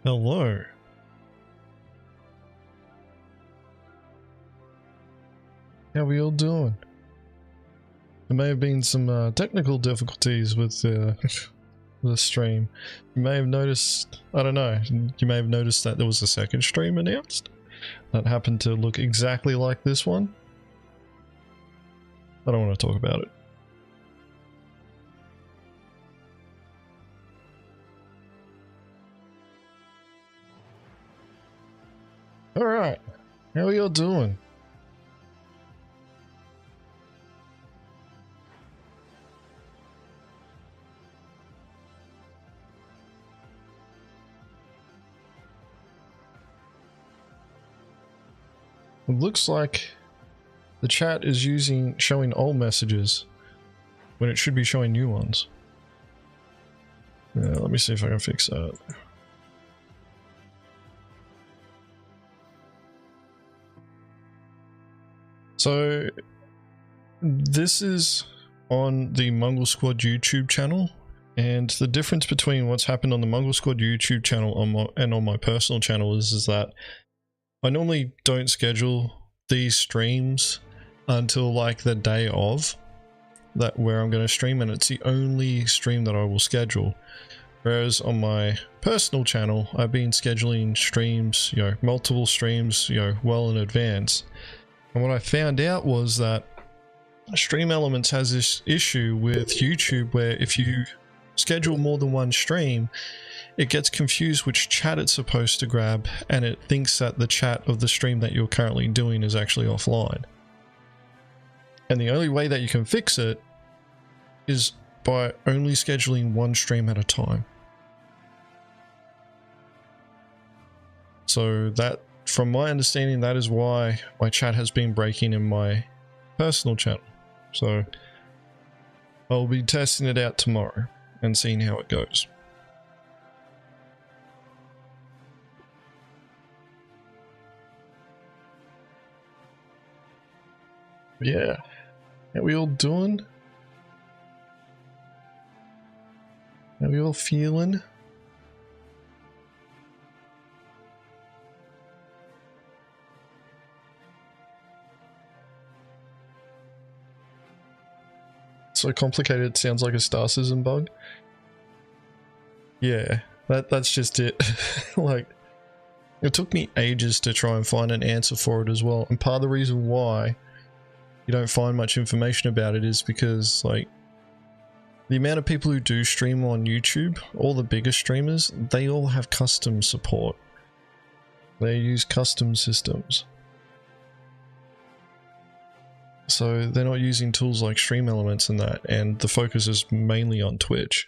Hello. How we all doing? There may have been some technical difficulties with the stream. You may have noticed, I don't know, you may have noticed that there was a second stream announced that happened to look exactly like this one. I don't want to talk about it. Alright, how are y'all doing? It looks like the chat is showing old messages when it should be showing new ones. Let me see if I can fix that. So this is on the Mongrel Squad YouTube channel, and the difference between what's happened on the Mongrel Squad YouTube channel and on my personal channel is that I normally don't schedule these streams until like the day of that where I'm going to stream, and it's the only stream that I will schedule. Whereas on my personal channel, I've been scheduling streams, multiple streams, well in advance. And what I found out was that Stream Elements has this issue with YouTube where if you schedule more than one stream, it gets confused which chat it's supposed to grab, and it thinks that the chat of the stream that you're currently doing is actually offline. And the only way that you can fix it is by only scheduling one stream at a time. So that, from my understanding, that is why my chat has been breaking in my personal channel. So I'll be testing it out tomorrow and seeing how it goes. Yeah, how we all doing? How we all feeling? So complicated it sounds like a Star Citizen bug. Yeah, that's just it. Like, it took me ages to try and find an answer for it as well, and part of the reason why you don't find much information about it is because, like, the amount of people who do stream on YouTube, all the bigger streamers, they all have custom support. They use custom systems. So they're not using tools like Stream Elements and that, and the focus is mainly on Twitch.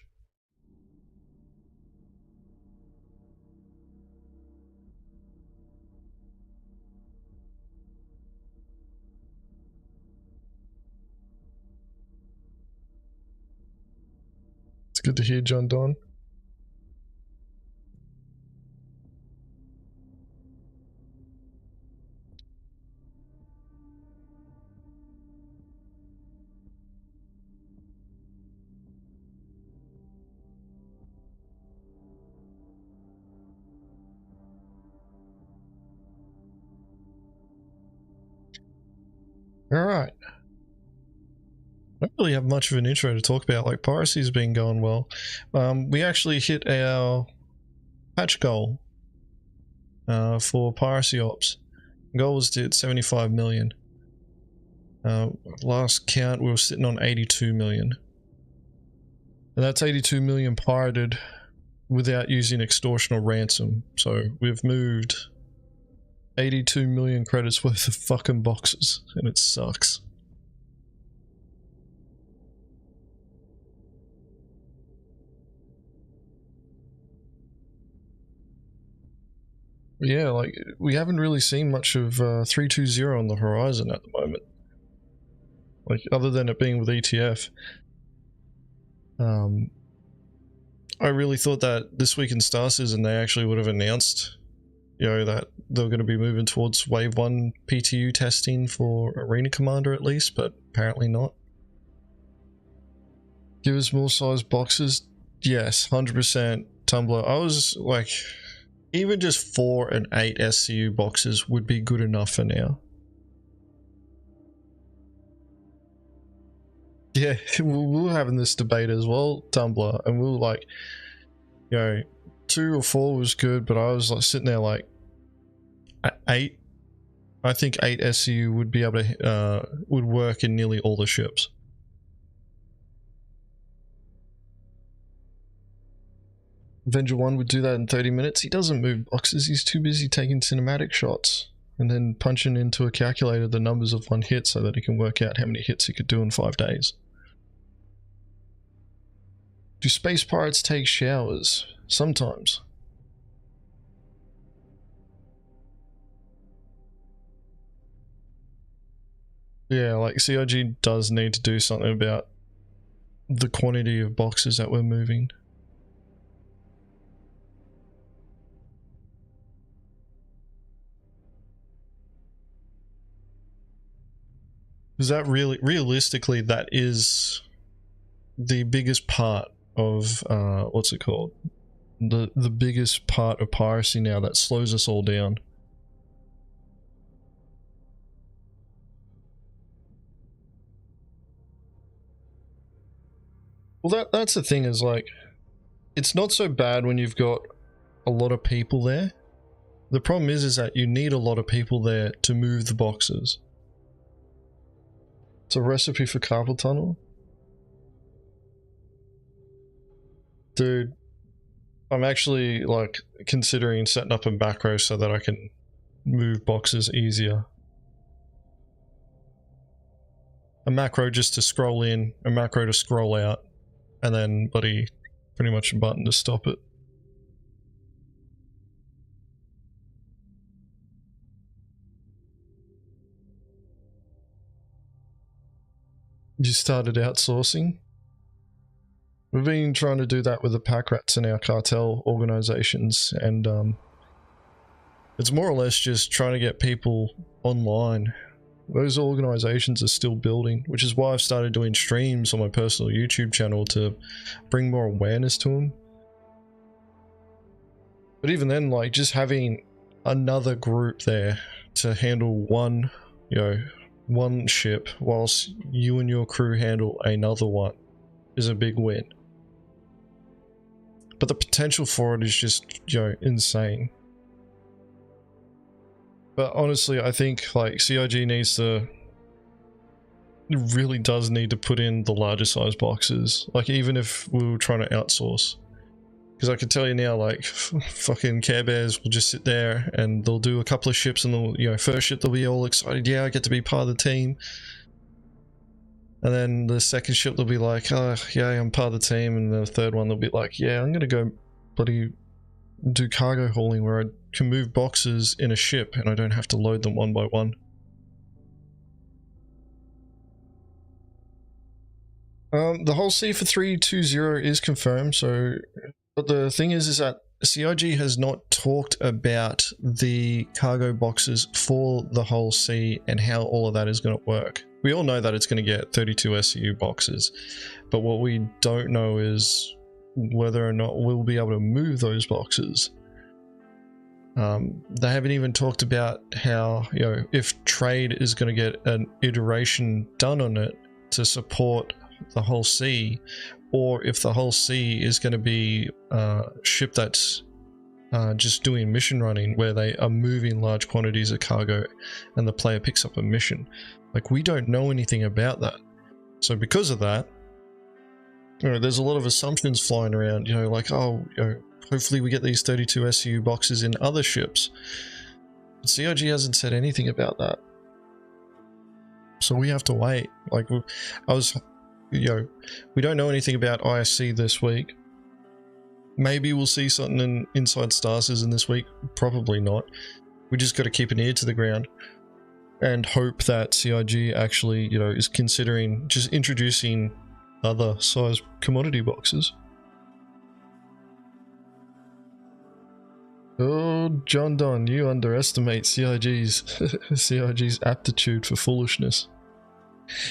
It's good to hear, John Don. Alright. I don't really have much of an intro to talk about. Like, Piracy's been going well. We actually hit our patch goal for Piracy Ops. The goal was to hit 75 million. Last count we were sitting on 82 million. And that's 82 million pirated without using extortion or ransom. So we've moved 82 million credits worth of fucking boxes, and it sucks. Yeah, like, we haven't really seen much of 320 on the horizon at the moment. Like, other than it being with ETF. I really thought that this week in Star Citizen they actually would have announced, that they're going to be moving towards Wave 1 PTU testing for Arena Commander at least, but apparently not. Give us more size boxes? Yes, 100% Tumblr. I was like, even just 4 and 8 SCU boxes would be good enough for now. Yeah, we were having this debate as well, Tumblr, and we were like, you know, 2 or 4 was good, but I was like sitting there like, 8. I think 8 SCU would be able to would work in nearly all the ships. Avenger 1 would do that in 30 minutes. He doesn't move boxes. He's too busy taking cinematic shots and then punching into a calculator the numbers of one hit so that he can work out how many hits he could do in 5 days. Do space pirates take showers? Sometimes. Yeah, like CIG does need to do something about the quantity of boxes that we're moving. Because that realistically, that is the biggest part of what's it called? The biggest part of piracy now that slows us all down. Well, that's the thing, is like, it's not so bad when you've got a lot of people there. The problem is that you need a lot of people there to move the boxes. It's a recipe for carpal tunnel. Dude, I'm actually like considering setting up a macro so that I can move boxes easier. A macro just to scroll in, a macro to scroll out, and then pretty much a button to stop it. You started outsourcing? We've been trying to do that with the pack rats in our cartel organizations, and it's more or less just trying to get people online. Those organizations are still building, which is why I've started doing streams on my personal YouTube channel to bring more awareness to them. But even then, like, just having another group there to handle one, you know, one ship whilst you and your crew handle another one is a big win. But the potential for it is just, you know, insane. But honestly, I think like CIG needs to, really does need to put in the larger size boxes. Like, even if we were trying to outsource, because I can tell you now, like, fucking Care Bears will just sit there and they'll do a couple of ships, and they'll, you know, first ship they'll be all excited, yeah, I get to be part of the team. And then the second ship they'll be like, oh yeah, I'm part of the team. And the third one they'll be like, yeah, I'm gonna go bloody do cargo hauling where I can move boxes in a ship and I don't have to load them one by one. The whole C for 320 is confirmed, so, but the thing is that CIG has not talked about the cargo boxes for the whole C and how all of that is going to work. We all know that it's going to get 32 SCU boxes, but what we don't know is whether or not we'll be able to move those boxes. They haven't even talked about how, you know, if trade is going to get an iteration done on it to support the whole C, or if the whole C is going to be a ship that's just doing mission running where they are moving large quantities of cargo and the player picks up a mission. Like, we don't know anything about that. So because of that, you know, there's a lot of assumptions flying around, you know, like, oh, you know, hopefully we get these 32 SCU boxes in other ships. But CIG hasn't said anything about that. So we have to wait. Like, you know, we don't know anything about ISC this week. Maybe we'll see something in Inside Star Citizen this week. Probably not. We just got to keep an ear to the ground and hope that CIG actually, you know, is considering just introducing other size commodity boxes. Oh, John Don, you underestimate CIG's aptitude for foolishness.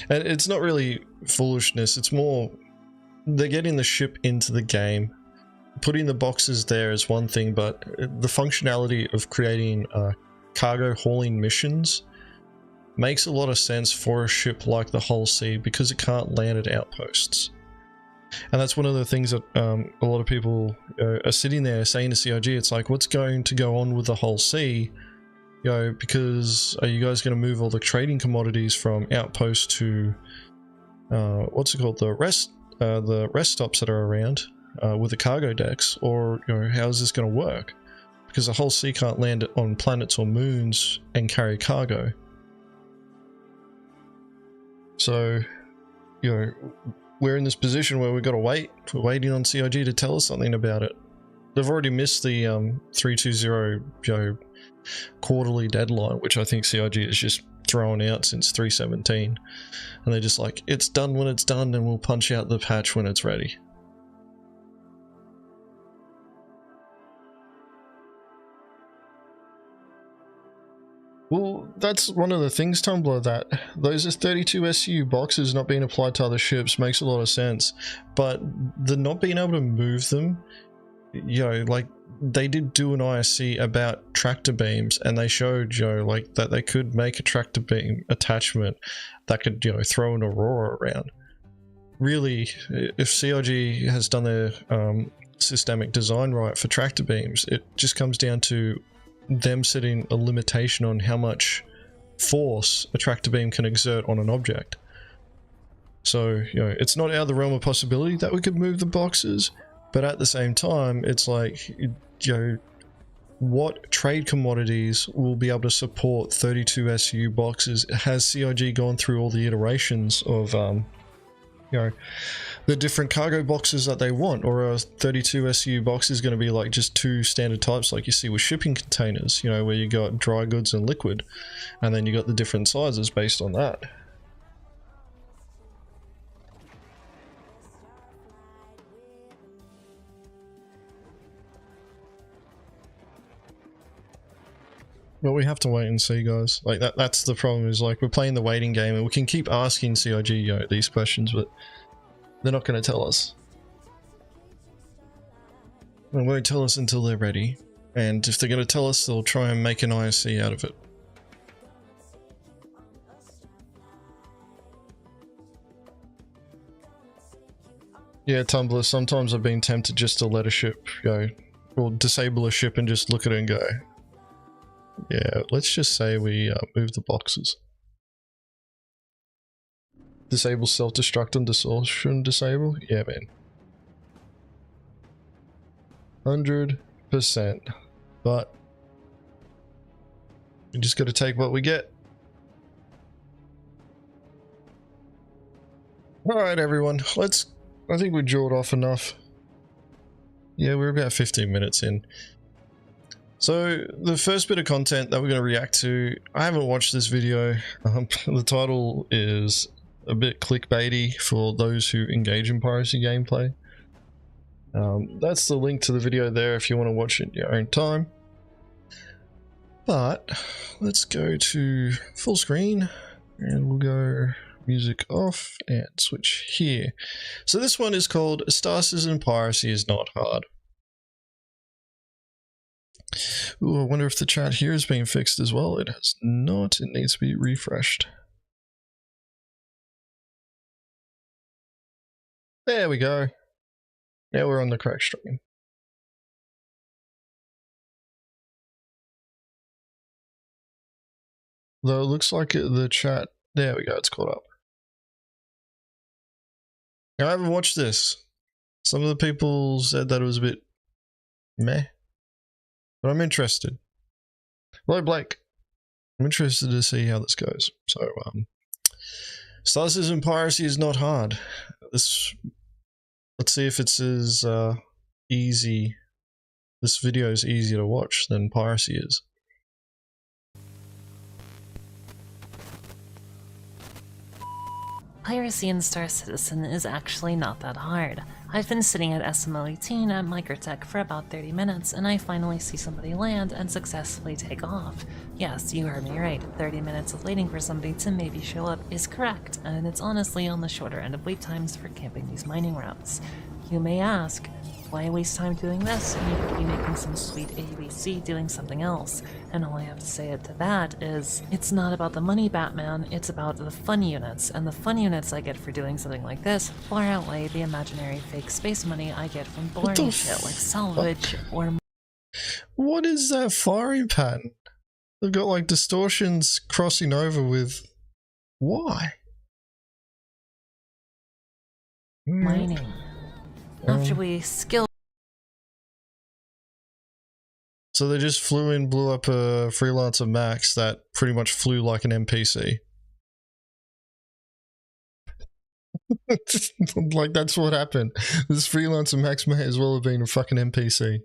And it's not really foolishness, it's more they're getting the ship into the game. putting the boxes there is one thing, but the functionality of creating cargo hauling missions makes a lot of sense for a ship like the Hull C because it can't land at outposts. And that's one of the things that a lot of people are sitting there saying to CIG, it's like, what's going to go on with the Hull C? You know, because are you guys going to move all the trading commodities from outpost to what's it called, the rest stops that are around with the cargo decks, or you know, how is this going to work? Because the Hull C can't land on planets or moons and carry cargo. So, you know, we're in this position where we've got to wait. We're waiting on CIG to tell us something about it. They've already missed the 320 quarterly deadline, which I think CIG has just thrown out since 317. And they're just like, it's done when it's done, and we'll punch out the patch when it's ready. Well, that's one of the things, Tumblr, that those are 32 SU boxes not being applied to other ships makes a lot of sense, but the not being able to move them, you know, like they did do an ISC about tractor beams, and they showed, you know, like that they could make a tractor beam attachment that could, you know, throw an Aurora around. Really, if CIG has done their systemic design right for tractor beams, it just comes down to them setting a limitation on how much force a tractor beam can exert on an object. So, you know, it's not out of the realm of possibility that we could move the boxes, but at the same time, it's like, you know, what trade commodities will be able to support 32 SU boxes? Has CIG gone through all the iterations of, you know, the different cargo boxes that they want, or are 32 SU boxes going to be like just two standard types like you see with shipping containers, you know, where you got dry goods and liquid, and then you got the different sizes based on that. Well, we have to wait and see, guys. Like that's the problem, is like we're playing the waiting game, and we can keep asking CIG, you know, these questions, but they're not going to tell us. They won't tell us until they're ready, and if they're going to tell us, they'll try and make an ISC out of it. Yeah, Tumblr, sometimes I've been tempted just to let a ship go, or disable a ship and just look at it and go, yeah, let's just say we move the boxes. Disable self-destruct and distortion disable? Yeah, man. 100%. But we just got to take what we get. Alright, everyone. I think we jawed off enough. Yeah, we're about 15 minutes in. So, the first bit of content that we're going to react to, I haven't watched this video. The title is a bit clickbaity for those who engage in piracy gameplay. That's the link to the video there if you want to watch it in your own time. But let's go to full screen, and we'll go music off and switch here. So this one is called Stasis and Piracy is Not Hard. Ooh, I wonder if the chat here is being fixed as well. It has not. It needs to be refreshed. There we go. Now we're on the correct stream. Though it looks like the chat... There we go, it's caught up. Now, I haven't watched this. Some of the people said that it was a bit meh. But I'm interested. Hello, Blake. I'm interested to see how this goes. So, Stasis and Piracy is Not Hard. Let's see if it's as easy. This video is easier to watch than Piracy is. Piracy in Star Citizen is actually not that hard. I've been sitting at SML-18 at Microtech for about 30 minutes, and I finally see somebody land and successfully take off. Yes, you heard me right, 30 minutes of waiting for somebody to maybe show up is correct, and it's honestly on the shorter end of wait times for camping these mining routes. You may ask, why waste time doing this when you could be making some sweet ABC doing something else? And all I have to say to that is, it's not about the money, Batman, it's about the fun units, and the fun units I get for doing something like this far outweigh the imaginary fake space money I get from boring shit like salvage or... What is that firing pattern? They've got like distortions crossing over with... Why? mining. After we skill... So they just flew in, blew up a freelancer Max that pretty much flew like an NPC. Like, that's what happened. This freelancer Max may as well have been a fucking NPC.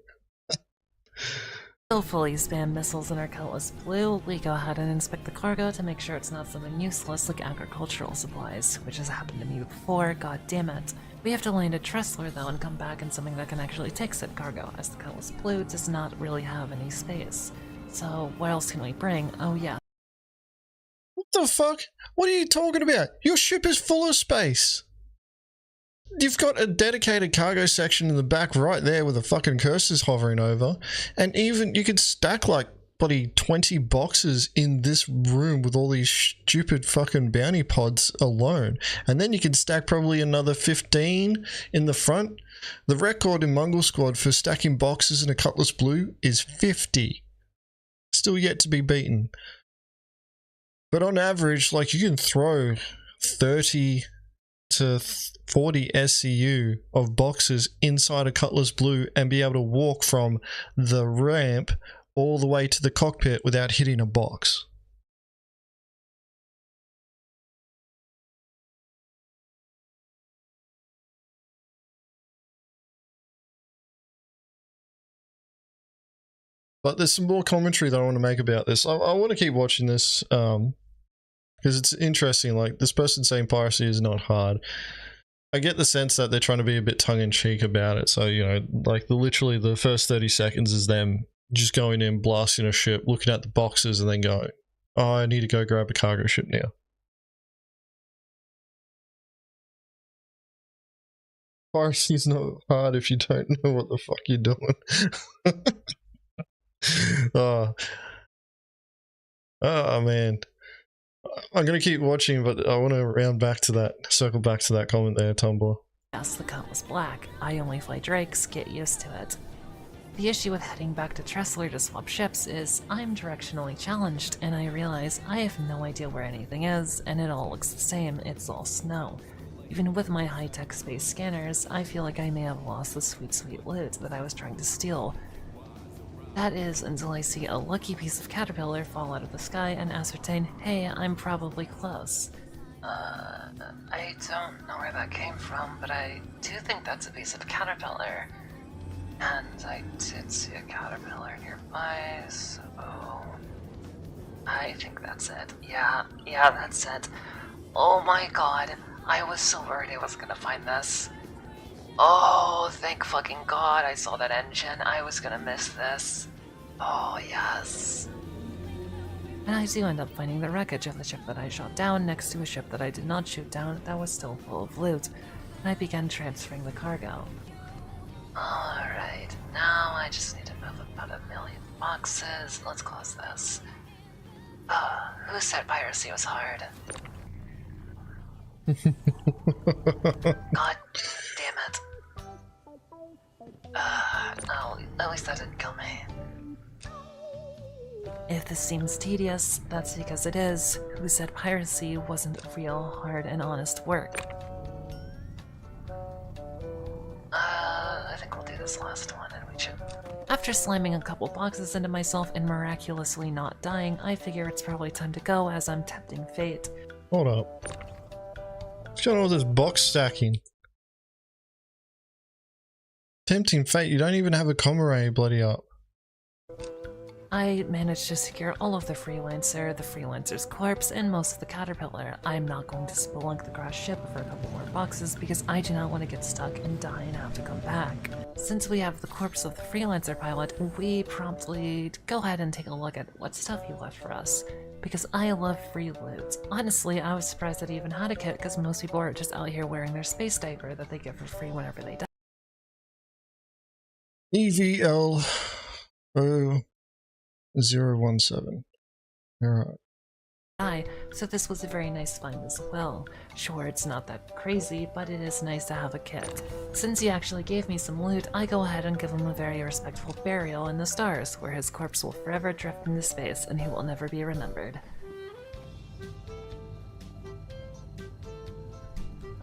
Skillfully spam missiles in our Cutlass Blue, we go ahead and inspect the cargo to make sure it's not something useless like agricultural supplies, which has happened to me before, god damn it. We have to land a Tressler though and come back in something that can actually take said cargo, as the Cutlass Blue does not really have any space. So what else can we bring? Oh yeah. What the fuck? What are you talking about? Your ship is full of space. You've got a dedicated cargo section in the back right there with the fucking cursors hovering over. And even you could stack like bloody 20 boxes in this room with all these stupid fucking bounty pods alone. And then you can stack probably another 15 in the front. The record in Mongrel Squad for stacking boxes in a Cutlass Blue is 50. Still yet to be beaten. But on average, like, you can throw 30 to 40 SCU of boxes inside a Cutlass Blue and be able to walk from the ramp all the way to the cockpit without hitting a box. But there's some more commentary that I want to make about this. I want to keep watching this because it's interesting. Like, this person saying piracy is not hard. I get the sense that they're trying to be a bit tongue-in-cheek about it. So, you know, like, literally the first 30 seconds is them just going in, blasting a ship, looking at the boxes, and then going, oh, I need to go grab a cargo ship now. Piracy's not hard if you don't know what the fuck you're doing. Oh, man. I'm gonna keep watching, but I want to circle back to that comment there, Tumblr. Yes, the Cutlass Black. I only fly Drakes, get used to it. The issue with heading back to Tressler to swap ships is I'm directionally challenged, and I realize I have no idea where anything is, and it all looks the same, it's all snow. Even with my high-tech space scanners, I feel like I may have lost the sweet loot that I was trying to steal. That is until I see a lucky piece of caterpillar fall out of the sky and ascertain, hey, I'm probably close. I don't know where that came from, but I do think that's a piece of caterpillar. And I did see a caterpillar nearby, so... I think that's it. Yeah, that's it. Oh my god, I was so worried I was gonna find this. Oh, thank fucking god I saw that engine. I was gonna miss this. Oh, yes. And I do end up finding the wreckage of the ship that I shot down next to a ship that I did not shoot down that was still full of loot, and I began transferring the cargo. Alright, now I just need to move about 1 million boxes. Let's close this. Who said piracy was hard? God damn it. No, at least that didn't kill me. If this seems tedious, that's because it is. Who said piracy wasn't real, hard, and honest work? I think we'll do this last one and we should... After slamming a couple boxes into myself and miraculously not dying, I figure it's probably time to go as I'm tempting fate. Hold up. What's going on with this box stacking? Tempting fate, you don't even have a comrade bloody up. I managed to secure all of the Freelancer, the Freelancer's corpse, and most of the Caterpillar. I'm not going to spelunk the crashed ship for a couple more boxes because I do not want to get stuck and die and have to come back. Since we have the corpse of the Freelancer pilot, we promptly go ahead and take a look at what stuff he left for us. Because I love free loot. Honestly, I was surprised that he even had a kit because most people are just out here wearing their space diaper that they get for free whenever they die. EVL 017. Alright. So this was a very nice find as well. Sure, it's not that crazy, but it is nice to have a kit. Since he actually gave me some loot, I go ahead and give him a very respectful burial in the stars, where his corpse will forever drift into space and he will never be remembered.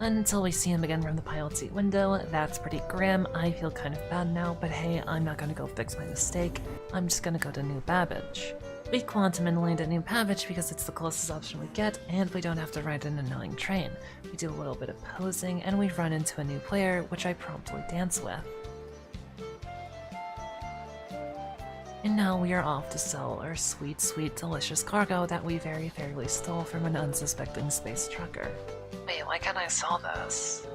Until we see him again from the pilot seat window. That's pretty grim. I feel kind of bad now, but hey, I'm not gonna go fix my mistake. I'm just gonna go to New Babbage. We quantum and land at New Babbage because it's the closest option we get, and we don't have to ride an annoying train. We do a little bit of posing, and we run into a new player, which I promptly dance with. And now we are off to sell our sweet, sweet, delicious cargo that we very fairly stole from an unsuspecting space trucker. Wait, why can't I sell this?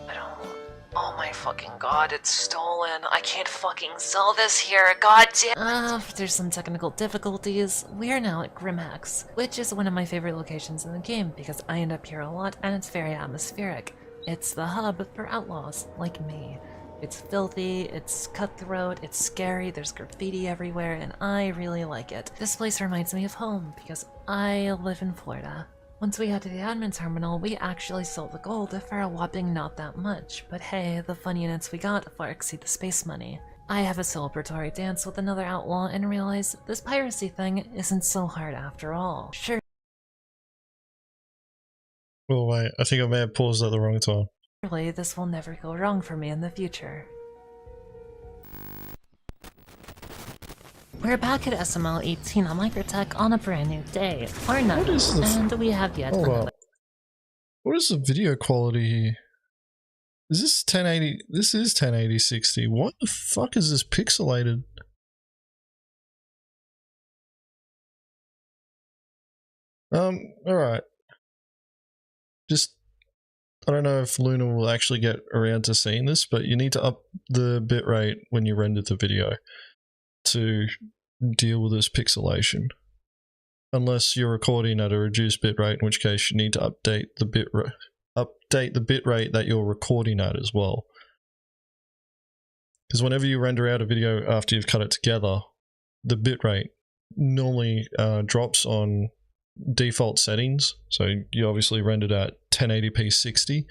I don't... Oh my fucking god, it's stolen. I can't fucking sell this here, god damn. After some technical difficulties, we are now at Grimhex, which is one of my favorite locations in the game because I end up here a lot and it's very atmospheric. It's the hub for outlaws, like me. It's filthy, it's cutthroat, it's scary, there's graffiti everywhere, and I really like it. This place reminds me of home because I live in Florida. Once we head to the admin terminal, we actually sold the gold for a whopping not that much, but hey, the fun units we got far exceed the space money. I have a celebratory dance with another outlaw and realize this piracy thing isn't so hard after all. Sure. Oh wait, I think I may have paused at the wrong time. Surely this will never go wrong for me in the future. We're back at SML 18 on Microtech on a brand new day, or night, and we have yet another. What is the video quality here? Is this 1080? This is 1080-60. What the fuck is this pixelated? Alright. Just, I don't know if Luna will actually get around to seeing this, but you need to up the bitrate when you render the video to deal with this pixelation. Unless you're recording at a reduced bitrate, in which case you need to update the bitrate that you're recording at as well. Because whenever you render out a video after you've cut it together, the bitrate normally drops on default settings. So you obviously rendered at 1080p 60.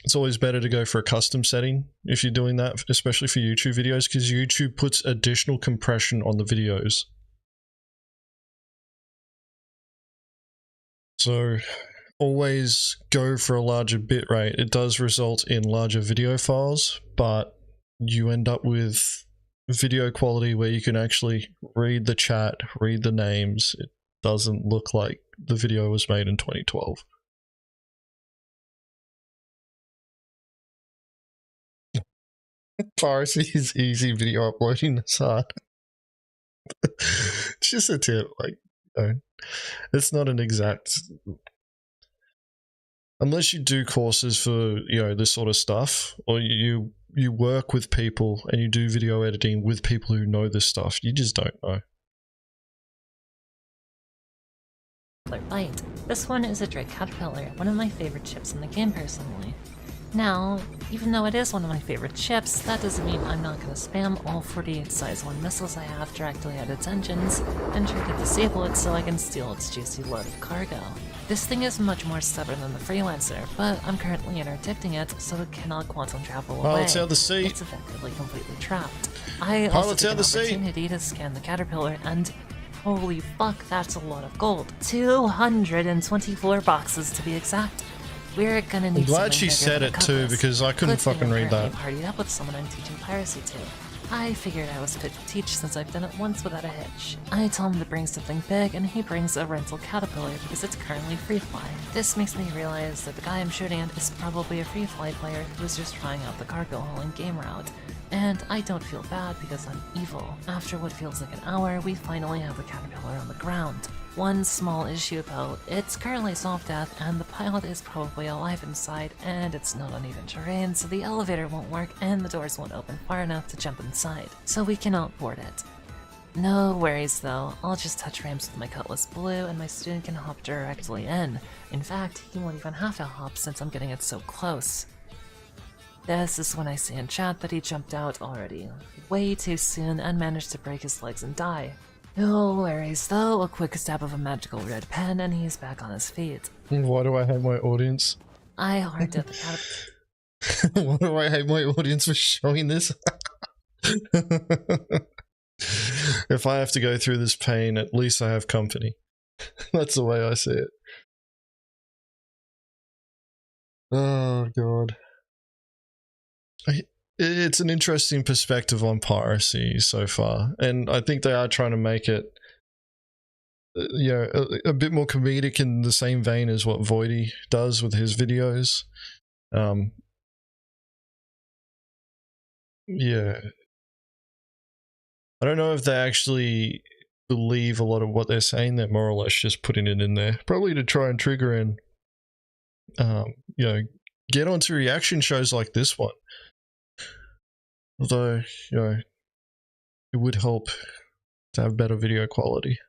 It's always better to go for a custom setting if you're doing that, especially for YouTube videos, because YouTube puts additional compression on the videos. So always go for a larger bitrate. It does result in larger video files, but you end up with video quality where you can actually read the chat, read the names. It doesn't look like the video was made in 2012. Piracy is easy, video uploading is hard. It's just a tip, like, you know, it's not an exact... Unless you do courses for, you know, this sort of stuff, or you work with people and you do video editing with people who know this stuff, you just don't know. Bite. This one is a Drake Caterpillar, one of my favorite ships in the game personally. Now, even though it is one of my favorite ships, that doesn't mean I'm not going to spam all 48 size 1 missiles I have directly at its engines and try to disable it so I can steal its juicy load of cargo. This thing is much more stubborn than the Freelancer, but I'm currently interdicting it so it cannot quantum travel away. Pilots out the sea. It's effectively completely trapped. I also took an opportunity to scan the Caterpillar and holy fuck, that's a lot of gold. 224 boxes to be exact. We're gonna need. I'm glad she said it too, because I couldn't fucking read that. I partied up with someone I'm teaching piracy to. I figured I was fit to teach since I've done it once without a hitch. I tell him to bring something big, and he brings a rental Caterpillar because it's currently free fly. This makes me realize that the guy I'm shooting at is probably a free fly player who was just trying out the cargo hauling game route. And I don't feel bad because I'm evil. After what feels like an hour, we finally have the Caterpillar on the ground. One small issue though, it's currently soft death and the pilot is probably alive inside and it's not uneven terrain, so the elevator won't work and the doors won't open far enough to jump inside, so we cannot board it. No worries though, I'll just touch ramps with my Cutlass Blue and my student can hop directly in. In fact, he won't even have to hop since I'm getting it so close. This is when I see in chat that he jumped out already, way too soon, and managed to break his legs and die. No worries though, a quick stab of a magical red pen and he's back on his feet. Why do I hate my audience? I hearted the catapult. Why do I hate my audience for showing this? If I have to go through this pain, at least I have company. That's the way I see it. Oh god. It's an interesting perspective on piracy so far, and I think they are trying to make it, you know, a bit more comedic in the same vein as what Voidy does with his videos. Yeah. I don't know if they actually believe a lot of what they're saying. They're more or less just putting it in there, probably to try and trigger and, you know, get onto reaction shows like this one. Although, you know, it would help to have better video quality.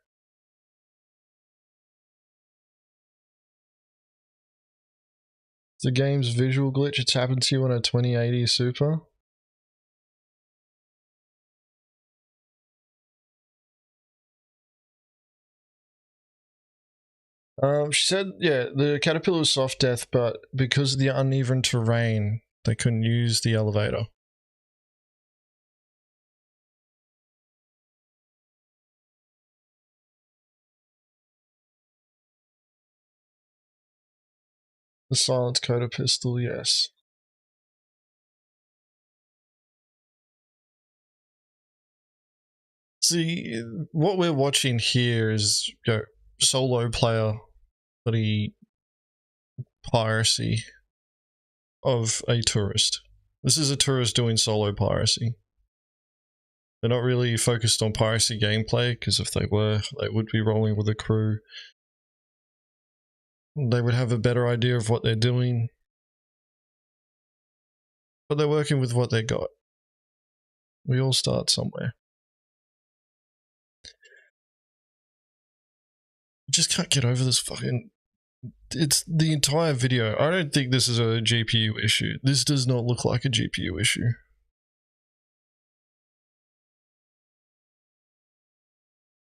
The game's visual glitch, it's happened to you on a 2080 Super. She said, yeah, the caterpillar was soft death, but because of the uneven terrain, they couldn't use the elevator. The silent coder pistol, yes. See, what we're watching here is, you know, solo player bloody piracy of a tourist. This is a tourist doing solo piracy. They're not really focused on piracy gameplay, because if they were, they would be rolling with a crew. They would have a better idea of what they're doing. But they're working with what they got. We all start somewhere. I just can't get over this fucking... It's the entire video. I don't think this is a GPU issue. This does not look like a GPU issue.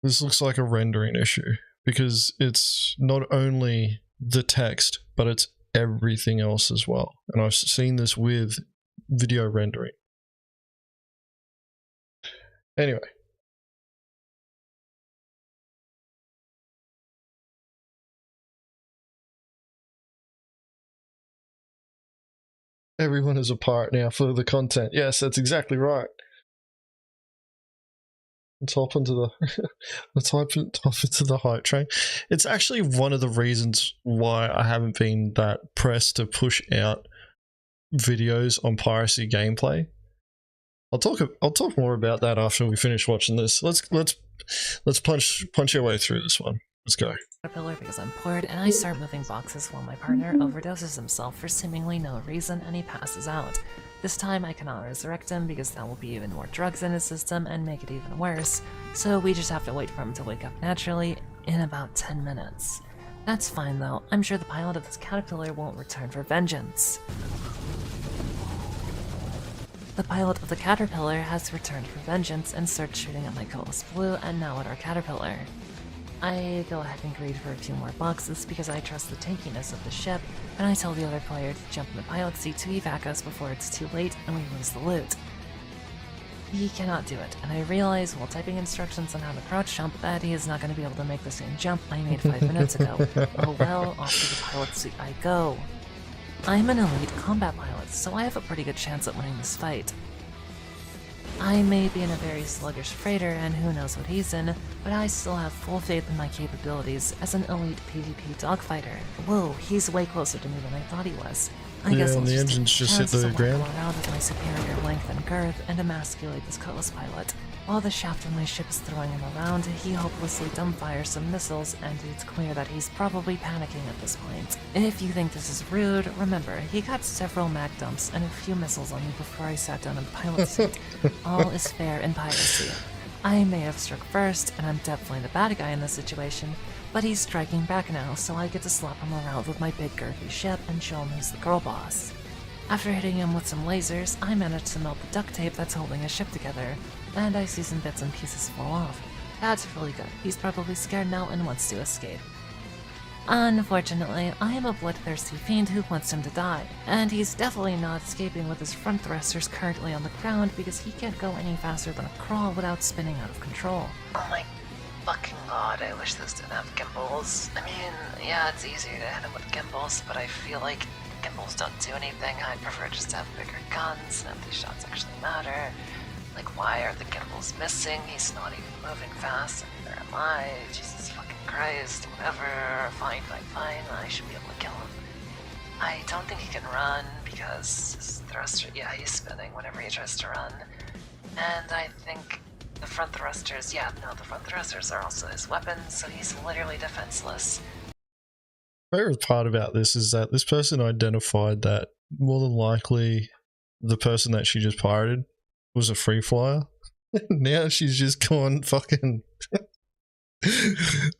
This looks like a rendering issue, because it's not only the text, but it's everything else as well. And I've seen this with video rendering. Anyway. Everyone is a pirate now for the content. Yes, that's exactly right. Let's hop into the let's hop into the hype train. It's actually one of the reasons why I haven't been that pressed to push out videos on piracy gameplay. I'll talk more about that after we finish watching this. Let's punch our way through this one. Let's go. Caterpillar because I'm bored, and I start moving boxes while my partner overdoses himself for seemingly no reason and he passes out. This time I cannot resurrect him because that will be even more drugs in his system and make it even worse, so we just have to wait for him to wake up naturally in about 10 minutes. That's fine though, I'm sure the pilot of this caterpillar won't return for vengeance. The pilot of the caterpillar has returned for vengeance and starts shooting at my co-host Blue and now at our caterpillar. I go ahead and greed for a few more boxes because I trust the tankiness of the ship, and I tell the other player to jump in the pilot seat to evac us before it's too late and we lose the loot. He cannot do it, and I realize while typing instructions on how to crouch jump that he is not going to be able to make the same jump I made 5 minutes ago. Oh well, off to the pilot seat I go. I'm an elite combat pilot, so I have a pretty good chance at winning this fight. I may be in a very sluggish freighter and who knows what he's in, but I still have full faith in my capabilities as an elite PvP dogfighter. Whoa, he's way closer to me than I thought he was. I guess I'll the engines just hit the ground. Around with my superior length and girth and emasculate this co-host pilot. While the shaft of my ship is throwing him around, he hopelessly dumbfires some missiles, and it's clear that he's probably panicking at this point. If you think this is rude, remember, he got several mag dumps and a few missiles on me before I sat down in the pilot seat. All is fair in piracy. I may have struck first, and I'm definitely the bad guy in this situation, but he's striking back now, so I get to slap him around with my big girthy ship and show him who's the girl boss. After hitting him with some lasers, I managed to melt the duct tape that's holding his ship together, and I see some bits and pieces fall off. That's really good. He's probably scared now and wants to escape. Unfortunately, I am a bloodthirsty fiend who wants him to die, and he's definitely not escaping with his front thrusters currently on the ground because he can't go any faster than a crawl without spinning out of control. Oh my fucking god, I wish this didn't have gimbals. I mean, yeah, it's easier to hit him with gimbals, but I feel like gimbals don't do anything. I'd prefer just to have bigger guns, and if these shots actually matter. Like, why are the gimbals missing? He's not even moving fast, and neither am I. Jesus fucking Christ, whatever. Fine, I should be able to kill him. I don't think he can run because his thruster, yeah, he's spinning whenever he tries to run. And I think the front thrusters, the front thrusters are also his weapons, so he's literally defenseless. Favorite part about this is that this person identified that more than likely the person that she just pirated was a free flyer. Now she's just gone fucking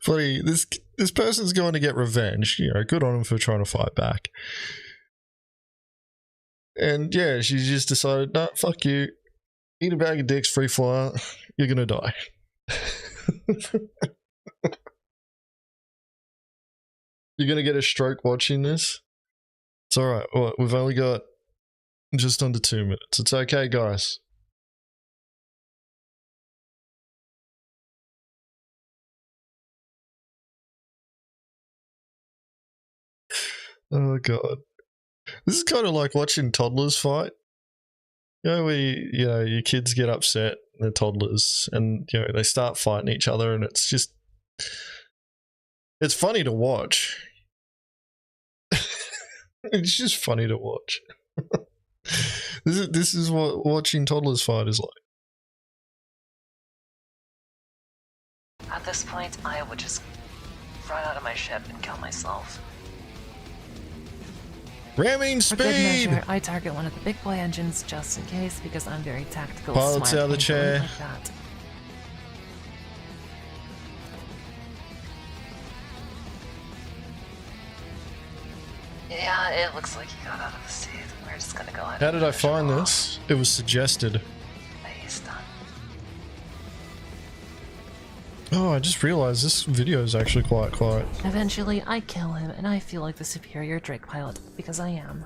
bloody this person's going to get revenge. You know, good on him for trying to fight back. And yeah, she's just decided, nah, fuck you. Eat a bag of dicks, free flyer. You're gonna die. You're gonna get a stroke watching this. It's alright. Well, we've only got just under 2 minutes. It's okay, guys. Oh god. This is kind of like watching toddlers fight. You know, where your kids get upset, they're toddlers, and you know, they start fighting each other, and it's just, it's funny to watch. It's just funny to watch. This is what watching toddlers fight is like. At this point, I would just run out of my ship and kill myself. Ramming speed! For good measure, I target one of the big boy engines just in case because I'm very tactical. Pilots out of the chair. Like that. Yeah, it looks like he got out of the seat. We're just gonna go ahead. How did I find this? It was suggested. He's done. Oh, I just realized this video is actually quite quiet. Eventually, I kill him, and I feel like the superior Drake pilot, because I am.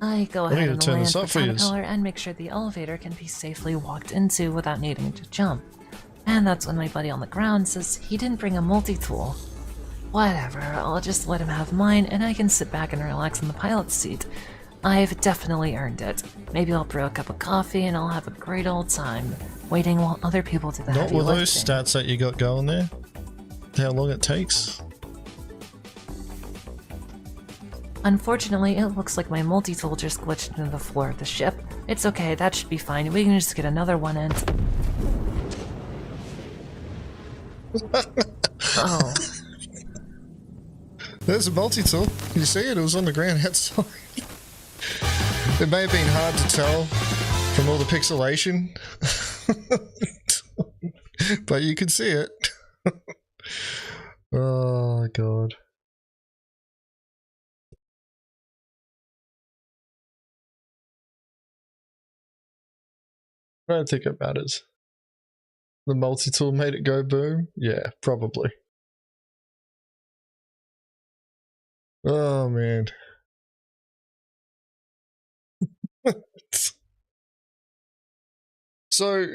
I go ahead and land the Caterpillar and make sure the elevator can be safely walked into without needing to jump. And that's when my buddy on the ground says he didn't bring a multi-tool. Whatever, I'll just let him have mine, and I can sit back and relax in the pilot's seat. I've definitely earned it. Maybe I'll brew a cup of coffee and I'll have a great old time, waiting while other people do the heavy lifting. Not with those stats that you got going there. How long it takes. Unfortunately, it looks like my multi-tool just glitched into the floor of the ship. It's okay, that should be fine. We can just get another one in. Oh. There's a multi-tool. You see it? It was on the ground outside. It may have been hard to tell from all the pixelation, but you can see it. Oh god. I don't think it matters. The multi-tool made it go boom? Yeah, probably. Oh man. So,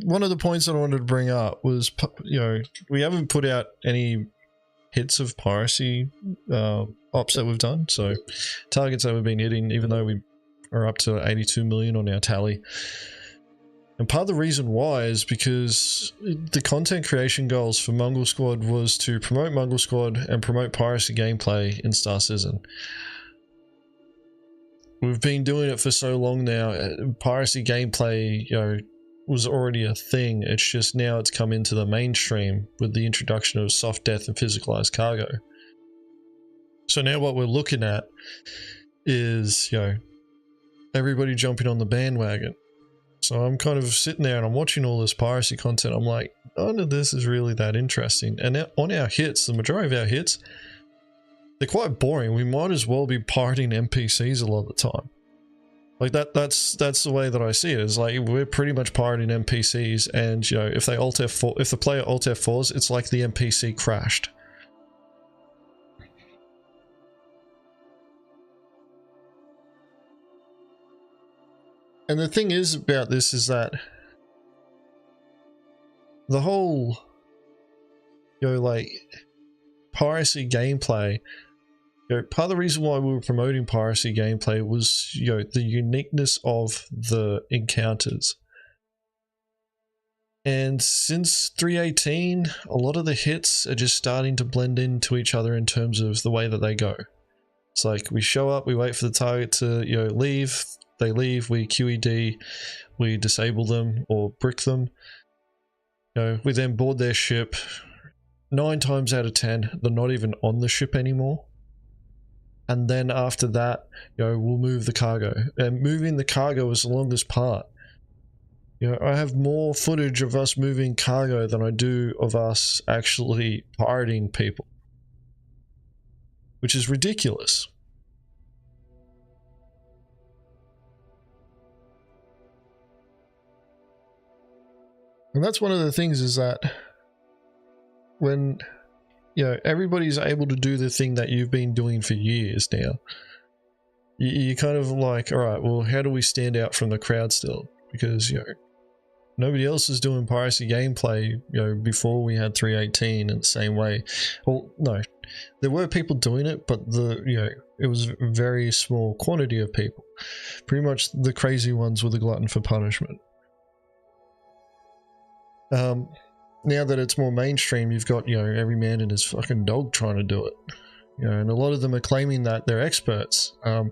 one of the points that I wanted to bring up was, you know, we haven't put out any hits of piracy ops that we've done, so targets that we've been hitting, even though we are up to 82 million on our tally. And part of the reason why is because the content creation goals for Mongrel Squad was to promote Mongrel Squad and promote piracy gameplay in Star Citizen. We've been doing it for so long now. Piracy gameplay, you know, was already a thing. It's just now it's come into the mainstream with the introduction of soft death and physicalized cargo. So now what we're looking at is, you know, everybody jumping on the bandwagon. So I'm kind of sitting there and I'm watching all this piracy content. I'm like, none of this is really that interesting. And on our hits, the majority of our hits, they're quite boring. We might as well be pirating NPCs a lot of the time. Like that's the way that I see it. Is like we're pretty much pirating NPCs, and you know, if they alt F4, if the player alt F4s, it's like the NPC crashed. And the thing is about this is that the whole, you know, like piracy gameplay, you know, part of the reason why we were promoting piracy gameplay was, you know, the uniqueness of the encounters. And since 3.18, a lot of the hits are just starting to blend into each other in terms of the way that they go. It's like we show up, we wait for the target to, you know, leave, they leave, we QED, we disable them or brick them. You know, we then board their ship. 9 times out of 10, they're not even on the ship anymore. And then after that, you know, we'll move the cargo. And moving the cargo is the longest part. You know, I have more footage of us moving cargo than I do of us actually pirating people, which is ridiculous. And that's one of the things, is that when, you know, everybody's able to do the thing that you've been doing for years now, you kind of like, all right, well, how do we stand out from the crowd still? Because, you know, nobody else is doing piracy gameplay, you know, before we had 3.18 in the same way. Well, no, there were people doing it, but you know, it was a very small quantity of people. Pretty much the crazy ones were the glutton for punishment. Now that it's more mainstream, you've got, you know, every man and his fucking dog trying to do it. You know, and a lot of them are claiming that they're experts. You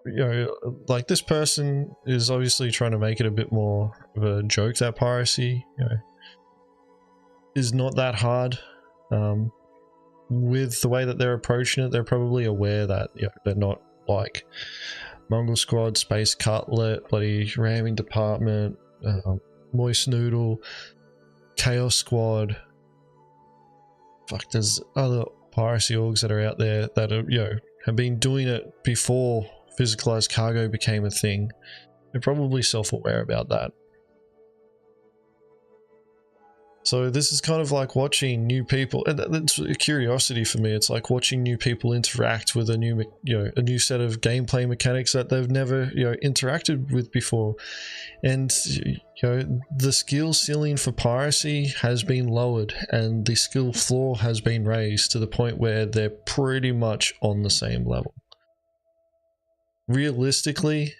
know, like this person is obviously trying to make it a bit more of a joke that piracy, you know, is not that hard. With the way that they're approaching it, they're probably aware that, you know, they're not like Mongrel Squad, Space Cutlet, bloody Ramming Department, Moist Noodle, Chaos Squad. Fuck, there's other piracy orgs that are out there that are, you know, have been doing it before physicalized cargo became a thing. They're probably self-aware about that. So this is kind of like watching new people, and that's a curiosity for me. It's like watching new people interact with a new, you know, a new set of gameplay mechanics that they've never, you know, interacted with before. And, you know, the skill ceiling for piracy has been lowered, and the skill floor has been raised to the point where they're pretty much on the same level. Realistically,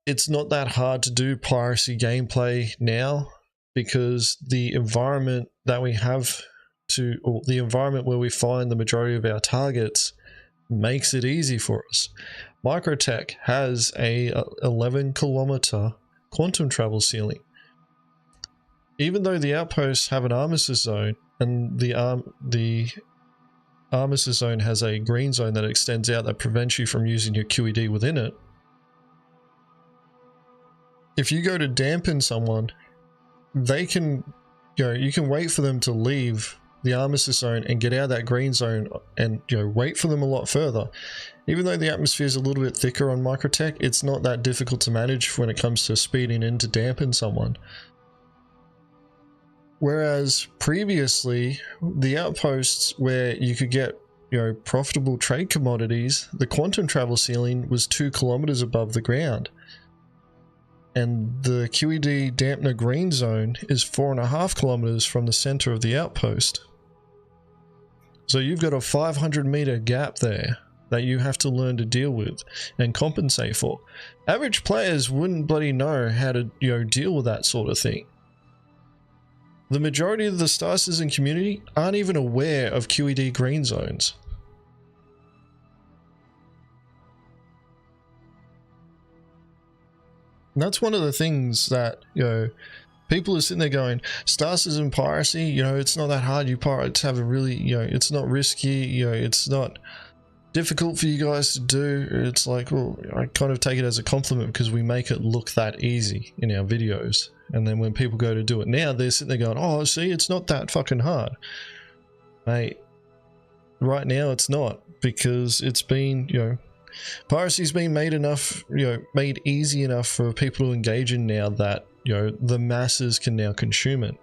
it's not that hard to do piracy gameplay now, because the environment that we have or the environment where we find the majority of our targets makes it easy for us. Microtech has a 11-kilometer quantum travel ceiling. Even though the outposts have an armistice zone, and the armistice zone has a green zone that extends out that prevents you from using your QED within it, if you go to dampen someone, they can, you know, you can wait for them to leave the armistice zone and get out of that green zone, and, you know, wait for them a lot further. Even though the atmosphere is a little bit thicker on Microtech, it's not that difficult to manage when it comes to speeding in to dampen someone. Whereas previously, the outposts where you could get, you know, profitable trade commodities, the quantum travel ceiling was 2 kilometers above the ground. And the QED dampener green zone is 4.5 kilometers from the center of the outpost. So you've got a 500-meter gap there that you have to learn to deal with and compensate for. Average players wouldn't bloody know how to, you know, deal with that sort of thing. The majority of the Star Citizen community aren't even aware of QED green zones. And that's one of the things that, you know, people are sitting there going, Star Citizen piracy, you know, it's not that hard. You pirates have a really, you know, it's not risky, you know, it's not difficult for you guys to do. It's like, well, I kind of take it as a compliment because we make it look that easy in our videos. And then when people go to do it now, they're sitting there going, oh, see, it's not that fucking hard. Mate, right now it's not, because it's been, you know, piracy's been made enough, you know, made easy enough for people to engage in now that, you know, the masses can now consume it.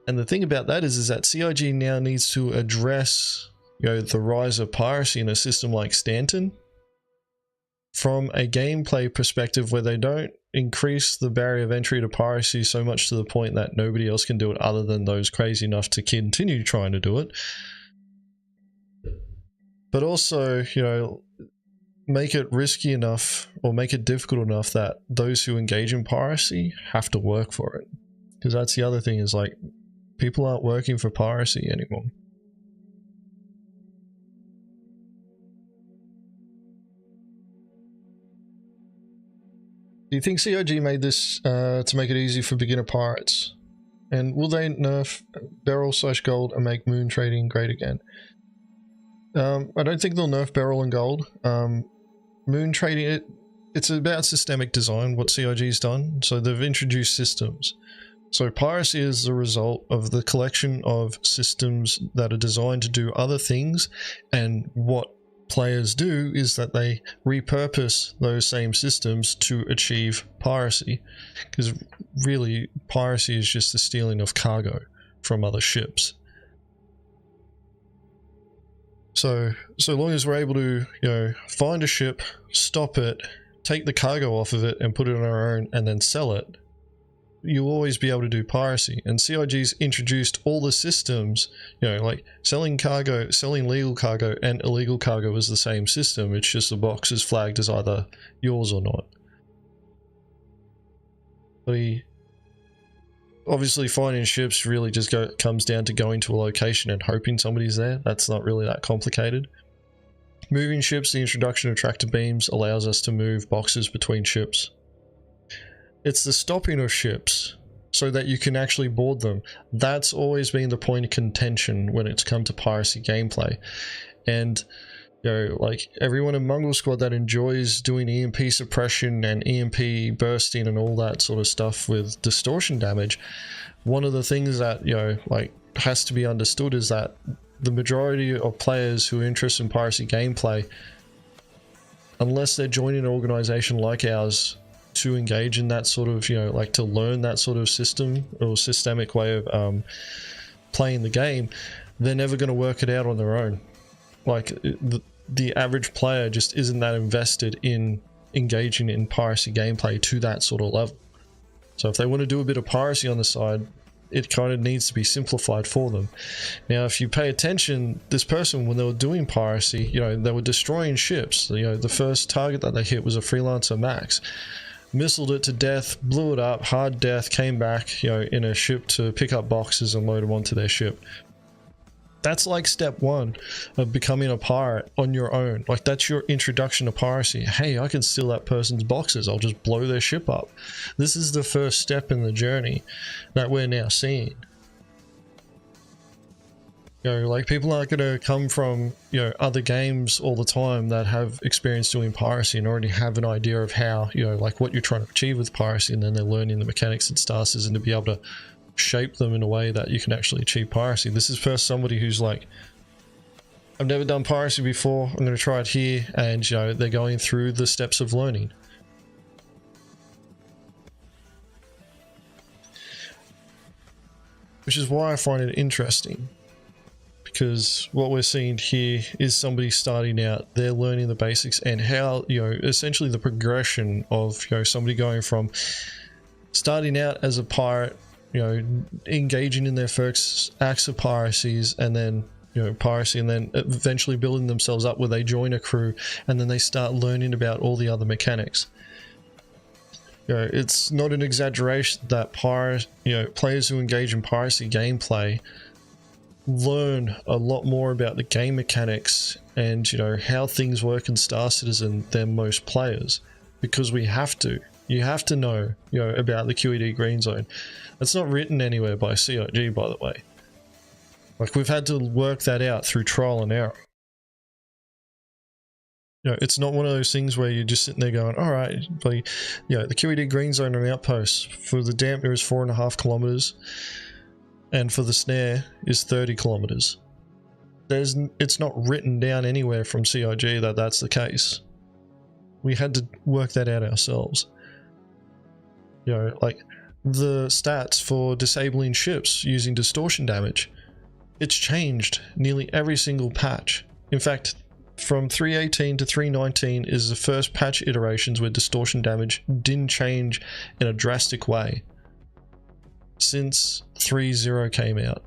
And the thing about that is that CIG now needs to address, you know, the rise of piracy in a system like Stanton from a gameplay perspective, where they don't increase the barrier of entry to piracy so much to the point that nobody else can do it other than those crazy enough to continue trying to do it. But also, you know, make it risky enough, or make it difficult enough that those who engage in piracy have to work for it. Because that's the other thing, is like, people aren't working for piracy anymore. Do you think CIG made this to make it easy for beginner pirates? And will they nerf beryl/gold and make moon trading great again? I don't think they'll nerf beryl and gold. Moon trading, it's about systemic design, what CIG's done. So they've introduced systems. So piracy is the result of the collection of systems that are designed to do other things, and what players do is that they repurpose those same systems to achieve piracy, because really piracy is just the stealing of cargo from other ships. So long as we're able to, you know, find a ship, stop it, take the cargo off of it and put it on our own and then sell it, you'll always be able to do piracy. And CIG's introduced all the systems, you know, like selling cargo, selling legal cargo and illegal cargo is the same system. It's just the box is flagged as either yours or not. But obviously finding ships really just comes down to going to a location and hoping somebody's there. That's not really that complicated. Moving ships, the introduction of tractor beams allows us to move boxes between ships. It's the stopping of ships so that you can actually board them. That's always been the point of contention when it's come to piracy gameplay. And, you know, like everyone in Mongrel Squad that enjoys doing EMP suppression and EMP bursting and all that sort of stuff with distortion damage, one of the things that, you know, like has to be understood is that the majority of players who are interested in piracy gameplay, unless they're joining an organization like ours to engage in that sort of, you know, like to learn that sort of system or systemic way of playing the game, they're never going to work it out on their own. Like the average player just isn't that invested in engaging in piracy gameplay to that sort of level. So if they want to do a bit of piracy on the side, it kind of needs to be simplified for them. Now, if you pay attention, this person, when they were doing piracy, you know, they were destroying ships. You know, the first target that they hit was a Freelancer Max. Missiled it to death, blew it up, hard death, came back, you know, in a ship to pick up boxes and load them onto their ship. That's like step one of becoming a pirate on your own. Like, that's your introduction to piracy. Hey, I can steal that person's boxes. I'll just blow their ship up. This is the first step in the journey that we're now seeing. You know, like, people aren't going to come from, you know, other games all the time that have experience doing piracy and already have an idea of how, you know, like what you're trying to achieve with piracy, and then they're learning the mechanics and statuses and to be able to shape them in a way that you can actually achieve piracy. This is first somebody who's like, I've never done piracy before, I'm going to try it here, and, you know, they're going through the steps of learning. Which is why I find it interesting. Because what we're seeing here is somebody starting out, they're learning the basics and how, you know, essentially the progression of, you know, somebody going from starting out as a pirate, you know, engaging in their first acts of piracies, and then, you know, piracy, and then eventually building themselves up where they join a crew and then they start learning about all the other mechanics. You know, it's not an exaggeration that players who engage in piracy gameplay learn a lot more about the game mechanics and, you know, how things work in Star Citizen than most players, because we have to. You have to know, you know, about the QED green zone. That's not written anywhere by CIG, by the way. Like, we've had to work that out through trial and error. You know, it's not one of those things where you're just sitting there going, all right, like, you know, the QED green zone on the outpost for the dampener is 4.5 kilometers. And for the snare is 30 kilometers. It's not written down anywhere from CIG that that's the case. We had to work that out ourselves. You know, like the stats for disabling ships using distortion damage, it's changed nearly every single patch. In fact, from 3.18 to 3.19 is the first patch iterations where distortion damage didn't change in a drastic way since 3.0 came out.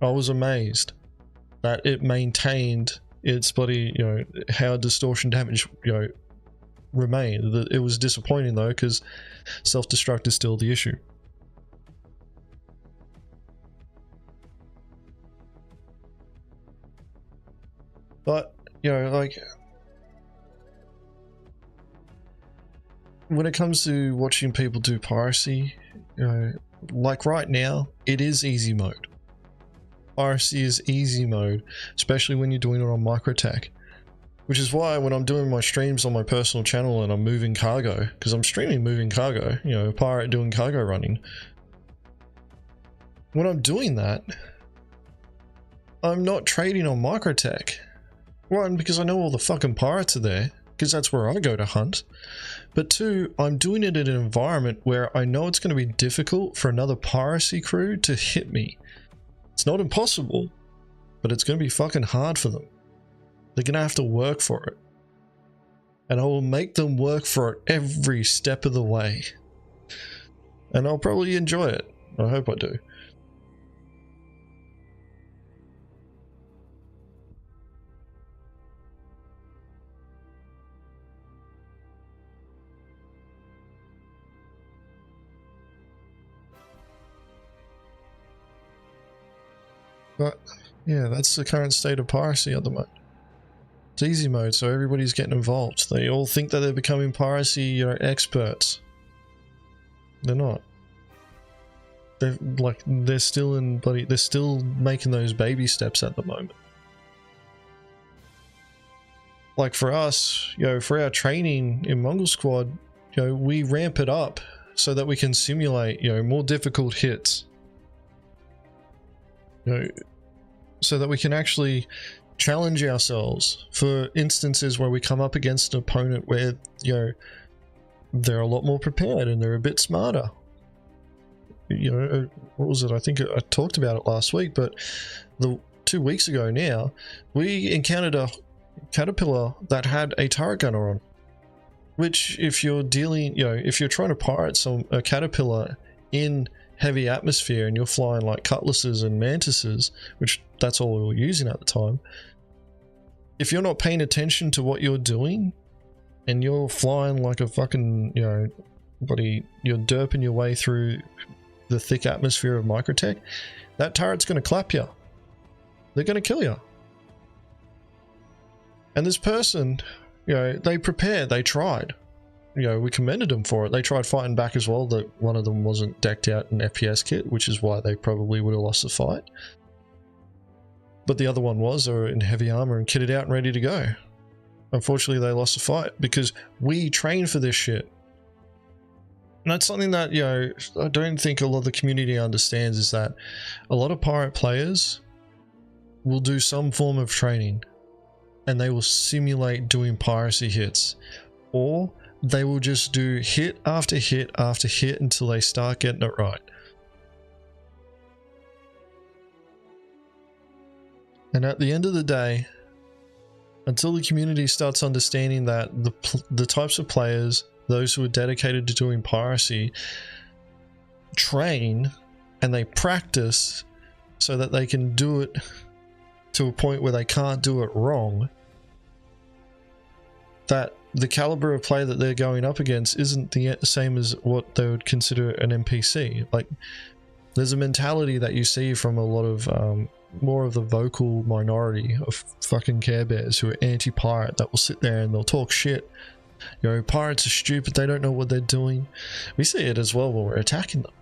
I was amazed that it maintained its bloody, you know, how distortion damage, you know, remained. It was disappointing though, because self-destruct is still the issue. But, you know, like, when it comes to watching people do piracy, you know, like right now, it is easy mode. Piracy is easy mode, especially when you're doing it on microtech. Which is why when I'm doing my streams on my personal channel and I'm moving cargo, because I'm streaming moving cargo, you know, a pirate doing cargo running. When I'm doing that, I'm not trading on microtech. One, because I know all the fucking pirates are there, because that's where I go to hunt. But two, I'm doing it in an environment where I know it's going to be difficult for another piracy crew to hit me. It's not impossible, but it's going to be fucking hard for them. They're going to have to work for it. And I will make them work for it every step of the way. And I'll probably enjoy it. I hope I do. But yeah, that's the current state of piracy at the moment. It's easy mode, so everybody's getting involved. They all think that they're becoming piracy, you know, experts. They're not. They're still in bloody. They're still making those baby steps at the moment. Like for us, you know, for our training in Mongrel Squad, you know, we ramp it up so that we can simulate, you know, more difficult hits. You know, so that we can actually challenge ourselves for instances where we come up against an opponent where, you know, they're a lot more prepared and they're a bit smarter. You know, what was it? I think I talked about it last week, but 2 weeks ago now, we encountered a caterpillar that had a turret gunner on. Which, if you're dealing, you know, if you're trying to pirate a caterpillar in heavy atmosphere and you're flying like cutlasses and mantises, which that's all we were using at the time, if you're not paying attention to what you're doing and you're flying like a fucking, you know, you're derping your way through the thick atmosphere of microtech, that turret's going to clap you. They're going to kill you. And this person, you know, they prepared, they tried. You know, we commended them for it. They tried fighting back as well. That one of them wasn't decked out in FPS kit, which is why they probably would have lost the fight. But the other one was, they were in heavy armor and kitted out and ready to go. Unfortunately, they lost the fight because we trained for this shit. And that's something that, you know, I don't think a lot of the community understands, is that a lot of pirate players will do some form of training and they will simulate doing piracy hits, or they will just do hit after hit after hit until they start getting it right. And at the end of the day, until the community starts understanding that the types of players, those who are dedicated to doing piracy, train and they practice so that they can do it to a point where they can't do it wrong, that the caliber of play that they're going up against isn't the same as what they would consider an NPC. Like, there's a mentality that you see from a lot of more of the vocal minority of fucking Care Bears who are anti-pirate, that will sit there and they'll talk shit. You know, pirates are stupid, they don't know what they're doing. We see it as well when we're attacking them.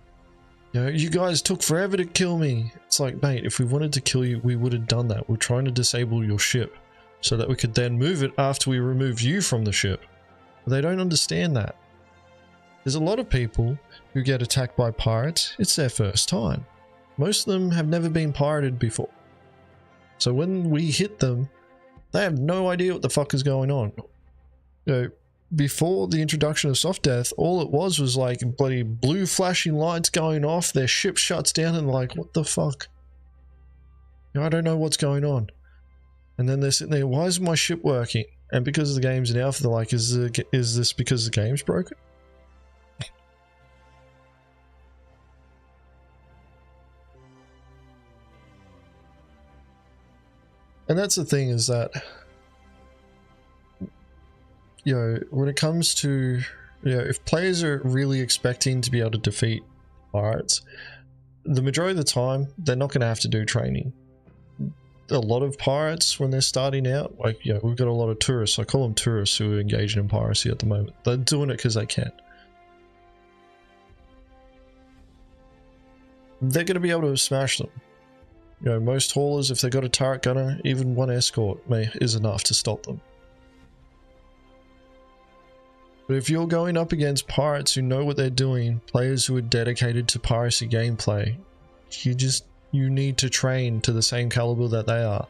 You know, you guys took forever to kill me. It's like, mate, if we wanted to kill you, we would have done that. We're trying to disable your ship so that we could then move it after we remove you from the ship. But they don't understand that. There's a lot of people who get attacked by pirates. It's their first time. Most of them have never been pirated before. So when we hit them, they have no idea what the fuck is going on. You know, before the introduction of soft death, all it was like bloody blue flashing lights going off, their ship shuts down and like, what the fuck? You know, I don't know what's going on. And then they're sitting there, why isn't my ship working? And because the game's in alpha, they're like, is this because the game's broken? And that's the thing, is that, you know, when it comes to, you know, if players are really expecting to be able to defeat pirates, the majority of the time, they're not going to have to do training. A lot of pirates, when they're starting out, like, you know, we've got a lot of tourists, I call them tourists, who are engaging in piracy at the moment. They're doing it because they can. They're going to be able to smash them. You know, most haulers, if they've got a turret gunner, even one escort is enough to stop them. But if you're going up against pirates who know what they're doing, players who are dedicated to piracy gameplay, you need to train to the same caliber that they are.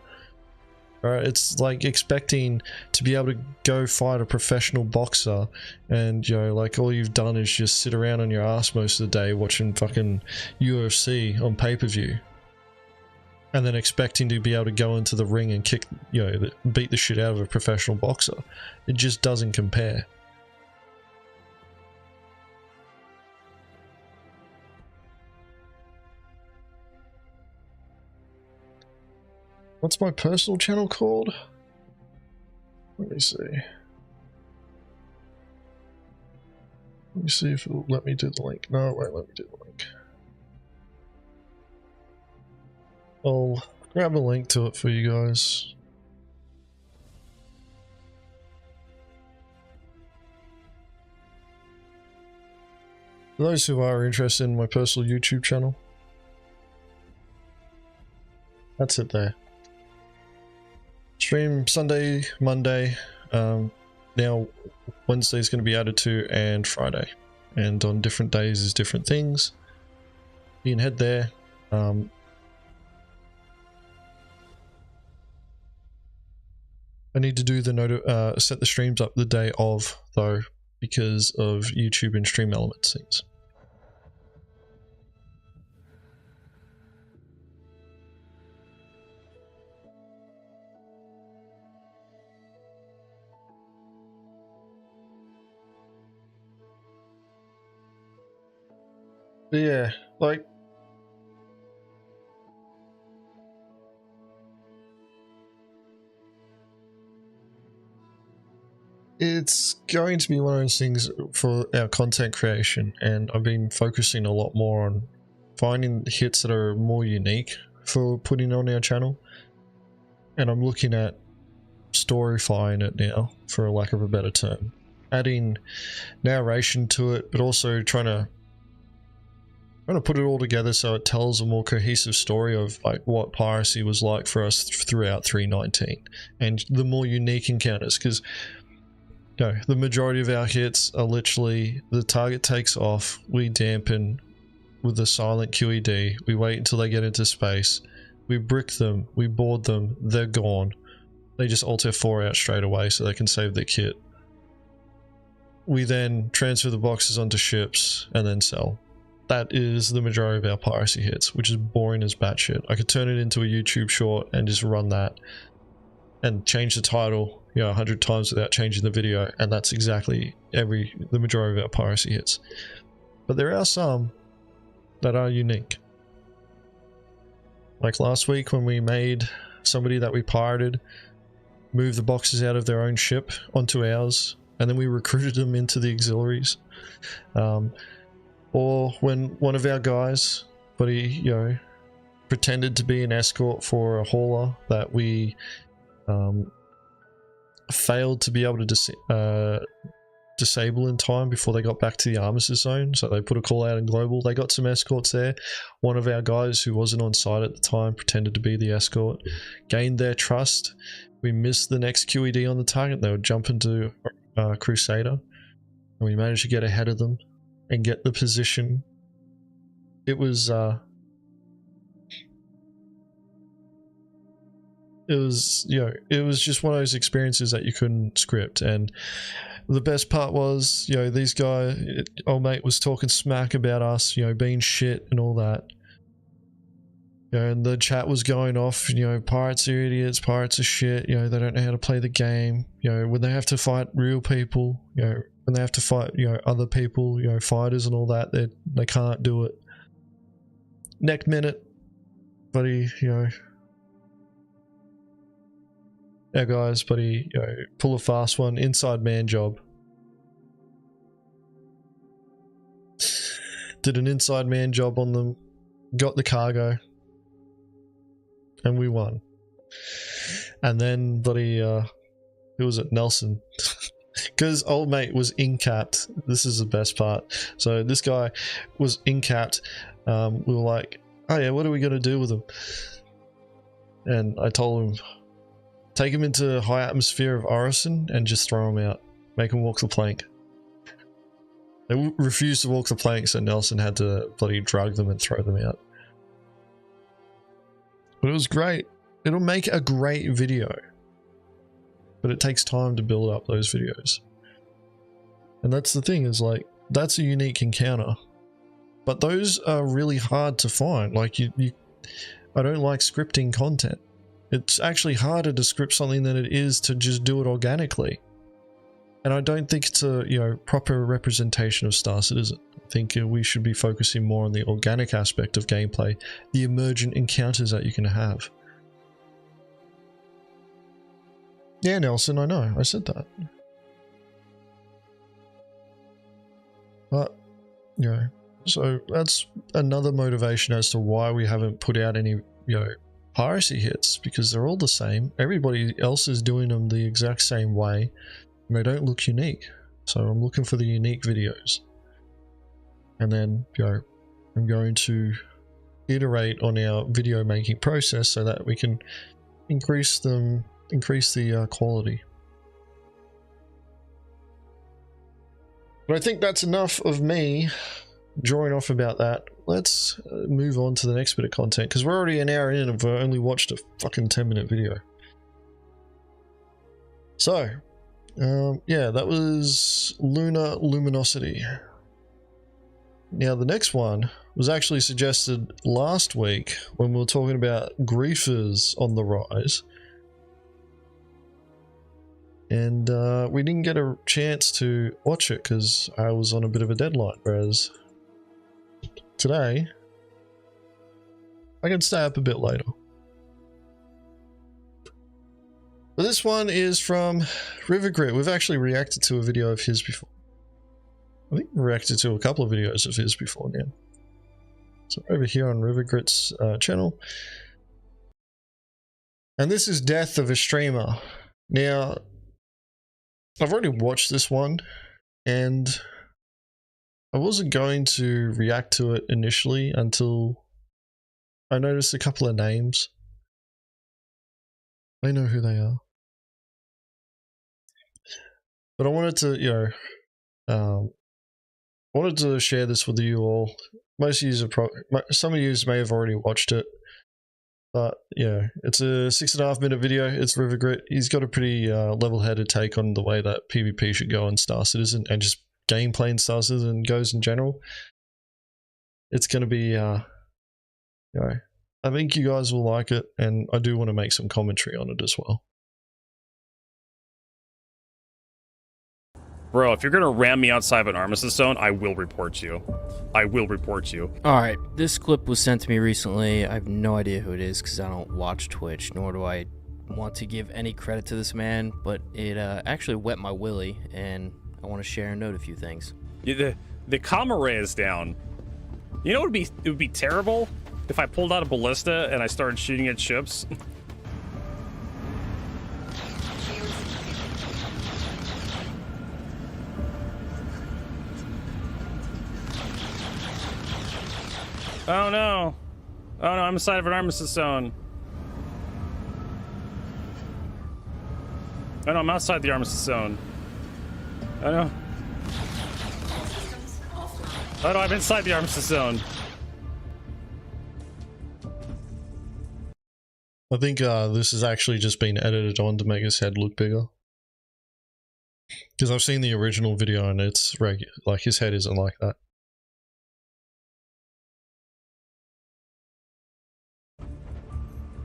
Alright, it's like expecting to be able to go fight a professional boxer and, you know, like all you've done is just sit around on your ass most of the day watching fucking UFC on pay-per-view. And then expecting to be able to go into the ring and kick, you know, beat the shit out of a professional boxer. It just doesn't compare. What's my personal channel called? Let me see. Let me see if it'll let me do the link. No, it won't let me do the link. I'll grab a link to it for you guys. For those who are interested in my personal YouTube channel, that's it there. Stream Sunday, Monday, now Wednesday's going to be added to, and Friday. And on different days is different things. You can head there. I need to do the set the streams up the day of, though, because of YouTube and Stream Elements things. But yeah, like, it's going to be one of those things for our content creation, and I've been focusing a lot more on finding hits that are more unique for putting on our channel, and I'm looking at storyfying it now, for lack of a better term, adding narration to it, but also trying to put it all together so it tells a more cohesive story of like what piracy was like for us throughout 3.19 and the more unique encounters, because no, the majority of our hits are literally the target takes off, we dampen with the silent QED, we wait until they get into space, we brick them, we board them, they're gone. They just alt F4 out straight away so they can save their kit. We then transfer the boxes onto ships and then sell. That is the majority of our piracy hits, which is boring as batshit. I could turn it into a YouTube short and just run that and change the title, you know, 100 times without changing the video, and that's exactly the majority of our piracy hits. But there are some that are unique. Like last week when we made somebody that we pirated move the boxes out of their own ship onto ours, and then we recruited them into the auxiliaries. Or when one of our guys, but he, you know, pretended to be an escort for a hauler that we failed to be able to disable in time before they got back to the armistice zone, so they put a call out in global. They got some escorts there. One of our guys who wasn't on site at the time pretended to be the escort, gained their trust. We missed the next QED on the target. They would jump into Crusader, and we managed to get ahead of them and get the position. It was it was, you know, it was just one of those experiences that you couldn't script. And the best part was, you know, these guys, old mate was talking smack about us, you know, being shit and all that. You know, and the chat was going off, you know, pirates are idiots, pirates are shit, you know, they don't know how to play the game. You know, when they have to fight real people, you know, when they have to fight, you know, other people, you know, fighters and all that, they can't do it. Next minute, buddy, you know, our guys, buddy, you know, pull a fast one, inside man job. Did an inside man job on them, got the cargo, and we won. And then, buddy, who was it? Nelson. Because old mate was in-capped. This is the best part. So this guy was in-capped. We were like, oh yeah, what are we going to do with him? And I told him, take him into high atmosphere of Orison and just throw him out. Make him walk the plank. They refused to walk the plank, so Nelson had to bloody drug them and throw them out. But it was great. It'll make a great video. But it takes time to build up those videos. And that's the thing, is like, that's a unique encounter. But those are really hard to find. Like, I don't like scripting content. It's actually harder to script something than it is to just do it organically. And I don't think it's a, you know, proper representation of Star Citizen. I think we should be focusing more on the organic aspect of gameplay, the emergent encounters that you can have. Yeah, Nelson, I know, I said that. But, you know, so that's another motivation as to why we haven't put out any, you know, piracy hits, because they're all the same. Everybody else is doing them the exact same way, and they don't look unique. So I'm looking for the unique videos. And then, you know, I'm going to iterate on our video making process so that we can increase the quality. But I think that's enough of me drawing off about that. Let's move on to the next bit of content, because we're already an hour in and we've only watched a fucking 10-minute video. So, yeah, that was Lunar Luminosity. Now, the next one was actually suggested last week when we were talking about griefers on the rise. And we didn't get a chance to watch it because I was on a bit of a deadline, whereas today I can stay up a bit later. But this one is from Rivergrit. We've actually reacted to a video of his before. I think we reacted to a couple of videos of his before now. So over here on Rivergrit's channel. And this is Death of a Streamer. Now, I've already watched this one, and I wasn't going to react to it initially until I noticed a couple of names. I know who they are. But I wanted to, you know, wanted to share this with you all. Most of you some of you may have already watched it. But yeah, it's a 6.5 minute video. It's Rivergrit. He's got a pretty level-headed take on the way that PvP should go in Star Citizen, and just gameplay in Star Citizen goes in general. It's going to be, you know, I think you guys will like it, and I do want to make some commentary on it as well. Bro, if you're gonna ram me outside of an armistice zone, I will report you. I will report you. Alright, this clip was sent to me recently. I have no idea who it is because I don't watch Twitch, nor do I want to give any credit to this man, but it actually wet my willy, and I want to share and note a few things. Yeah, the comma ray is down. You know it would be terrible if I pulled out a ballista and I started shooting at ships. Oh no. Oh no, I'm inside of an armistice zone. Oh no, I'm outside the armistice zone. Oh no. Oh no, I'm inside the armistice zone. I think this has actually just been edited on to make his head look bigger. Because I've seen the original video and it's regular, like his head isn't like that.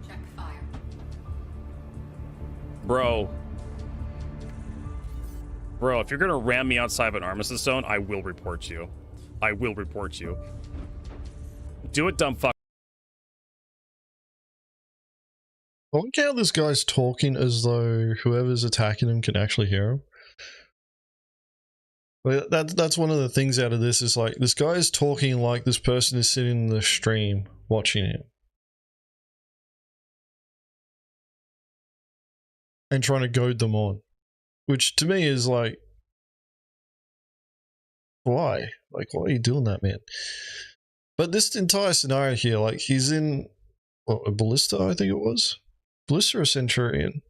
Check fire. Bro, if you're gonna ram me outside of an armistice zone, I will report you. I will report you. Do it, dumb fuck. I like how this guy's talking as though whoever's attacking him can actually hear him. Well, that's one of the things out of this is like this guy is talking like this person is sitting in the stream watching him and trying to goad them on, which to me is like, why? Like, why are you doing that, man? But this entire scenario here, like he's in what, a ballista, I think it was. Ballista or Centurion,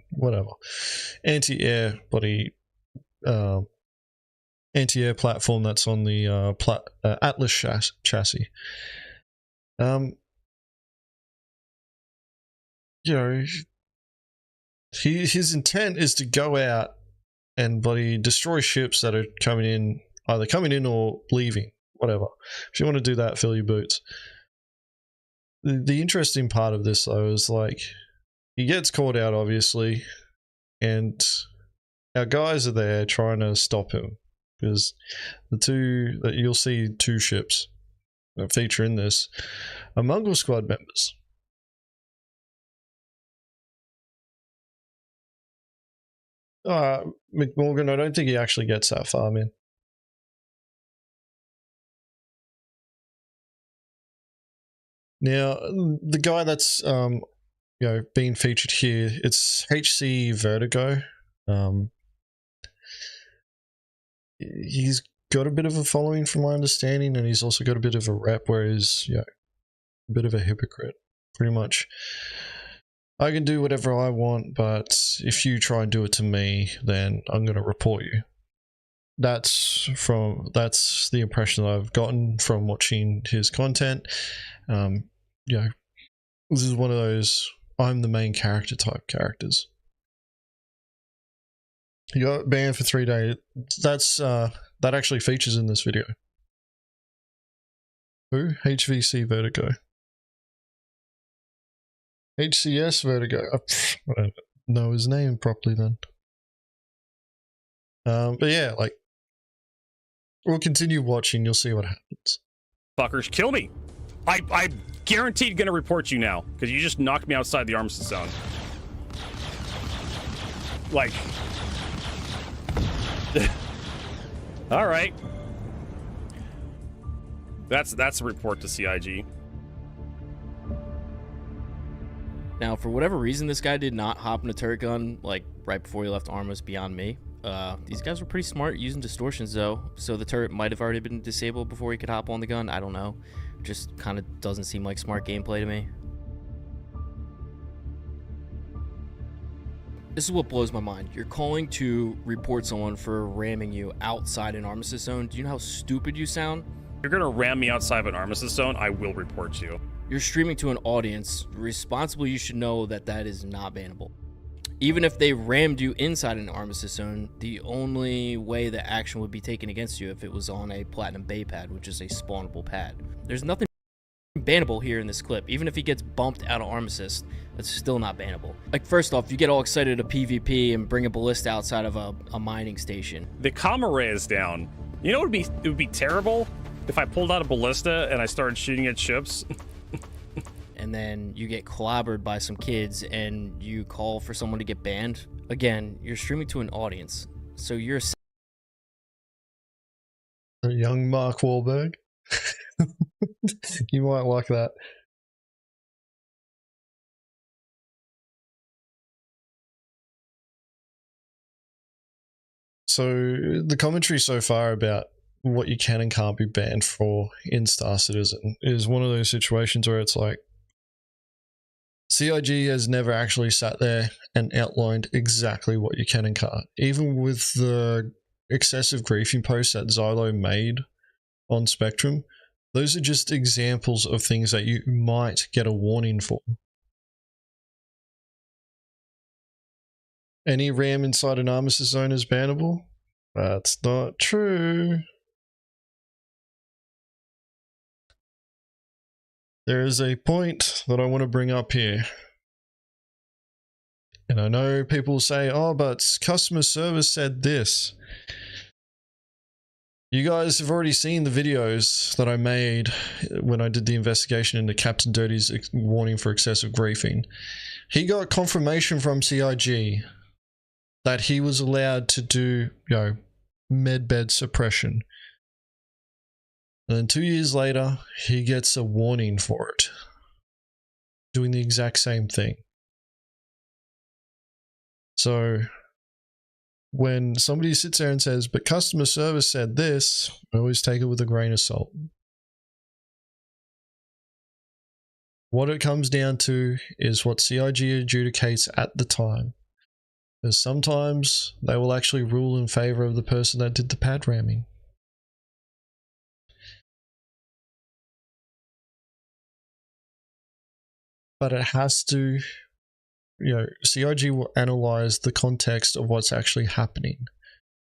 whatever, anti-air body, anti-air platform that's on the Atlas chassis. You know, his intent is to go out and bloody destroy ships that are coming in, either coming in or leaving, whatever. If you want to do that, fill your boots. The interesting part of this though is like he gets caught out obviously, and our guys are there trying to stop him because the two that you'll see, two ships that feature in this are Mongrel Squad members. McMorgan, I don't think he actually gets that far, man. Now, the guy that's you know, being featured here, it's HC Vertigo. He's got a bit of a following from my understanding, and he's also got a bit of a rep where he's, you know, a bit of a hypocrite. Pretty much, I can do whatever I want, but if you try and do it to me, then I'm going to report you. That's the impression that I've gotten from watching his content. You know, this is one of those I'm the main character type characters. He got banned for 3 days. That's that actually features in this video. Who? HVC Vertigo. HCS Vertigo. I don't know his name properly then. But yeah, like, we'll continue watching. You'll see what happens. Fuckers, kill me. I'm guaranteed gonna report you now because you just knocked me outside the armistice zone. Like, all right. That's a report to CIG. Now, for whatever reason, this guy did not hop in a turret gun like right before he left Armos beyond me. These guys were pretty smart using distortions though, so the turret might have already been disabled before he could hop on the gun. I don't know. Just kind of doesn't seem like smart gameplay to me. This is what blows my mind. You're calling to report someone for ramming you outside an armistice zone. Do you know how stupid you sound? If you're gonna ram me outside of an armistice zone, I will report you. You're streaming to an audience. Responsibly, you should know that that is not bannable. Even if they rammed you inside an armistice zone, the only way the action would be taken against you if it was on a Platinum Bay pad, which is a spawnable pad. There's nothing bannable here in this clip. Even if he gets bumped out of armistice, that's still not bannable. Like, first off, you get all excited at a PvP and bring a ballista outside of a mining station. The comm array is down. You know, it would be terrible if I pulled out a ballista and I started shooting at ships. And then you get clobbered by some kids and you call for someone to get banned. Again, you're streaming to an audience, so you're a young Mark Wahlberg. You might like that. So the commentary so far about what you can and can't be banned for in Star Citizen is one of those situations where it's like, CIG has never actually sat there and outlined exactly what you can and can't. Even with the excessive griefing posts that Xylo made on Spectrum, those are just examples of things that you might get a warning for. Any ram inside an armistice zone is bannable? That's not true. There is a point that I want to bring up here. And I know people say, oh, but customer service said this. You guys have already seen the videos that I made when I did the investigation into Captain Dirty's warning for excessive griefing. He got confirmation from CIG that he was allowed to do, medbed suppression. And then 2 years later, he gets a warning for it. Doing the exact same thing. So, when somebody sits there and says, but customer service said this, I always take it with a grain of salt. What it comes down to is what CIG adjudicates at the time. Because sometimes they will actually rule in favor of the person that did the pad ramming. But it has to, CIG will analyze the context of what's actually happening.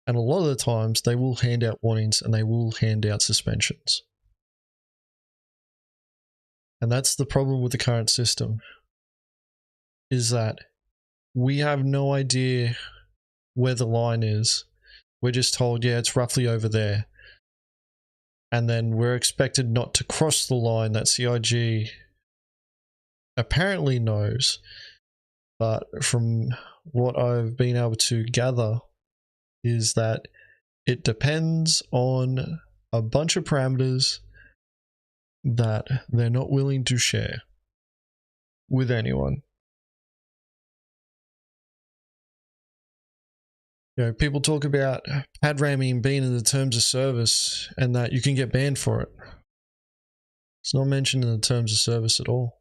And a lot of the times they will hand out warnings and they will hand out suspensions. And that's the problem with the current system, is that we have no idea where the line is. We're just told, yeah, it's roughly over there. And then we're expected not to cross the line that CIG apparently knows. But from what I've been able to gather is that it depends on a bunch of parameters that they're not willing to share with anyone. People talk about pad ramming being in the terms of service and that you can get banned for it. It's not mentioned in the terms of service at all.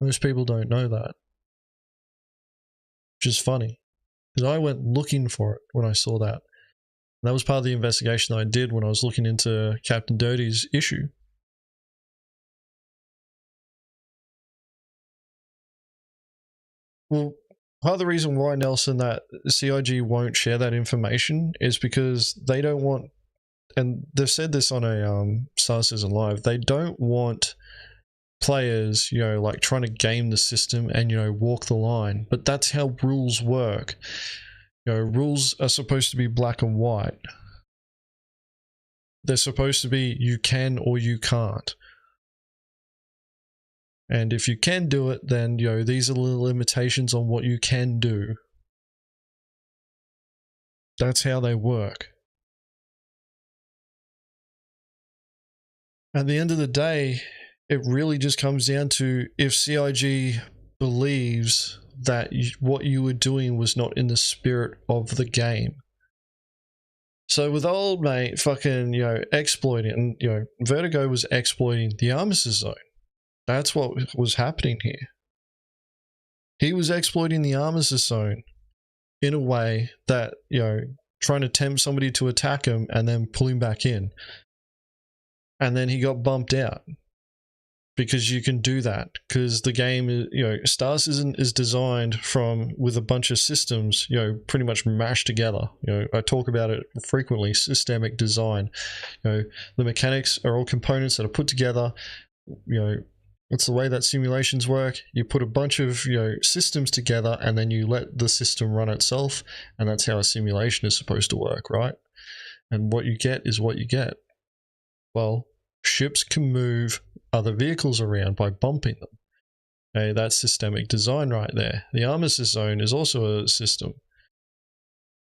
Most people don't know that. Which is funny. Because I went looking for it when I saw that. And that was part of the investigation that I did when I was looking into Captain Dirty's issue. Well, part of the reason why, Nelson, that CIG won't share that information is because they don't want, and they've said this on a Star Citizen Live, they don't want players, like trying to game the system and, walk the line. But that's how rules work. Rules are supposed to be black and white. They're supposed to be you can or you can't. And if you can do it, then, these are the limitations on what you can do. That's how they work. At the end of the day, it really just comes down to if CIG believes that what you were doing was not in the spirit of the game. So with old mate fucking, exploiting, Vertigo was exploiting the armistice zone. That's what was happening here. He was exploiting the armistice zone in a way that, trying to tempt somebody to attack him and then pull him back in. And then he got bumped out. Because you can do that. Because the game, Star Citizen is designed with a bunch of systems, pretty much mashed together. I talk about it frequently, systemic design. The mechanics are all components that are put together. It's the way that simulations work. You put a bunch of systems together and then you let the system run itself, and that's how a simulation is supposed to work, right? And what you get is what you get. Well, ships can move other vehicles around by bumping them. Okay, that's systemic design right there. The armistice zone is also a system.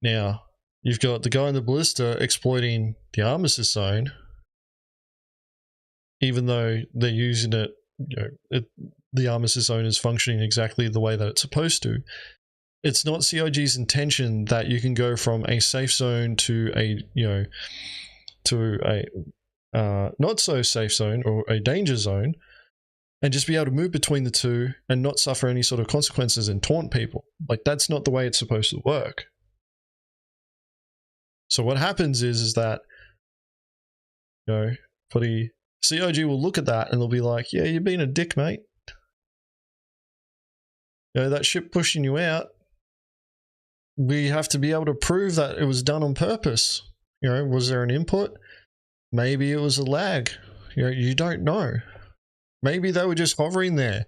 Now, you've got the guy in the ballista exploiting the armistice zone, even though they're using it, the armistice zone is functioning exactly the way that it's supposed to. It's not CIG's intention that you can go from a safe zone to a, not so safe zone or a danger zone and just be able to move between the two and not suffer any sort of consequences and taunt people. Like, that's not the way it's supposed to work. So what happens is that, for the CIG will look at that and they'll be like, yeah, you're being a dick, mate. That ship pushing you out, we have to be able to prove that it was done on purpose. You know, was there an input? Maybe it was a lag. You know, you don't know. Maybe they were just hovering there,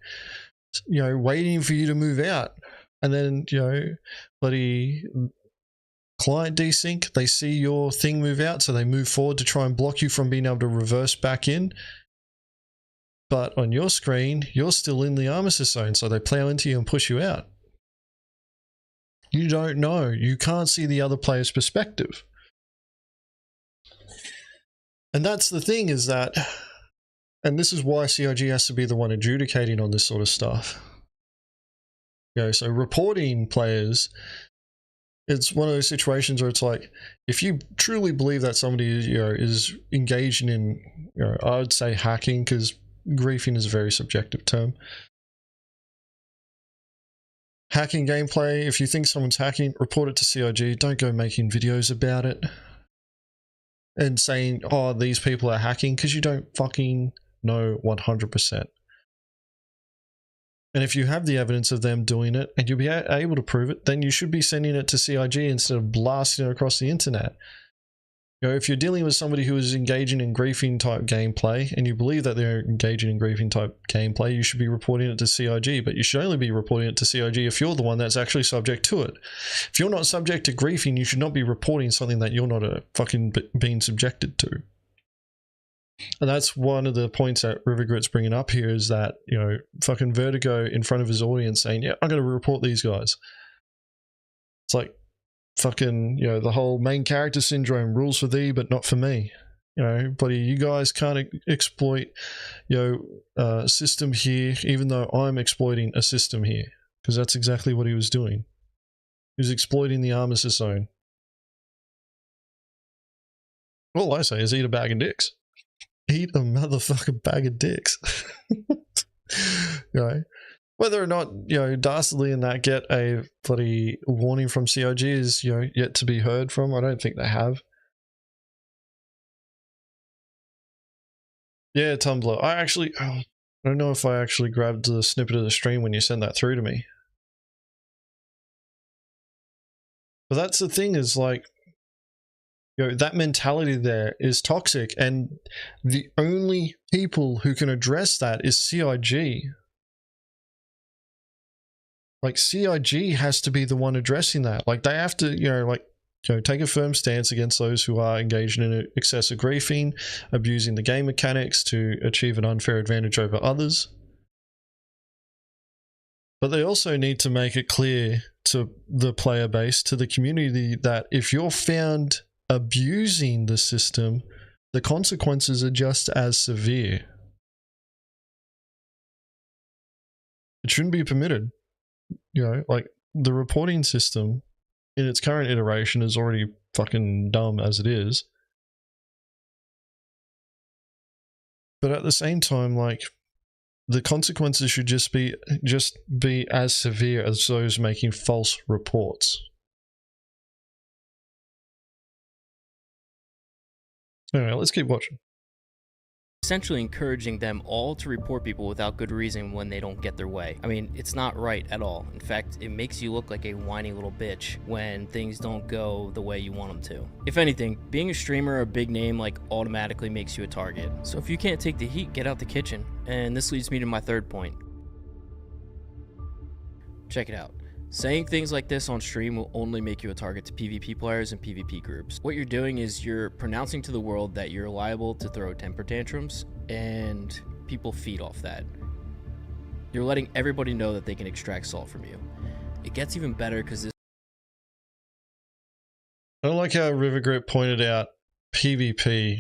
you know, waiting for you to move out. And then, you know, bloody client desync, they see your thing move out, so they move forward to try and block you from being able to reverse back in. But on your screen, you're still in the armistice zone, so they plow into you and push you out. You don't know. You can't see the other player's perspective. And that's the thing, is that, and this is why CIG has to be the one adjudicating on this sort of stuff. You know, so reporting players, it's one of those situations where it's like, if you truly believe that somebody, you know, is engaging in, you know, I would say hacking, because griefing is a very subjective term. Hacking gameplay, if you think someone's hacking, report it to CIG. Don't go making videos about it and saying, oh, these people are hacking, because you don't fucking know 100%. And if you have the evidence of them doing it and you'll be able to prove it, then you should be sending it to CIG instead of blasting it across the internet. You know, if you're dealing with somebody who is engaging in griefing type gameplay and you believe that they're engaging in griefing type gameplay, you should be reporting it to CIG, but you should only be reporting it to CIG if you're the one that's actually subject to it. If you're not subject to griefing, you should not be reporting something that you're not fucking being subjected to. And that's one of the points that Rivergrit's bringing up here, is that, you know, fucking Vertigo in front of his audience saying, yeah, I'm going to report these guys. It's like, fucking, you know, the whole main character syndrome, rules for thee but not for me. You know, buddy, you guys can't exploit, you know, system here, even though I'm exploiting a system here, because that's exactly what he was doing. He was exploiting the armistice zone. All I say is eat a bag of dicks. Eat a motherfucking bag of dicks. You know, whether or not, you know, Dastardly and that get a bloody warning from CIG is, you know, yet to be heard from. I don't think they have. Yeah, Tumblr. I don't know if I actually grabbed the snippet of the stream when you sent that through to me. But that's the thing, is like, you know, that mentality there is toxic, and the only people who can address that is CIG. Like, CIG has to be the one addressing that. Like, they have to, you know, like, you know, take a firm stance against those who are engaged in excessive griefing, abusing the game mechanics to achieve an unfair advantage over others. But they also need to make it clear to the player base, to the community, that if you're found abusing the system, the consequences are just as severe. It shouldn't be permitted. You know, like, the reporting system in its current iteration is already fucking dumb as it is. But at the same time, like, the consequences should just be as severe as those making false reports. Anyway, let's keep watching. Essentially encouraging them all to report people without good reason when they don't get their way. I mean, it's not right at all. In fact, it makes you look like a whiny little bitch when things don't go the way you want them to. If anything, being a streamer or a big name like automatically makes you a target. So if you can't take the heat, get out the kitchen. And this leads me to my third point. Check it out. Saying things like this on stream will only make you a target to PvP players and PvP groups. What you're doing is you're pronouncing to the world that you're liable to throw temper tantrums, and people feed off that. You're letting everybody know that they can extract salt from you. It gets even better because this... I don't like how Rivergrip pointed out PvP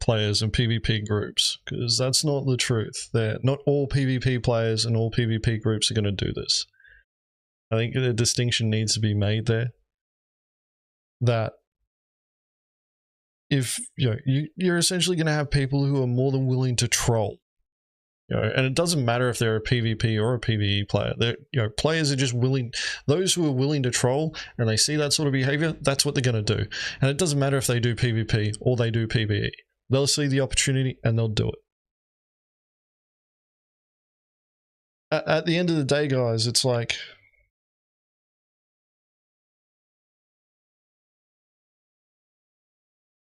players and PvP groups, because that's not the truth. Not all PvP players and all PvP groups are going to do this. I think a distinction needs to be made there, that if, you know, you're essentially going to have people who are more than willing to troll, you know, and it doesn't matter if they're a PvP or a PvE player. They're, you know, players are just willing. Those who are willing to troll and they see that sort of behavior, that's what they're going to do. And it doesn't matter if they do PvP or they do PvE. They'll see the opportunity and they'll do it. At the end of the day, guys, it's like,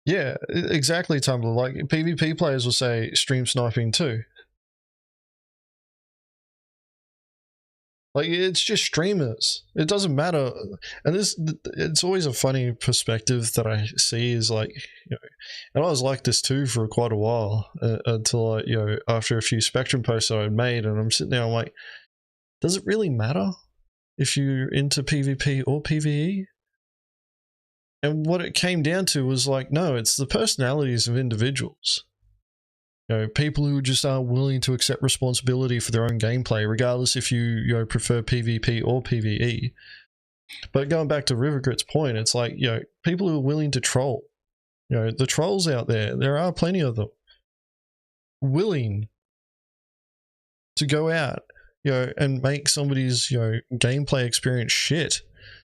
Yeah, exactly, Tumblr. Like, PvP players will say stream sniping too. Like, it's just streamers. It doesn't matter. And it's always a funny perspective that I see is like, you know, and I was like this too for quite a while until I, you know, after a few Spectrum posts that I'd made, and I'm sitting there, I'm like, does it really matter if you're into PvP or PvE? And what it came down to was like, no, it's the personalities of individuals. You know, people who just aren't willing to accept responsibility for their own gameplay, regardless if you know, prefer PvP or PvE. But going back to Rivergrit's point, it's like, you know, people who are willing to troll. You know, the trolls out there are plenty of them. Willing to go out, you know, and make somebody's, you know, gameplay experience shit.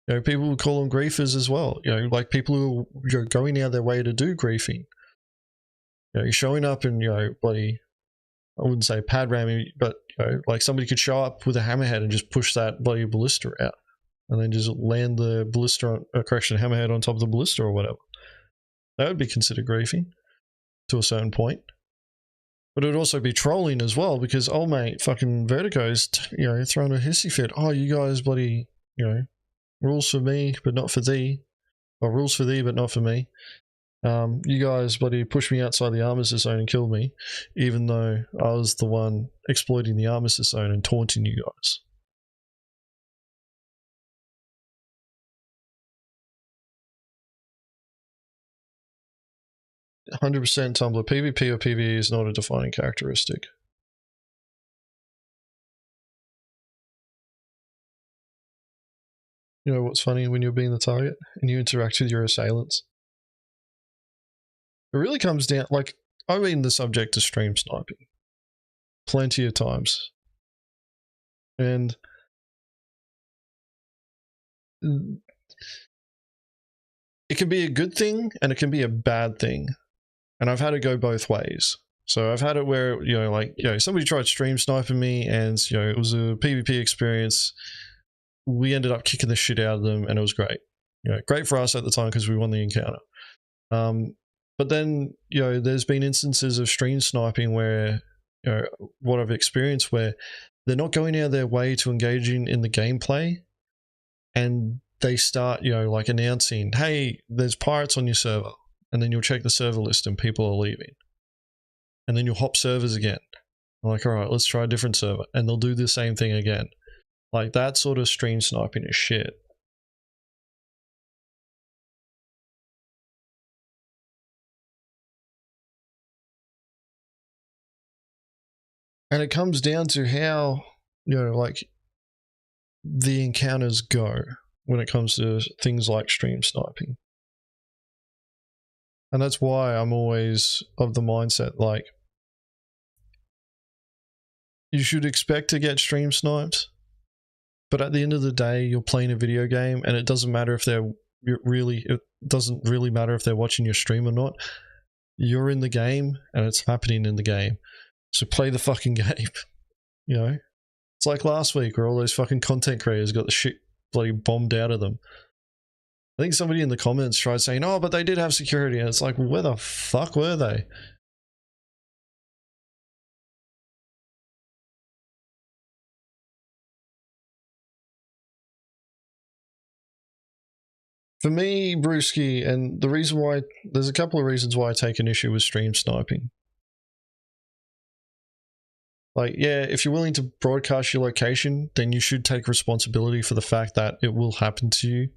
You know, people would call them griefers as well. You know, like people who are, you know, going out their way to do griefing. You know, you're showing up and, you know, bloody, I wouldn't say pad ramming, but, you know, like somebody could show up with a hammerhead and just push that bloody ballista out. And then just land the ballista, hammerhead on top of the ballista or whatever. That would be considered griefing to a certain point. But it would also be trolling as well, because old mate fucking Vertigo's, you know, throwing a hissy fit. Oh, you guys bloody, you know, rules for me, but not for thee. Or rules for thee, but not for me. You guys bloody pushed me outside the armistice zone and killed me, even though I was the one exploiting the armistice zone and taunting you guys. "100% Tumblr, PvP or PvE is not a defining characteristic." You know what's funny when you're being the target and you interact with your assailants? It really comes down, like, I've been the subject of stream sniping plenty of times. And it can be a good thing and it can be a bad thing. And I've had it go both ways. So I've had it where, you know, like, you know, somebody tried stream sniping me and, you know, it was a PvP experience. We ended up kicking the shit out of them and it was great. You know, great for us at the time because we won the encounter. But then, you know, there's been instances of stream sniping where, you know, what I've experienced where they're not going out of their way to engaging in the gameplay, and they start, you know, like announcing, hey, there's pirates on your server, and then you'll check the server list and people are leaving. And then you'll hop servers again. I'm like, all right, let's try a different server. And they'll do the same thing again. Like, that sort of stream sniping is shit. And it comes down to how, you know, like, the encounters go when it comes to things like stream sniping. And that's why I'm always of the mindset, like, you should expect to get stream sniped, but at the end of the day, you're playing a video game, and it doesn't matter if it doesn't really matter if they're watching your stream or not. You're in the game, and it's happening in the game. So play the fucking game, you know? It's like last week where all those fucking content creators got the shit bloody bombed out of them. I think somebody in the comments tried saying, oh, but they did have security. And it's like, well, where the fuck were they? For me, Brewski, and the reason why, there's a couple of reasons why I take an issue with stream sniping. Like, yeah, if you're willing to broadcast your location, then you should take responsibility for the fact that it will happen to you.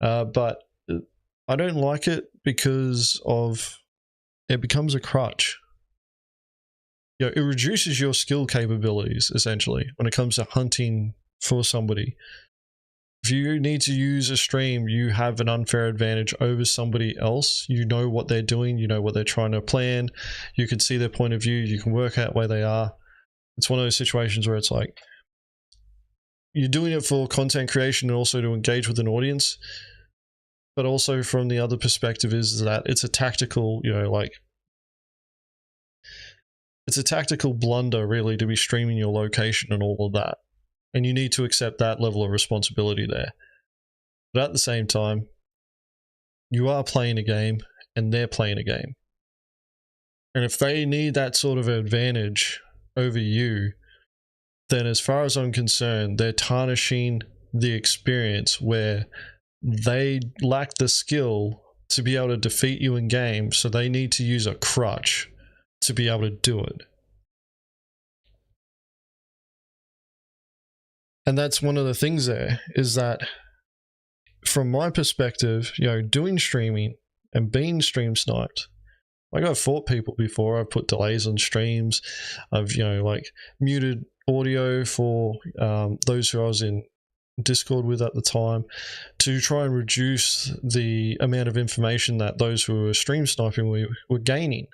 But I don't like it because of, it becomes a crutch. You know, it reduces your skill capabilities, essentially, when it comes to hunting for somebody. If you need to use a stream, you have an unfair advantage over somebody else. You know what they're doing, you know what they're trying to plan, you can see their point of view, you can work out where they are. It's one of those situations where it's like, you're doing it for content creation and also to engage with an audience, but also from the other perspective is that it's a tactical, you know, like, it's a tactical blunder really to be streaming your location and all of that. And you need to accept that level of responsibility there. But at the same time, you are playing a game, and they're playing a game. And if they need that sort of advantage over you, then as far as I'm concerned, they're tarnishing the experience where they lack the skill to be able to defeat you in game, so they need to use a crutch to be able to do it. And that's one of the things there, is that from my perspective, you know, doing streaming and being stream sniped, like I've fought people before, I've put delays on streams, I've, you know, like muted audio for those who I was in Discord with at the time to try and reduce the amount of information that those who were stream sniping were gaining.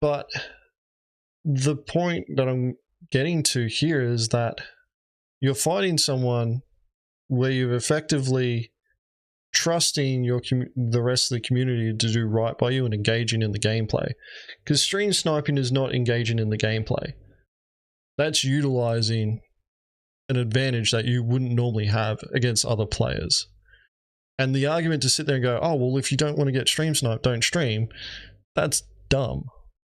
But the point that I'm getting to here is that you're fighting someone where you're effectively trusting the rest of the community to do right by you and engaging in the gameplay. Because stream sniping is not engaging in the gameplay. That's utilizing an advantage that you wouldn't normally have against other players. And the argument to sit there and go, oh, well, if you don't want to get stream sniped, don't stream, that's dumb.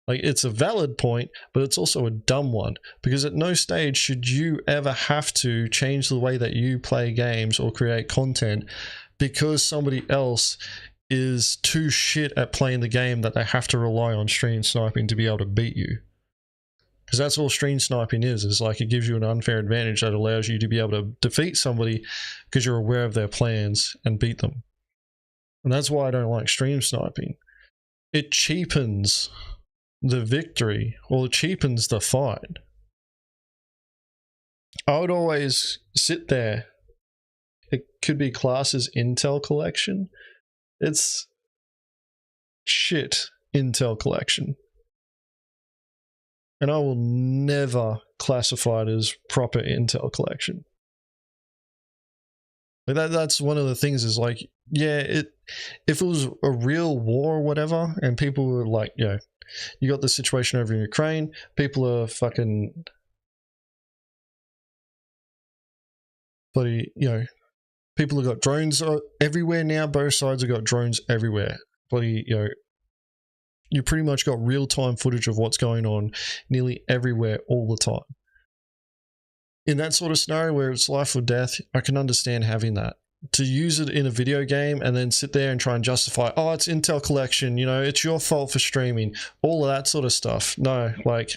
Like, it's a valid point, but it's also a dumb one, because at no stage should you ever have to change the way that you play games or create content because somebody else is too shit at playing the game that they have to rely on stream sniping to be able to beat you. Because that's all stream sniping is like it gives you an unfair advantage that allows you to be able to defeat somebody because you're aware of their plans and beat them. And that's why I don't like stream sniping. It cheapens the victory, or it cheapens the fight. I would always sit there. It could be classed as intel collection. It's shit intel collection. And I will never classify it as proper intel collection. Like that's one of the things is like, yeah, if it was a real war or whatever, and people were like, you know, you got the situation over in Ukraine, people are fucking bloody, you know, people have got drones everywhere now. Both sides have got drones everywhere. Bloody, you know, you pretty much got real-time footage of what's going on nearly everywhere all the time. In that sort of scenario where it's life or death, I can understand having that. To use it in a video game and then sit there and try and justify, oh, it's intel collection, you know, it's your fault for streaming, all of that sort of stuff. No, like,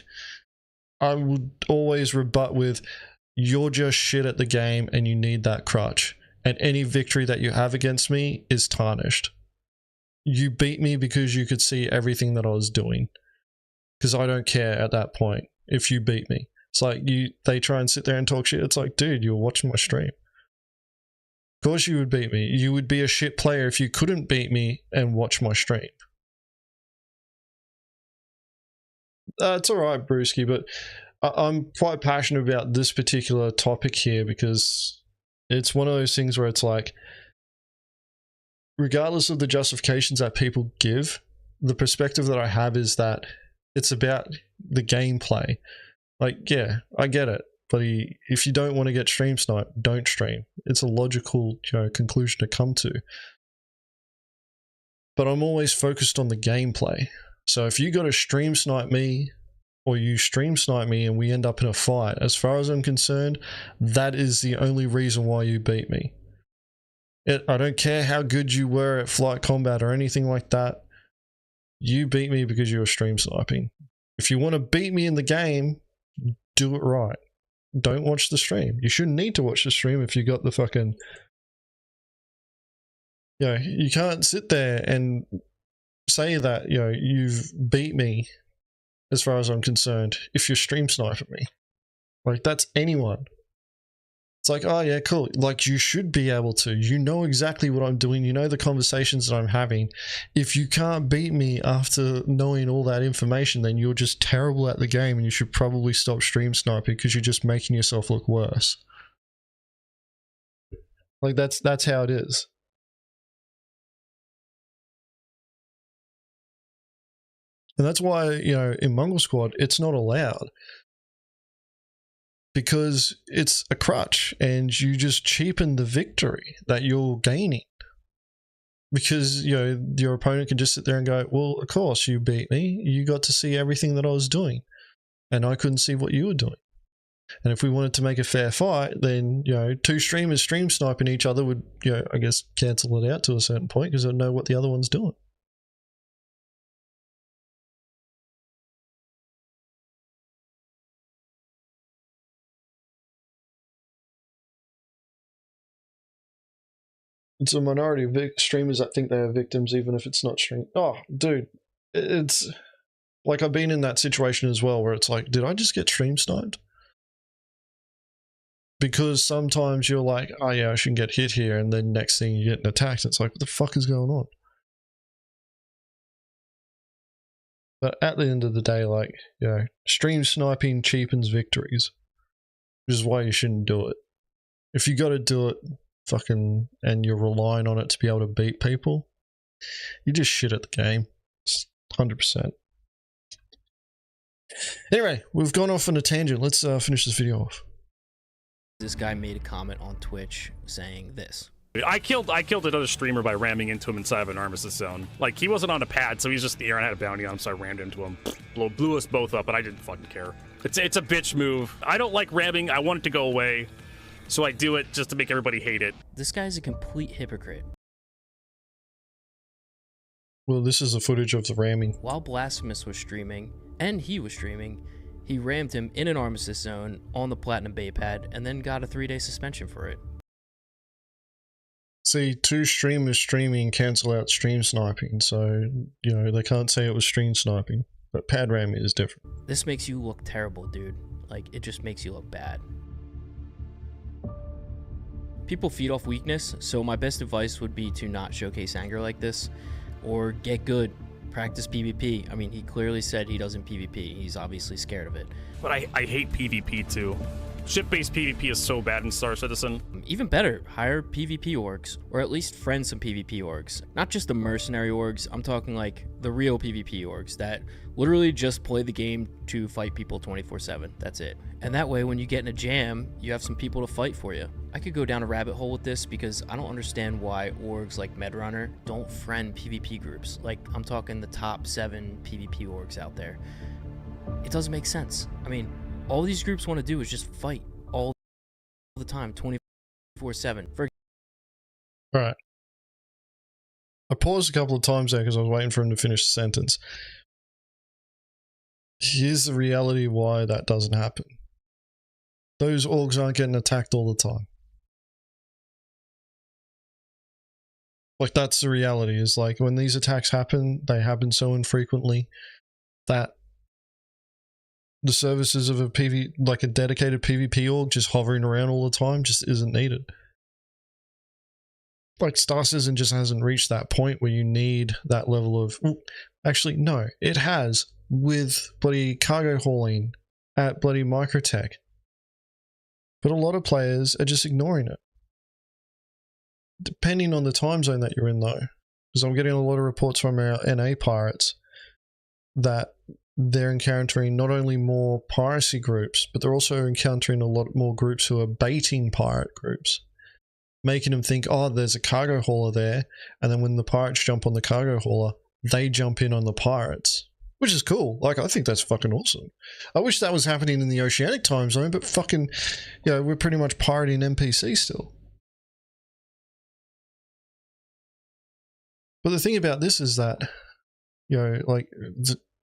I would always rebut with, you're just shit at the game and you need that crutch. And any victory that you have against me is tarnished. You beat me because you could see everything that I was doing. Because I don't care at that point if you beat me. It's like they try and sit there and talk shit. It's like, dude, you're watching my stream. Of course you would beat me. You would be a shit player if you couldn't beat me and watch my stream. It's alright, Brewski, but I'm quite passionate about this particular topic here because it's one of those things where it's like, regardless of the justifications that people give, the perspective that I have is that it's about the gameplay. Like, yeah, I get it, but if you don't want to get stream sniped, don't stream. It's a logical, you know, conclusion to come to. But I'm always focused on the gameplay. So if you got to stream snipe me, or you stream snipe me and we end up in a fight, as far as I'm concerned, that is the only reason why you beat me. I don't care how good you were at flight combat or anything like that. You beat me because you were stream sniping. If you want to beat me in the game, do it right. Don't watch the stream. You shouldn't need to watch the stream if you got the fucking... You know, you can't sit there and say that, you know, you've beat me as far as I'm concerned if you're stream sniping me. Like, that's anyone. It's like, oh yeah, cool. Like, you should be able to. You know exactly what I'm doing. You know the conversations that I'm having. If you can't beat me after knowing all that information, then you're just terrible at the game and you should probably stop stream sniping because you're just making yourself look worse. Like, that's how it is. And that's why, you know, in Mongrel Squad, it's not allowed. Because it's a crutch and you just cheapen the victory that you're gaining. Because, you know, your opponent can just sit there and go, well, of course you beat me. You got to see everything that I was doing, and I couldn't see what you were doing. And if we wanted to make a fair fight, then, you know, two streamers stream sniping each other would, you know, I guess cancel it out to a certain point because they'll know what the other one's doing. It's a minority of streamers that think they are victims, even if it's not stream. Oh, dude, it's like I've been in that situation as well, where it's like, did I just get stream sniped? Because sometimes you're like, oh yeah, I shouldn't get hit here, and then next thing you're getting attacked. It's like, what the fuck is going on? But at the end of the day, like, you know, stream sniping cheapens victories, which is why you shouldn't do it. If you got to do it, fucking, and you're relying on it to be able to beat people, you just shit at the game. 100%. Anyway, we've gone off on a tangent. Let's finish this video off. This guy made a comment on Twitch saying this. I killed another streamer by ramming into him inside of an armistice zone. Like, he wasn't on a pad, so he's just in the air and I had a bounty on him, so I rammed into him. Blew us both up, and I didn't fucking care. It's a bitch move. I don't like ramming. I want it to go away, so I do it just to make everybody hate it. This guy's a complete hypocrite. Well, this is the footage of the ramming. While Blasphemous was streaming, and he was streaming, he rammed him in an armistice zone on the Platinum Bay pad, and then got a 3-day suspension for it. See, two streamers streaming cancel out stream sniping, so, you know, they can't say it was stream sniping. But pad ramming is different. This makes you look terrible, dude. Like, it just makes you look bad. People feed off weakness, so my best advice would be to not showcase anger like this, or get good. Practice PvP. I mean, he clearly said he doesn't PvP. He's obviously scared of it. But I hate PvP too. Ship-based PvP is so bad in Star Citizen. Even better, hire PvP orgs, or at least friend some PvP orgs. Not just the mercenary orgs, I'm talking like the real PvP orgs that literally just play the game to fight people 24/7. That's it. And that way, when you get in a jam, you have some people to fight for you. I could go down a rabbit hole with this because I don't understand why orgs like Medrunner don't friend PvP groups. Like, I'm talking the top 7 PvP orgs out there. It doesn't make sense. I mean, all these groups want to do is just fight all the time, 24/7. Alright. I paused a couple of times there because I was waiting for him to finish the sentence. Here's the reality why that doesn't happen. Those orgs aren't getting attacked all the time. Like, that's the reality, is like, when these attacks happen, they happen so infrequently that the services of a dedicated PvP org just hovering around all the time just isn't needed. Like, Star Citizen just hasn't reached that point where you need that level of... Actually, no, it has, with bloody cargo hauling at bloody Microtech. But a lot of players are just ignoring it. Depending on the time zone that you're in, though. Because I'm getting a lot of reports from our NA pirates that they're encountering not only more piracy groups, but they're also encountering a lot more groups who are baiting pirate groups, making them think, oh, there's a cargo hauler there, and then when the pirates jump on the cargo hauler, they jump in on the pirates, which is cool. Like, I think that's fucking awesome. I wish that was happening in the Oceanic time zone, but fucking, you know, we're pretty much pirating NPC still. But the thing about this is that, you know, like,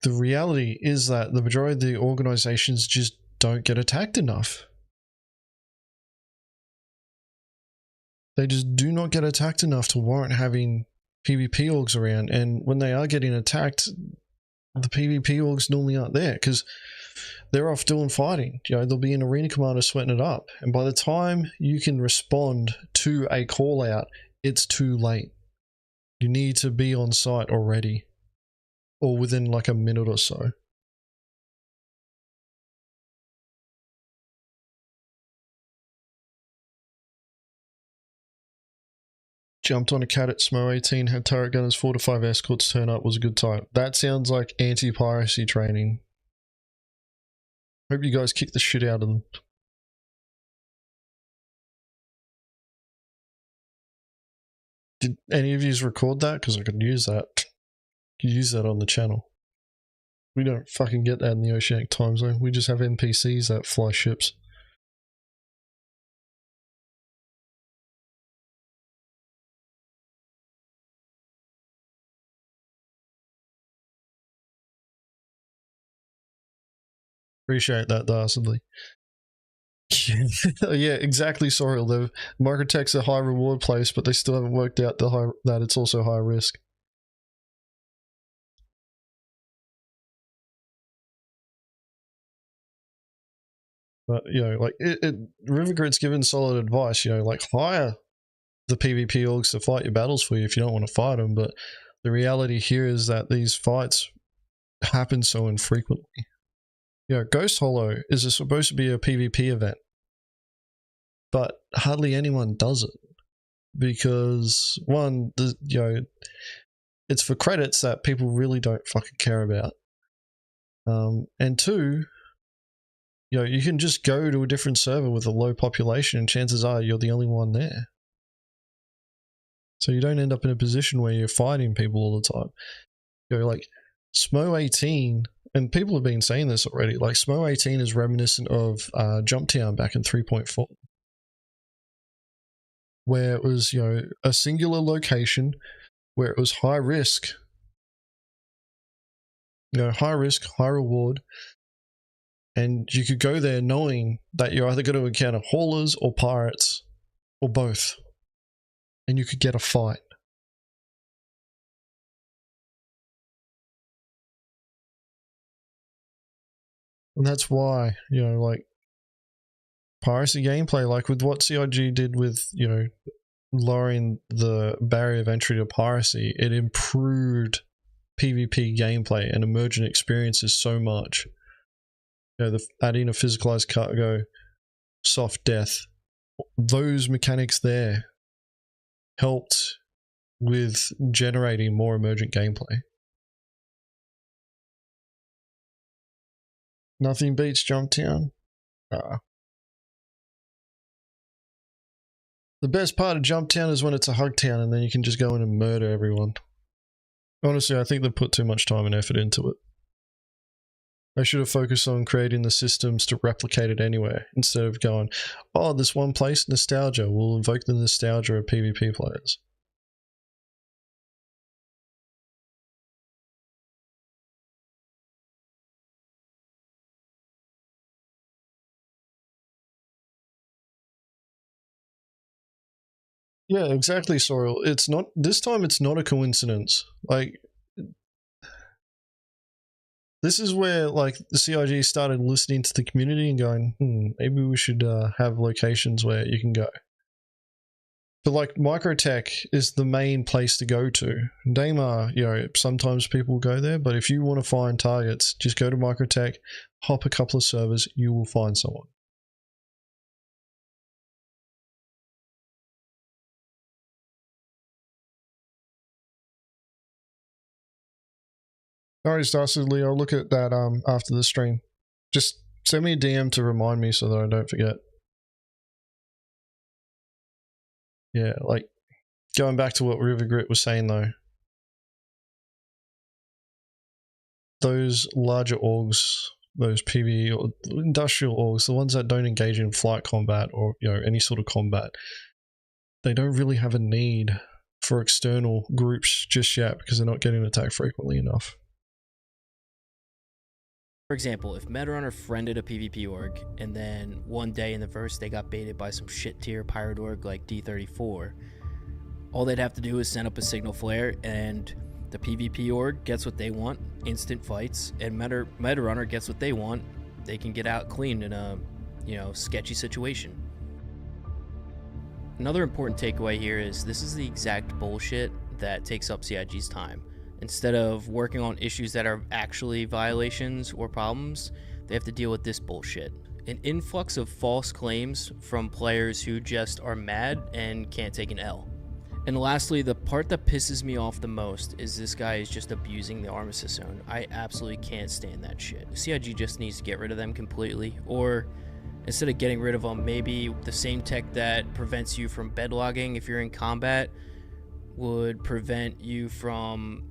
the reality is that the majority of the organizations just don't get attacked enough. They just do not get attacked enough to warrant having PvP orgs around, and when they are getting attacked, the PvP orgs normally aren't there because they're off doing fighting. You know, they'll be an arena commander sweating it up, and by the time you can respond to a call out, it's too late. You need to be on site already, or within like a minute or so. Jumped on a cat at Smo 18, had turret gunners 4 to 5 escorts turn up, was a good time. That sounds like anti-piracy training. Hope you guys kick the shit out of them. Did any of you record that? Because I could use that. Could use that on the channel. We don't fucking get that in the Oceanic time zone. We just have NPCs that fly ships. Appreciate that, Dastardly. Yeah, exactly, Sorrel. The Microtech's a high reward place, but they still haven't worked out that it's also high risk. But, you know, like, River Grid's given solid advice, you know, like, hire the PvP orgs to fight your battles for you if you don't want to fight them, but the reality here is that these fights happen so infrequently. You know, Ghost Hollow is supposed to be a PvP event, but hardly anyone does it because, one, you know, it's for credits that people really don't fucking care about, and two, you know, you can just go to a different server with a low population and chances are you're the only one there. So you don't end up in a position where you're fighting people all the time. You know, like SMO 18, and people have been saying this already, like SMO 18 is reminiscent of Jumptown back in 3.4. Where it was, you know, a singular location where it was high risk. You know, high risk, high reward. And you could go there knowing that you're either going to encounter haulers or pirates or both. And you could get a fight. And that's why, you know, like, piracy gameplay, like with what CIG did with, you know, lowering the barrier of entry to piracy, it improved PvP gameplay and emergent experiences so much. You know, adding a physicalized cargo, soft death, those mechanics there helped with generating more emergent gameplay. Nothing beats Jumptown. The best part of Jumptown is when it's a hug town and then you can just go in and murder everyone. Honestly, I think they put too much time and effort into it. They should have focused on creating the systems to replicate it anywhere, instead of going, oh, this one place, nostalgia, we'll invoke the nostalgia of PvP players. Yeah, exactly, Sorrel. It's not, this time it's not a coincidence. Like, this is where, like, the CIG started listening to the community and going, maybe we should have locations where you can go. But, like, Microtech is the main place to go to. Daymar, you know, sometimes people go there, but if you want to find targets, just go to Microtech, hop a couple of servers, you will find someone. Alright, Dastardly, I'll look at that after the stream. Just send me a DM to remind me so that I don't forget. Yeah, like, going back to what River Grit was saying though. Those larger orgs, those PvE or industrial orgs, the ones that don't engage in flight combat or, you know, any sort of combat, they don't really have a need for external groups just yet because they're not getting attacked frequently enough. For example, if Metarunner friended a PvP org, and then one day in the verse they got baited by some shit tier pirate org like D34, all they'd have to do is send up a signal flare, and the PvP org gets what they want, instant fights, and Metarunner gets what they want, they can get out clean in a, you know, sketchy situation. Another important takeaway here is this is the exact bullshit that takes up CIG's time. Instead of working on issues that are actually violations or problems, they have to deal with this bullshit. An influx of false claims from players who just are mad and can't take an L. And lastly, the part that pisses me off the most is this guy is just abusing the Armistice Zone. I absolutely can't stand that shit. CIG just needs to get rid of them completely, or instead of getting rid of them, maybe the same tech that prevents you from bedlogging if you're in combat, would prevent you from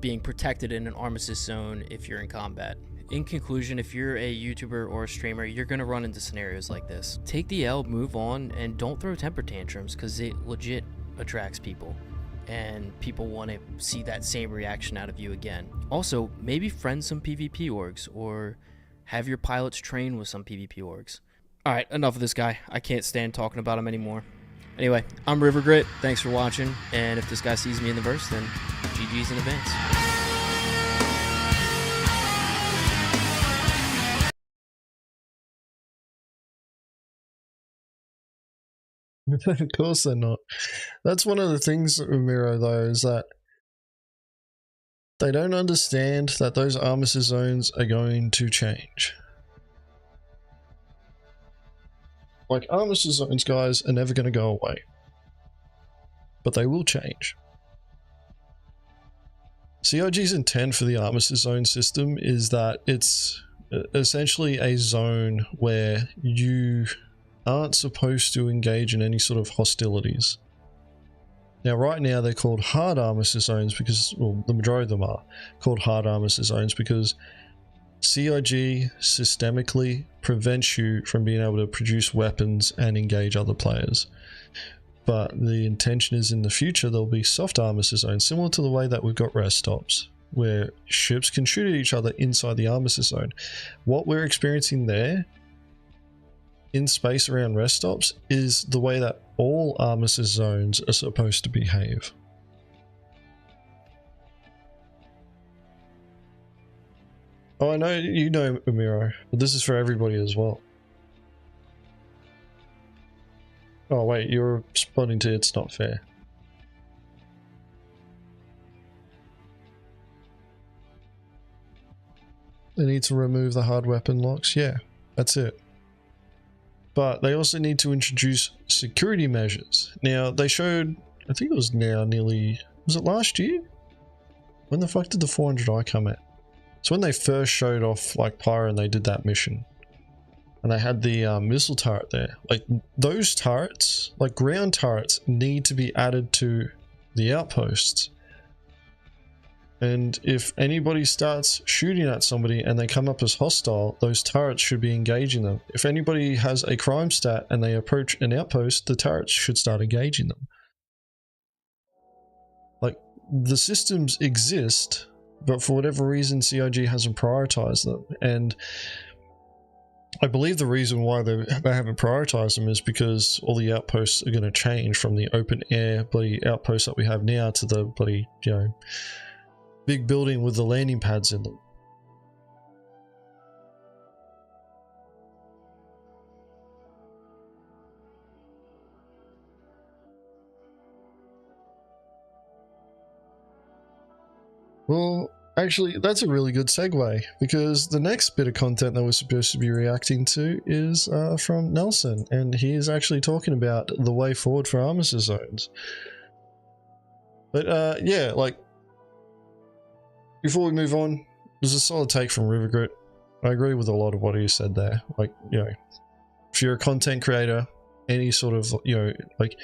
being protected in an armistice zone if you're in combat. In conclusion, if you're a YouTuber or a streamer, you're going to run into scenarios like this. Take the L, move on, and don't throw temper tantrums, because it legit attracts people. And people want to see that same reaction out of you again. Also, maybe friend some PvP orgs, or have your pilots train with some PvP orgs. Alright, enough of this guy. I can't stand talking about him anymore. Anyway, I'm Rivergrit, thanks for watching, and if this guy sees me in the verse, then GG's in advance. Of course they're not. That's one of the things, Miro, though, is that they don't understand that those armistice zones are going to change. Like, armistice zones, guys, are never going to go away. But they will change. CIG's intent for the armistice zone system is that it's essentially a zone where you aren't supposed to engage in any sort of hostilities. Now, right now they're called hard armistice zones because, well, the majority of them are called hard armistice zones because CIG systemically prevents you from being able to produce weapons and engage other players. But the intention is in the future there'll be soft armistice zones, similar to the way that we've got rest stops, where ships can shoot at each other inside the armistice zone. What we're experiencing there in space around rest stops is the way that all armistice zones are supposed to behave. Oh, I know you know, Amiro, but this is for everybody as well. Oh wait, you're responding to it's not fair. They need to remove the hard weapon locks. Yeah, that's it. But they also need to introduce security measures. Now, they showed, I think it was now nearly, was it last year? When the fuck did the 400i come out? So when they first showed off like Pyro and they did that mission. And they had the missile turret there. Like, those turrets, like ground turrets, need to be added to the outposts. And if anybody starts shooting at somebody and they come up as hostile, those turrets should be engaging them. If anybody has a crime stat and they approach an outpost, the turrets should start engaging them. Like, the systems exist, but for whatever reason CIG hasn't prioritized them. And I believe the reason why they haven't prioritized them is because all the outposts are going to change from the open air bloody outposts that we have now to the bloody, you know, big building with the landing pads in them. Well, actually, that's a really good segue, because the next bit of content that we're supposed to be reacting to is from Nelson, and he is actually talking about the way forward for armistice zones. But yeah, like, before we move on, there's a solid take from Rivergrit. I agree with a lot of what he said there. Like, you know, if you're a content creator, any sort of, you know, like,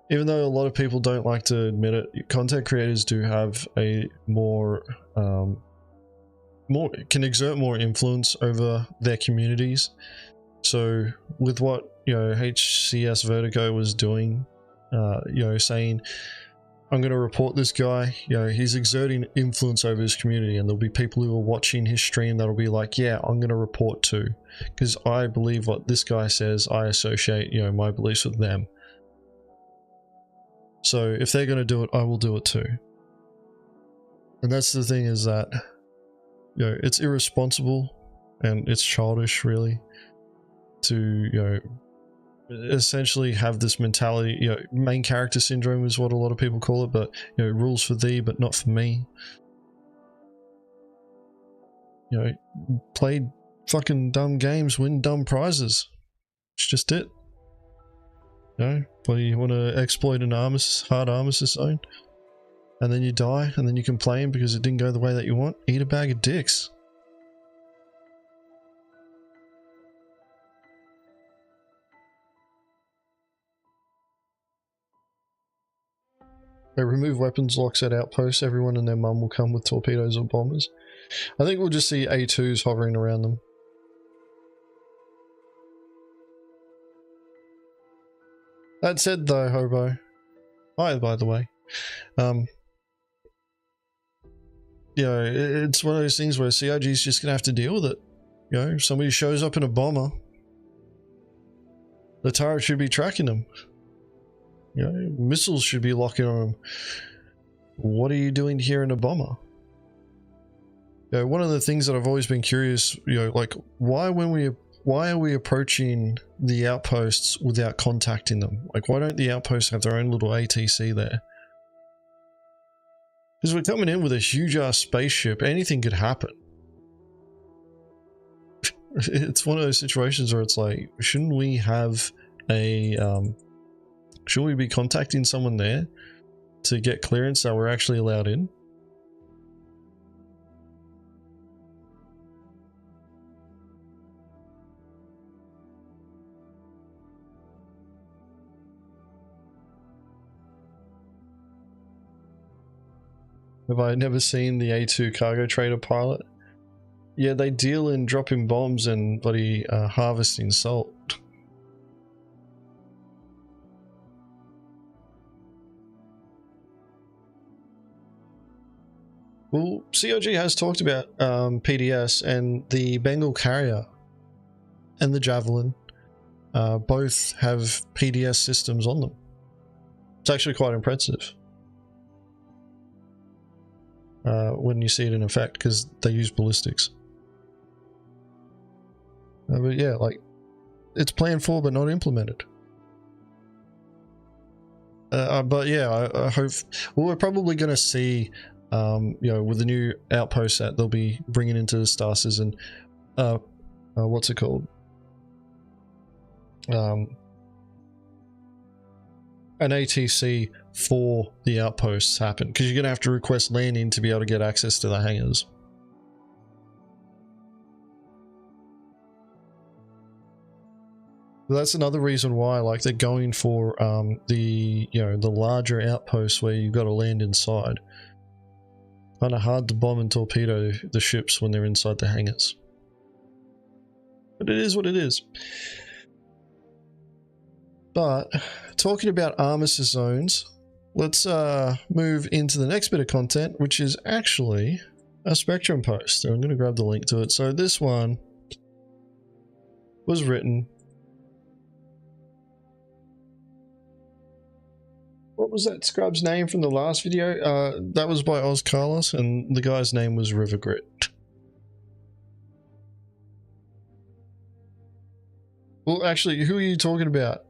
even though a lot of people don't like to admit it, content creators do have a more can exert more influence over their communities. So with what, you know, HCS Vertigo was doing, you know, saying, I'm going to report this guy, you know, he's exerting influence over his community, and there'll be people who are watching his stream that'll be like, yeah, I'm going to report too, because I believe what this guy says, I associate, you know, my beliefs with them. So if they're going to do it, I will do it too. And that's the thing, is that, you know, it's irresponsible and it's childish, really, to, you know, essentially have this mentality, you know, main character syndrome is what a lot of people call it, but, you know, rules for thee but not for me. You know, play fucking dumb games, win dumb prizes. It's just it. You know, but you want to exploit an hard armistice zone, and then you die, and then you complain because it didn't go the way that you want? Eat a bag of dicks. They remove weapons locks at outposts. Everyone and their mum will come with torpedoes or bombers. I think we'll just see A2s hovering around them. That said though, Hobo. Hi, by the way. You know, it's one of those things where CIG's just gonna have to deal with it. You know, if somebody shows up in a bomber, the turret should be tracking them. You know, missiles should be locking on them. What are you doing here in a bomber? You know, one of the things that I've always been curious, you know, like why are we approaching the outposts without contacting them? Like, why don't the outposts have their own little ATC there? Because we're coming in with a huge ass spaceship, anything could happen. It's one of those situations where it's like, shouldn't we have a, shouldn't we be contacting someone there to get clearance that we're actually allowed in? Have I never seen the A2 cargo trader pilot? Yeah, they deal in dropping bombs and bloody harvesting salt. Well, COG has talked about PDS, and the Bengal carrier and the Javelin both have PDS systems on them. It's actually quite impressive when you see it in effect, because they use ballistics. But yeah, like, it's planned for but not implemented. But yeah, I hope. Well, we're probably going to see, you know, with the new outpost that they'll be bringing into the Star Citizen, what's it called? An ATC for the outposts happen, because you're going to have to request landing to be able to get access to the hangars. But that's another reason why, like, they're going for the, you know, the larger outposts where you've got to land inside. Kind of hard to bomb and torpedo the ships when they're inside the hangars. But it is what it is. But talking about armistice zones, let's move into the next bit of content, which is actually a Spectrum post. So I'm going to grab the link to it. So this one was written. What was that scrub's name from the last video? That was by Oz Carlos, and the guy's name was River Grit. Well, actually, who are you talking about,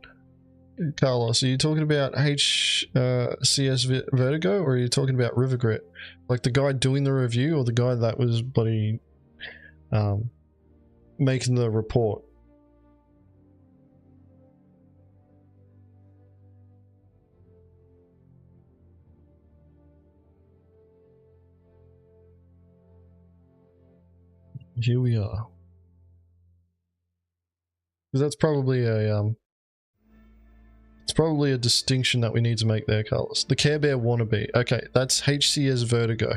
Carlos? Are you talking about HCS Vertigo, or are you talking about River Grit? Like the guy doing the review, or the guy that was bloody making the report? Here we are. That's probably a it's probably a distinction that we need to make there, Carlos. The Care Bear wannabe. Okay, that's HCS Vertigo.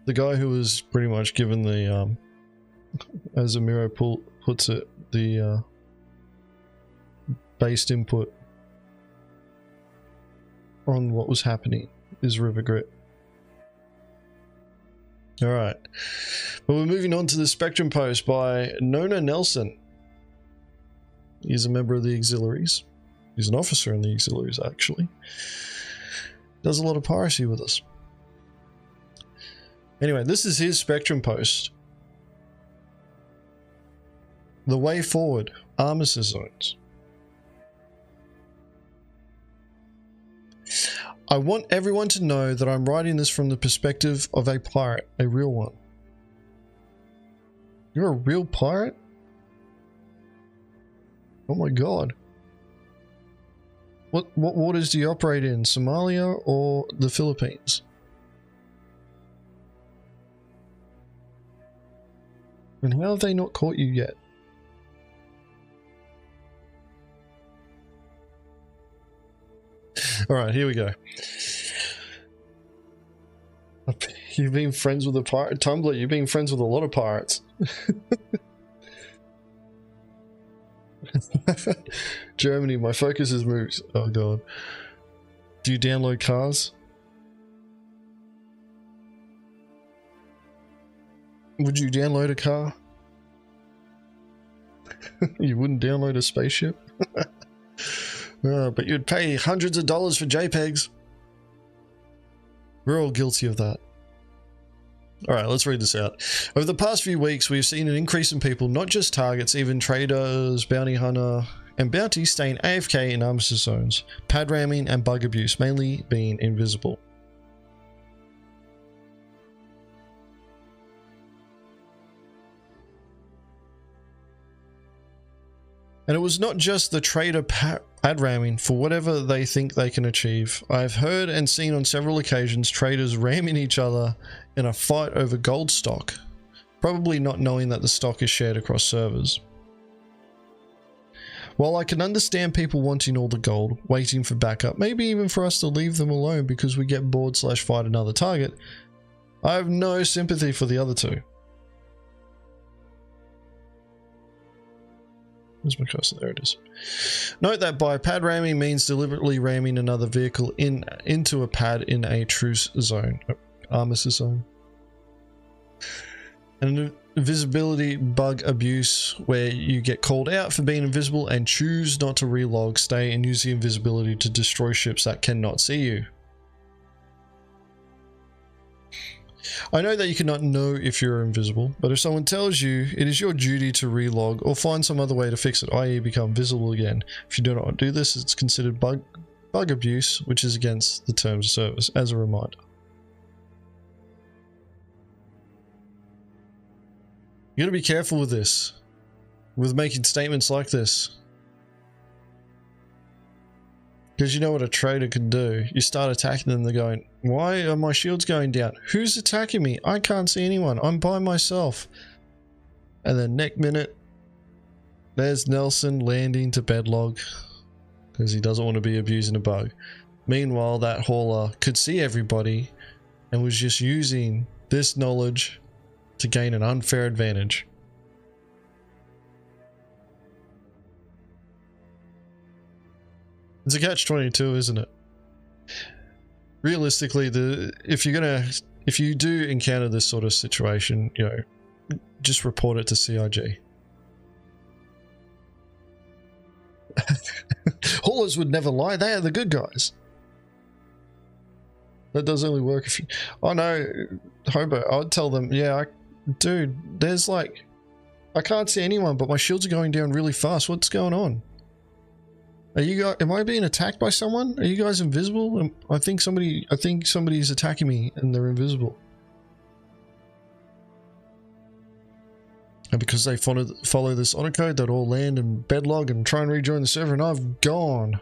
The guy who was pretty much given the as Amiro puts it, the based input on what was happening is River Grit. Alright, but we're moving on to the Spectrum post by Nona Nelson. He's a member of the auxiliaries. He's an officer in the auxiliaries, actually. Does a lot of piracy with us. Anyway, this is his Spectrum post. The way forward, armistice zones. I want everyone to know that I'm writing this from the perspective of a pirate, a real one. You're a real pirate? Oh my god. What waters do you operate in? Somalia or the Philippines? And how have they not caught you yet? Alright, here we go. You've been friends with a pirate? Tumblr, you've been friends with a lot of pirates. Germany, my focus is moved. Oh god. Do you download cars? Would you download a car? You wouldn't download a spaceship? But you'd pay hundreds of dollars for JPEGs. We're all guilty of that. Alright, let's read this out. Over the past few weeks, we've seen an increase in people, not just targets, even traders, bounty hunter, and bounty staying AFK in armistice zones, pad ramming and bug abuse, mainly being invisible. And it was not just the trader pad ramming for whatever they think they can achieve. I've heard and seen on several occasions traders ramming each other in a fight over gold stock, probably not knowing that the stock is shared across servers. While I can understand people wanting all the gold, waiting for backup, maybe even for us to leave them alone because we get bored / fight another target, I have no sympathy for the other two. Where's my cursor? There it is. Note that by pad ramming means deliberately ramming another vehicle into a pad in a truce zone, armistice zone. And invisibility bug abuse, where you get called out for being invisible and choose not to relog, stay, and use the invisibility to destroy ships that cannot see you. I know that you cannot know if you're invisible, but if someone tells you, it is your duty to relog or find some other way to fix it, i.e. become visible again. If you do not do this, it's considered bug abuse, which is against the terms of service, as a reminder. You gotta be careful with this, with making statements like this. Because you know what a trader can do. You start attacking them, they're going, why are my shields going down? Who's attacking me? I can't see anyone. I'm by myself. And then next minute, there's Nelson landing to bedlog because he doesn't want to be abusing a bug. Meanwhile, that hauler could see everybody and was just using this knowledge to gain an unfair advantage. It's a catch-22, isn't it? Realistically, if you do encounter this sort of situation, you know, just report it to CIG. Haulers would never lie. They are the good guys. That does only work if you... Oh no, Hobo, I'd tell them, yeah, dude, there's like... I can't see anyone, but my shields are going down really fast. What's going on? Are you guys, am I being attacked by someone? Are you guys invisible? I think somebody's attacking me and they're invisible. And because they follow this honor code, they'd all land and bedlog and try and rejoin the server, and I've gone.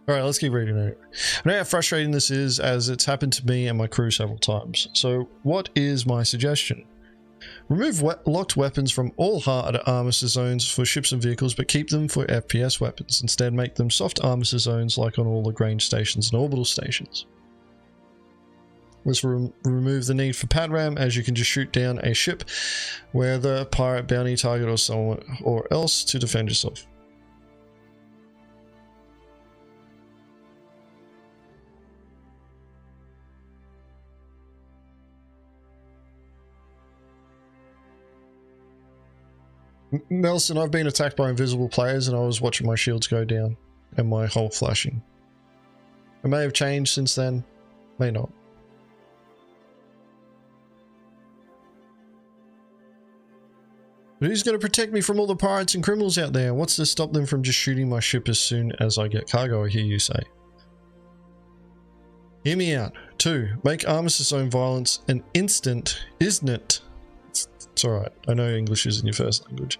Alright, let's keep reading it. I know how frustrating this is, as it's happened to me and my crew several times. So what is my suggestion? Remove locked weapons from all hard armistice zones for ships and vehicles, but keep them for FPS weapons. Instead, make them soft armistice zones like on all Lagrange stations and orbital stations. Let's remove the need for pad ram, as you can just shoot down a ship, whether pirate, bounty, target, or someone or else, to defend yourself. Nelson, I've been attacked by invisible players and I was watching my shields go down and my hull flashing. It may have changed since then, may not. But who's going to protect me from all the pirates and criminals out there? What's to stop them from just shooting my ship as soon as I get cargo, I hear you say. Hear me out. 2. Make armistice zone violence an instant, isn't it? It's alright, I know English isn't your first language.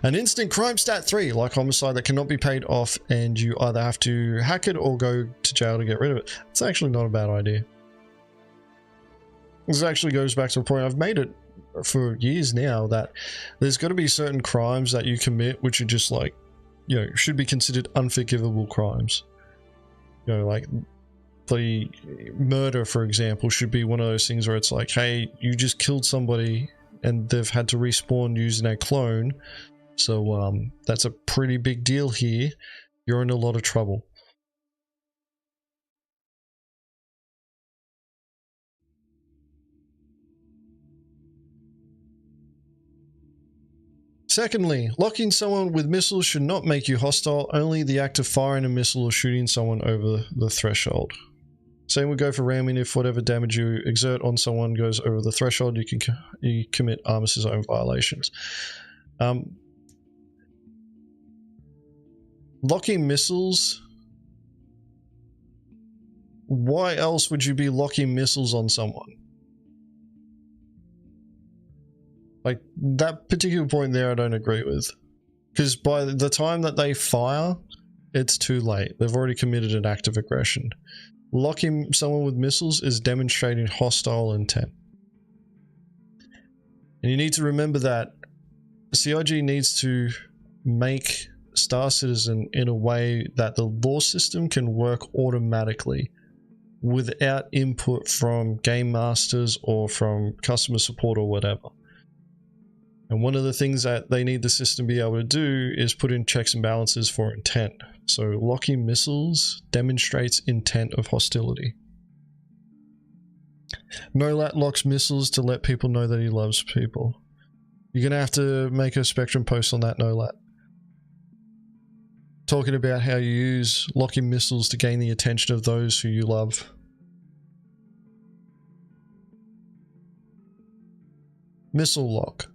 An instant crime stat 3, like homicide that cannot be paid off and you either have to hack it or go to jail to get rid of it. It's actually not a bad idea. This actually goes back to a point I've made it for years now that there's got to be certain crimes that you commit which are just like, you know, should be considered unforgivable crimes. You know, like the murder, for example, should be one of those things where it's like, hey, you just killed somebody and they've had to respawn using a clone, so that's a pretty big deal here. You're in a lot of trouble. Secondly, locking someone with missiles should not make you hostile. Only the act of firing a missile or shooting someone over the threshold. Same would go for ramming. If whatever damage you exert on someone goes over the threshold, you commit Armis's own violations. Locking missiles. Why else would you be locking missiles on someone? Like, that particular point there I don't agree with. Because by the time that they fire, it's too late. They've already committed an act of aggression. Locking someone with missiles is demonstrating hostile intent. And you need to remember that CIG needs to make Star Citizen in a way that the law system can work automatically without input from game masters or from customer support or whatever. And one of the things that they need the system to be able to do is put in checks and balances for intent. So locking missiles demonstrates intent of hostility. Nolat locks missiles to let people know that he loves people. You're going to have to make a Spectrum post on that, Nolat. Talking about how you use locking missiles to gain the attention of those who you love. Missile lock.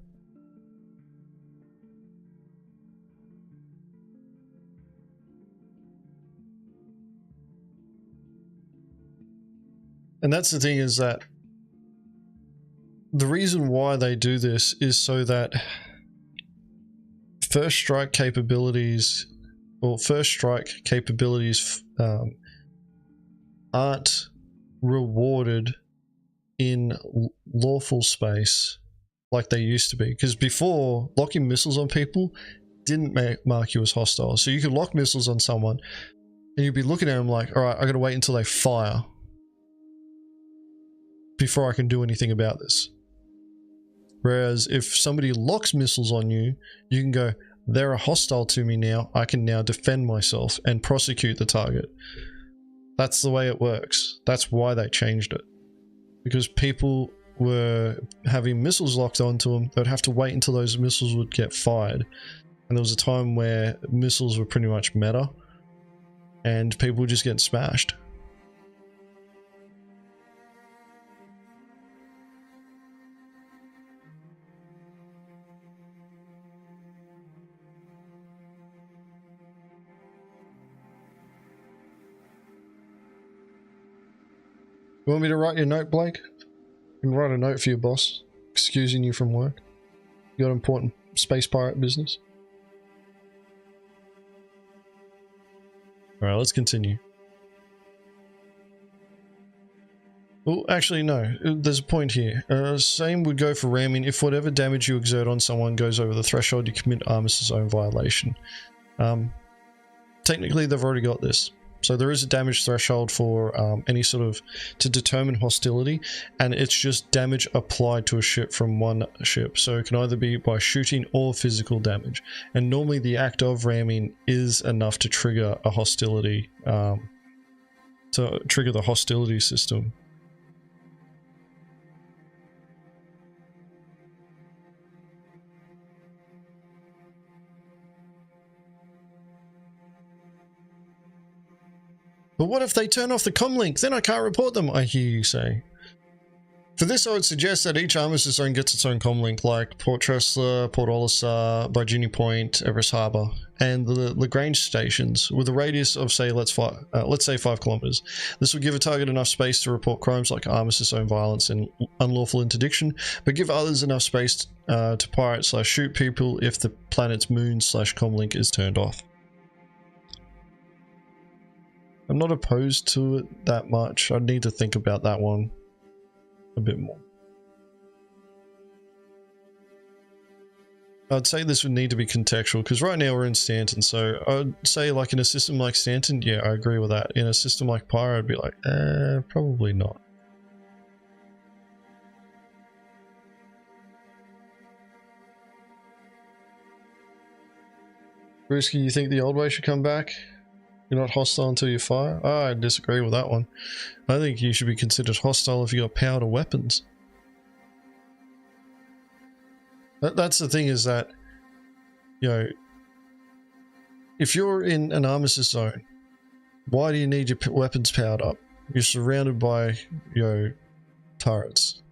And that's the thing, is that the reason why they do this is so that first strike capabilities aren't rewarded in lawful space like they used to be. Because before, locking missiles on people didn't mark you as hostile. So you could lock missiles on someone and you'd be looking at them like, all right, I gotta wait until they fire before I can do anything about this. Whereas if somebody locks missiles on you, you can go, they're a hostile to me now, I can now defend myself and prosecute the target. That's the way it works. That's why they changed it. Because people were having missiles locked onto them, they'd have to wait until those missiles would get fired. And there was a time where missiles were pretty much meta, and people were just getting smashed. You want me to write your note, Blake? I can write a note for your boss, excusing you from work. You got important space pirate business. Alright, let's continue. Oh, actually, no. There's a point here. Same would go for ramming. If whatever damage you exert on someone goes over the threshold, you commit Armis's own violation. Technically, they've already got this. So there is a damage threshold for any sort of, to determine hostility, and it's just damage applied to a ship from one ship. So it can either be by shooting or physical damage. And normally the act of ramming is enough to trigger a hostility, to trigger the hostility system. But what if they turn off the comlink? Then I can't report them, I hear you say. For this, I would suggest that each Armistice zone gets its own comlink, like Port Tressler, Port Olisar, Virginia Point, Everest Harbour, and the Lagrange stations, with a radius of, say, let's say 5 kilometers. This would give a target enough space to report crimes like Armistice zone violence and unlawful interdiction, but give others enough space to pirate/shoot people if the planet's moon/comlink is turned off. I'm not opposed to it that much. I'd need to think about that one a bit more. I'd say this would need to be contextual, because right now we're in Stanton, so I'd say like in a system like Stanton, yeah, I agree with that. In a system like Pyre, I'd be like, probably not. Brewski, you think the old way should come back? You're not hostile until you fire? Oh, I disagree with that one. I think you should be considered hostile if you got power to weapons. That's the thing, is that, you know, if you're in an armistice zone, why do you need your weapons powered up? You're surrounded by, you know, turrets.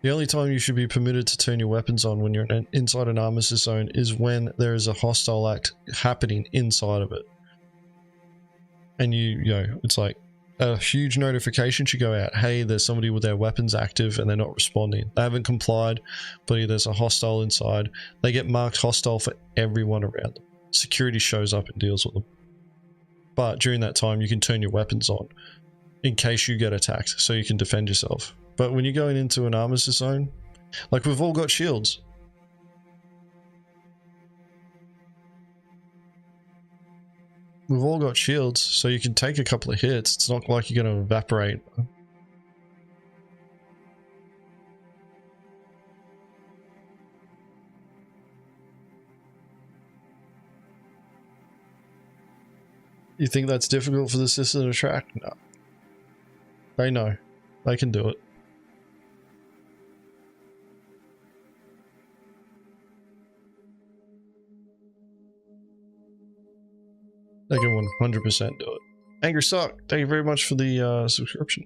The only time you should be permitted to turn your weapons on when you're inside an armistice zone is when there is a hostile act happening inside of it. And you know, it's like a huge notification should go out. Hey, there's somebody with their weapons active and they're not responding. They haven't complied, but there's a hostile inside. They get marked hostile for everyone around them. Security shows up and deals with them. But during that time, you can turn your weapons on in case you get attacked, so you can defend yourself. But when you're going into an armistice zone, like, we've all got shields. We've all got shields, so you can take a couple of hits. It's not like you're going to evaporate. You think that's difficult for the system to track? No. They know. They can do it. They can 100% do it. Angry Sock, thank you very much for the subscription.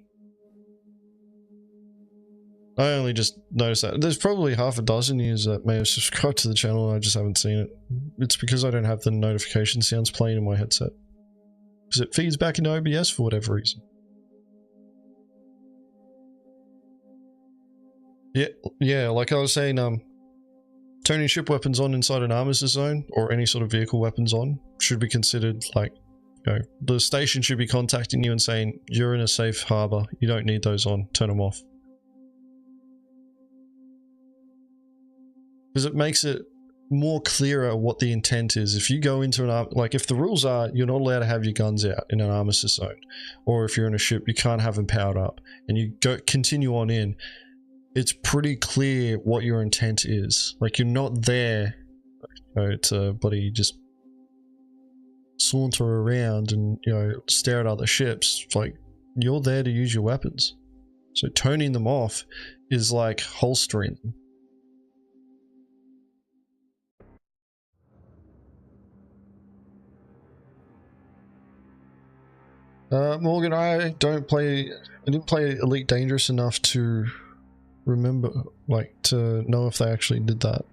I only just noticed that. There's probably half a dozen of you that may have subscribed to the channel and I just haven't seen it. It's because I don't have the notification sounds playing in my headset. Because it feeds back into OBS for whatever reason. Yeah, like I was saying, turning ship weapons on inside an armistice zone, or any sort of vehicle weapons on, should be considered like, you know, the station should be contacting you and saying, you're in a safe harbor, you don't need those on, turn them off. Because it makes it more clearer what the intent is. If you go into an like, if the rules are you're not allowed to have your guns out in an armistice zone, or if you're in a ship you can't have them powered up, and you continue on in, it's pretty clear what your intent is. Like, you're not there, you know, to bloody just saunter around and, you know, stare at other ships. Like, you're there to use your weapons. So turning them off is like holstering them. Morgan, I didn't play Elite Dangerous enough to remember, like, to know if they actually did that.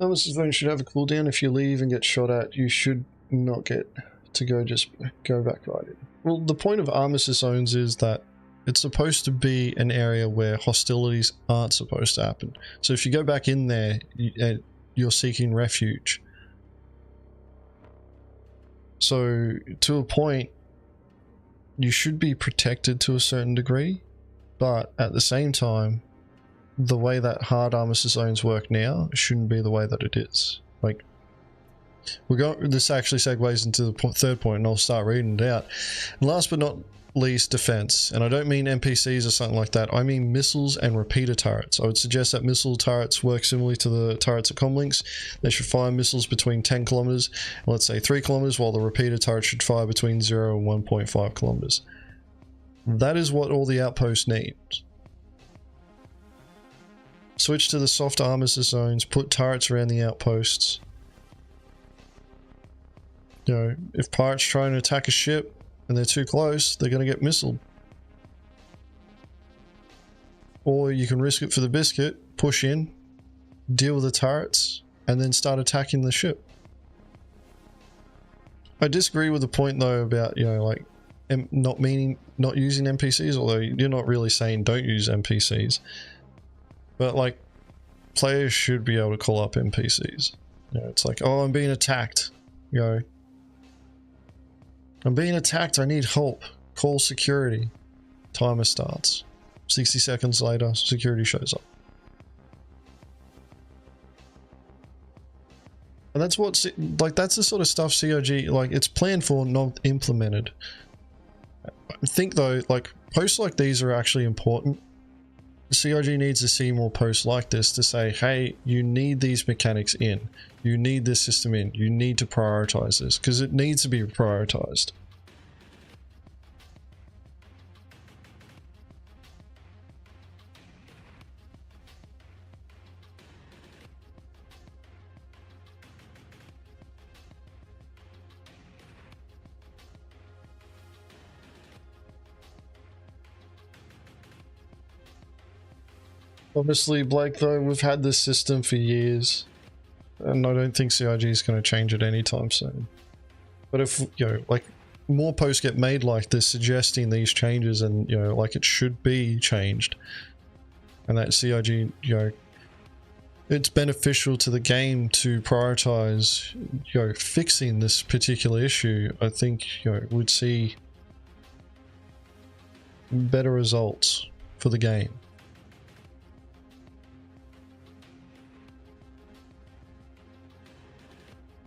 Armistice zone should have a cooldown. If you leave and get shot at, you should not get to go back right in. Well, the point of armistice zones is that it's supposed to be an area where hostilities aren't supposed to happen. So if you go back in there, you're seeking refuge. So to a point, you should be protected to a certain degree, but at the same time, the way that hard armistice zones work now shouldn't be the way that it is. Like, this actually segues into the third point, and I'll start reading it out. And last but not least, defense. And I don't mean NPCs or something like that. I mean missiles and repeater turrets. I would suggest that missile turrets work similarly to the turrets at comlinks. They should fire missiles between 10 kilometers and, let's say, 3 kilometers, while the repeater turret should fire between 0 and 1.5 kilometers. That is what all the outposts need. Switch to the soft armistice zones, put turrets around the outposts. You know, if pirates try and attack a ship and they're too close, they're going to get missiled. Or you can risk it for the biscuit, push in, deal with the turrets, and then start attacking the ship. I disagree with the point though about, you know, like, not using NPCs, although you're not really saying don't use NPCs. But like, players should be able to call up NPCs. You know, it's like, oh, I'm being attacked. You know, I'm being attacked. I need help. Call security. Timer starts. 60 seconds later, security shows up. And that's what, like, that's the sort of stuff COG, like, it's planned for, not implemented. I think, though, like, posts like these are actually important. COG needs to see more posts like this to say, hey, you need these mechanics in. You need this system in. You need to prioritize this, because it needs to be prioritized. Obviously, Blake, though, we've had this system for years, and I don't think CIG is going to change it anytime soon. But if, you know, like, more posts get made like this suggesting these changes and, you know, like, it should be changed, and that CIG, you know, it's beneficial to the game to prioritize, you know, fixing this particular issue, I think, you know, we'd see better results for the game.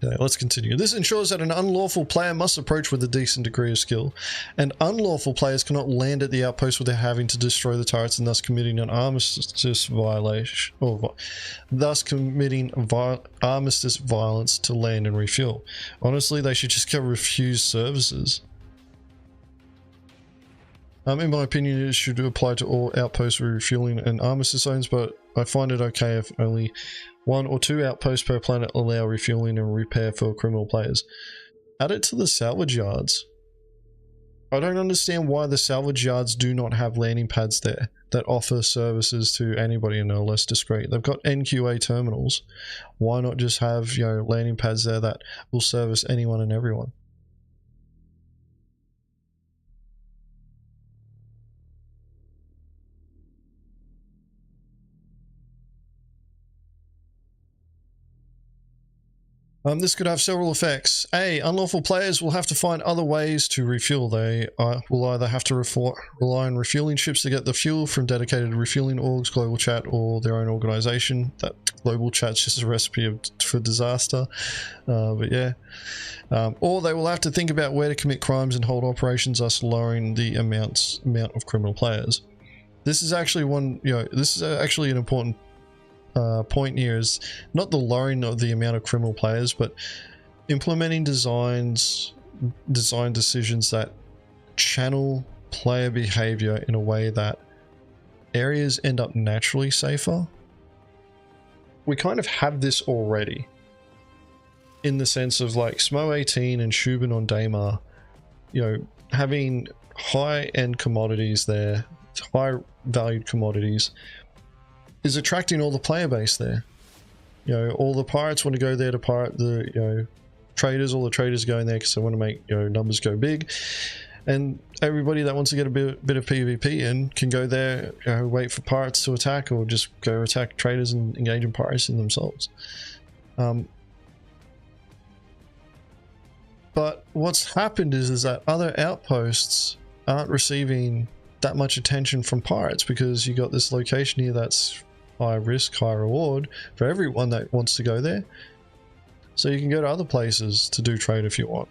Okay, let's continue. This ensures that an unlawful player must approach with a decent degree of skill, and unlawful players cannot land at the outpost without having to destroy the turrets and thus committing an armistice violation, or thus committing armistice violence to land and refuel. Honestly, they should just get refused services. In my opinion, it should apply to all outpost refueling and armistice zones, but I find it okay if only 1 or 2 outposts per planet allow refueling and repair for criminal players. Add it to the salvage yards. I don't understand why the salvage yards do not have landing pads there that offer services to anybody and are less discreet. They've got NQA terminals. Why not just have, you know, landing pads there that will service anyone and everyone? This could have several effects. A, unlawful players will have to find other ways to refuel. They will either have to rely on refueling ships to get the fuel from dedicated refueling orgs, global chat, or their own organization. That global chat's just a recipe for disaster. But yeah. Or they will have to think about where to commit crimes and hold operations, thus lowering the amount of criminal players. This is actually this is actually an important point here, is not the lowering of the amount of criminal players, but implementing design decisions that channel player behavior in a way that areas end up naturally safer. We kind of have this already, in the sense of like Smo 18 and Shubin on Daymar, you know, having high-end commodities there, high-valued commodities, is attracting all the player base there. You know, all the pirates want to go there to pirate the, you know, traders. All the traders go in there because they want to make, you know, numbers go big. And everybody that wants to get a bit of PvP in can go there, you know, wait for pirates to attack, or just go attack traders and engage in piracy themselves. But what's happened is that other outposts aren't receiving that much attention from pirates, because you got this location here that's high risk, high reward for everyone that wants to go there. So you can go to other places to do trade if you want.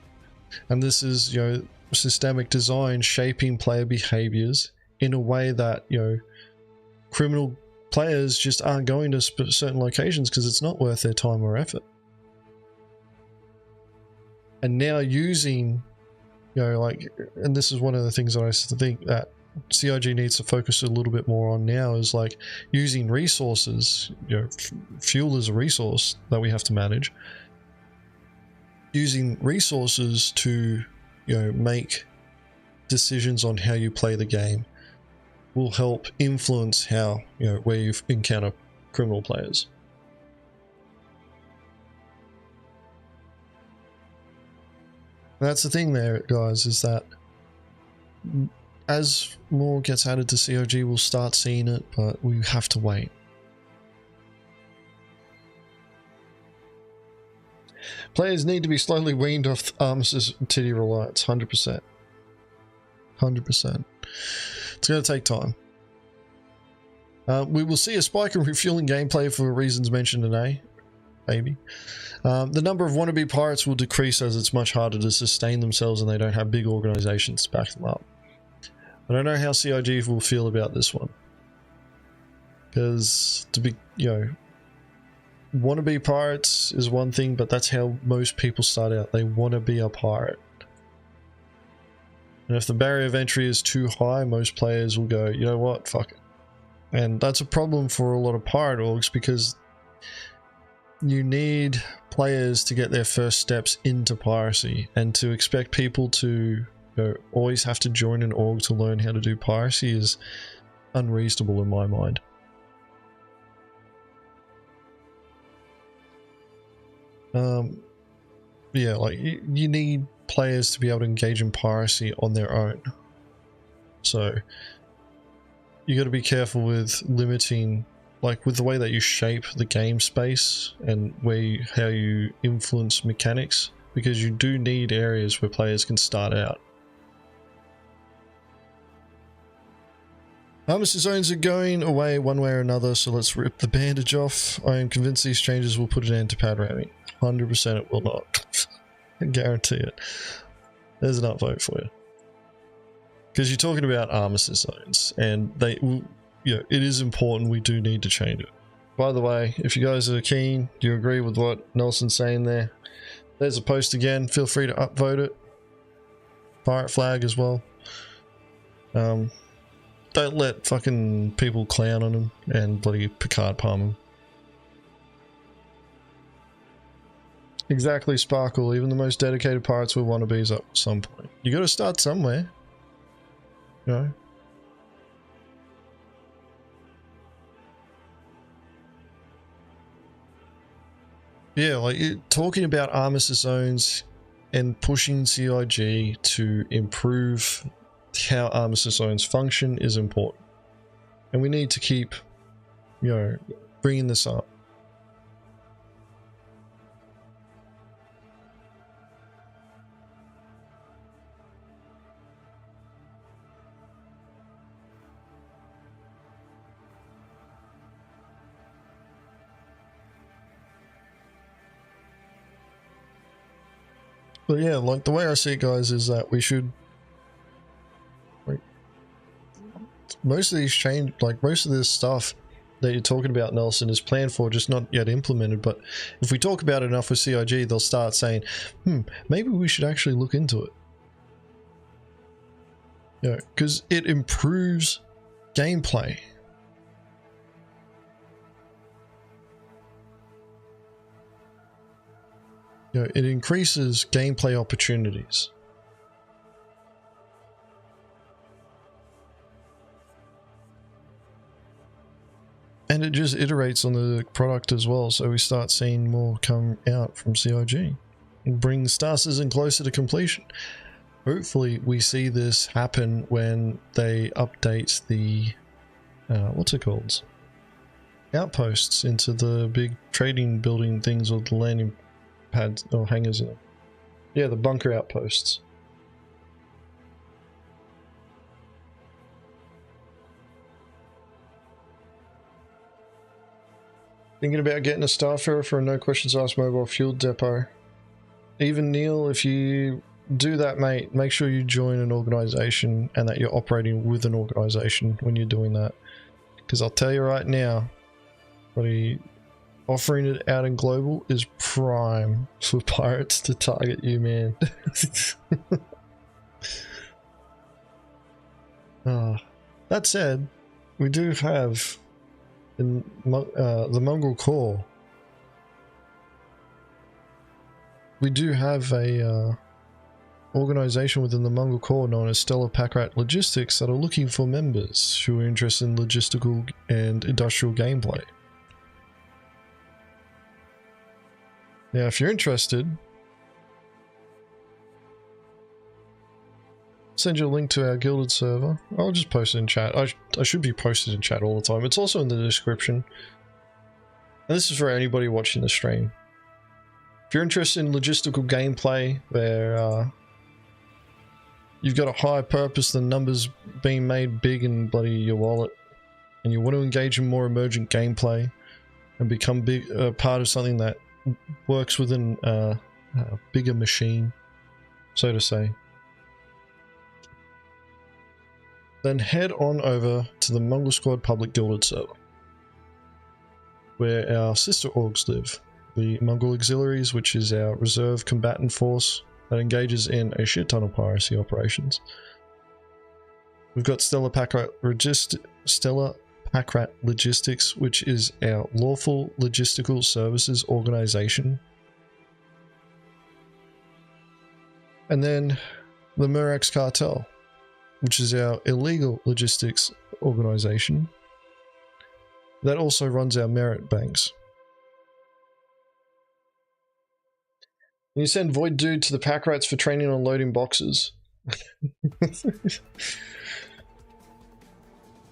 And this is, you know, systemic design shaping player behaviors in a way that, you know, criminal players just aren't going to certain locations because it's not worth their time or effort. And now using, you know, like, and this is one of the things that I think that CIG needs to focus a little bit more on now, is like using resources, you know, fuel is a resource that we have to manage. Using resources to, you know, make decisions on how you play the game will help influence how, you know, where you encounter criminal players. And that's the thing there, guys, is that as more gets added to COG, we'll start seeing it, but we have to wait. Players need to be slowly weaned off Armis's titty reliance. 100%. 100%. It's going to take time. We will see a spike in refueling gameplay for reasons mentioned in A. Maybe. The number of wannabe pirates will decrease as it's much harder to sustain themselves and they don't have big organizations to back them up. I don't know how CIG will feel about this one. Because, to be, wannabe pirates is one thing, but that's how most people start out. They want to be a pirate. And if the barrier of entry is too high, most players will go, you know what, fuck it. And that's a problem for a lot of pirate orgs because you need players to get their first steps into piracy, and to expect people to always have to join an org to learn how to do piracy is unreasonable in my mind. Yeah, like you need players to be able to engage in piracy on their own. So you got to be careful with limiting, like with the way that you shape the game space and how you influence mechanics, because you do need areas where players can start out. Armistice zones are going away one way or another, so let's rip the bandage off. I am convinced these changes will put an end to pad ramming. 100% it will not. I guarantee it. There's an upvote for you. Because you're talking about armistice zones, and it is important. We do need to change it. By the way, if you guys are keen, do you agree with what Nelson's saying there? There's a post again. Feel free to upvote it. Pirate flag as well. Don't let fucking people clown on him and bloody Picard palm him. Exactly, Sparkle. Even the most dedicated pirates will wannabes at some point. You got to start somewhere. You know? Yeah, like talking about armistice zones and pushing CIG to improve how armistice zones function is important, and we need to keep bringing this up. But yeah, like the way I see it, guys, is that we should, most of these most of this stuff that you're talking about, Nelson, is planned for, just not yet implemented. But if we talk about it enough with CIG, they'll start saying, maybe we should actually look into it. Yeah, because it improves gameplay. It increases gameplay opportunities. And it just iterates on the product as well, so we start seeing more come out from CIG and bring Star Citizen closer to completion. Hopefully we see this happen when they update the what's it called? Outposts into the big trading building things with the landing pads or hangars in them. Yeah, the bunker outposts. Thinking about getting a Starfarer for a no questions asked mobile fuel depot. Even Neil, if you do that, mate, make sure you join an organization and that you're operating with an organization when you're doing that. Because I'll tell you right now, offering it out in global is prime for pirates to target you, man. That said, we do have in the Mongrel Corps, we do have a organization within the Mongrel Corps known as Stellar Packrat Logistics that are looking for members who are interested in logistical and industrial gameplay. Now, if you're interested, send you a link to our Guilded server. I'll just post it in chat. I should be posted in chat all the time. It's also in the description. And this is for anybody watching the stream. If you're interested in logistical gameplay where you've got a higher purpose than numbers being made big in bloody your wallet, and you want to engage in more emergent gameplay and become part of something that works within a bigger machine, so to say, then head on over to the Mongrel Squad public guilded server, where our sister orgs live. The Mongrel Auxiliaries, which is our reserve combatant force that engages in a shit ton of piracy operations. We've got Stellar Packrat Logistics, which is our lawful logistical services organization. And then the Murax Cartel, which is our illegal logistics organization that also runs our merit banks. You send Void Dude to the pack rats for training on loading boxes.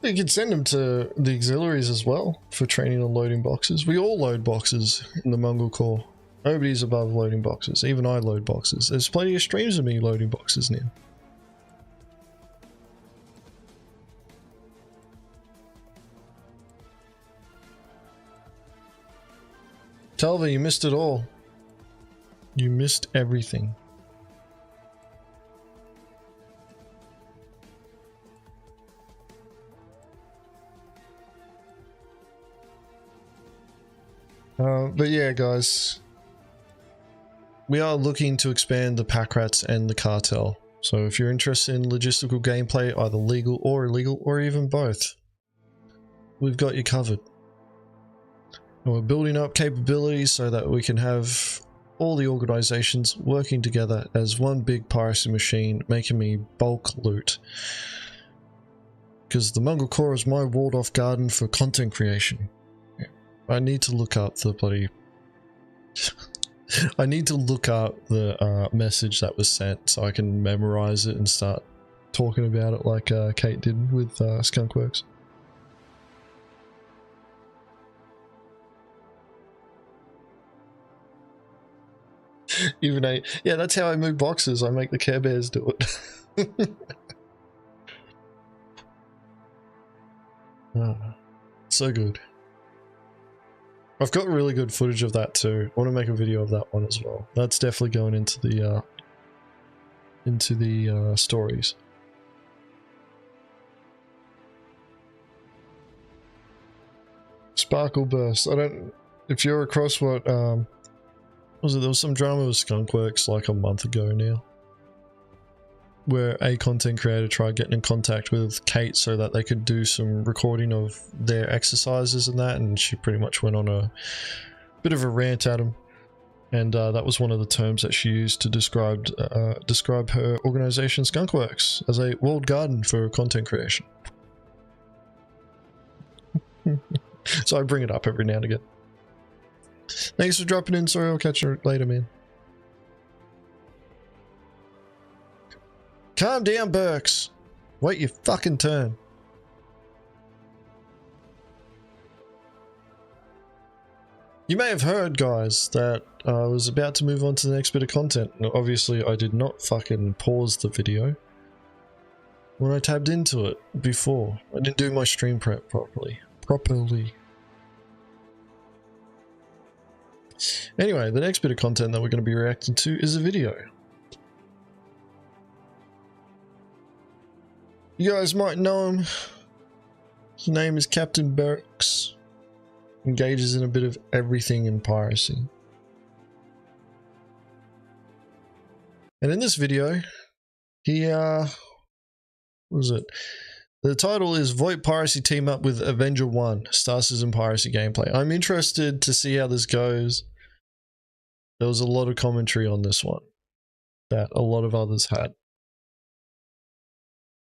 You could send him to the auxiliaries as well for training on loading boxes. We all load boxes in the Mongrel Corps. Nobody's above loading boxes. Even I load boxes. There's plenty of streams of me loading boxes now. Talva, you missed it all. You missed everything. But yeah, guys, we are looking to expand the pack rats and the cartel. So if you're interested in logistical gameplay, either legal or illegal, or even both, we've got you covered. And we're building up capabilities so that we can have all the organizations working together as one big piracy machine, making me bulk loot. Because the Mongrel Corps is my walled-off garden for content creation. I need to look up the bloody... I need to look up the message that was sent so I can memorize it and start talking about it like Kate did with Skunkworks. Even yeah, that's how I move boxes. I make the Care Bears do it. So good. I've got really good footage of that too. I want to make a video of that one as well. That's definitely going into the stories. Sparkle Burst. I don't. If you're across what was it? There was some drama with Skunkworks like a month ago now, where a content creator tried getting in contact with Kate so that they could do some recording of their exercises and that, and she pretty much went on a bit of a rant at him, and that was one of the terms that she used to describe her organization Skunkworks as a walled garden for content creation. So I bring it up every now and again. Thanks for dropping in. Sorry, I'll catch you later, man. Calm down, Burks. Wait your fucking turn. You may have heard, guys, that I was about to move on to the next bit of content. Now, obviously, I did not fucking pause the video when I tabbed into it before. I didn't do my stream prep properly. Anyway, the next bit of content that we're going to be reacting to is a video. You guys might know him. His name is Captain Burks. Engages in a bit of everything in piracy. And in this video, he what was it? The title is Void Piracy Team Up with Avenger 1, Star Citizen Piracy Gameplay. I'm interested to see how this goes. There was a lot of commentary on this one that a lot of others had.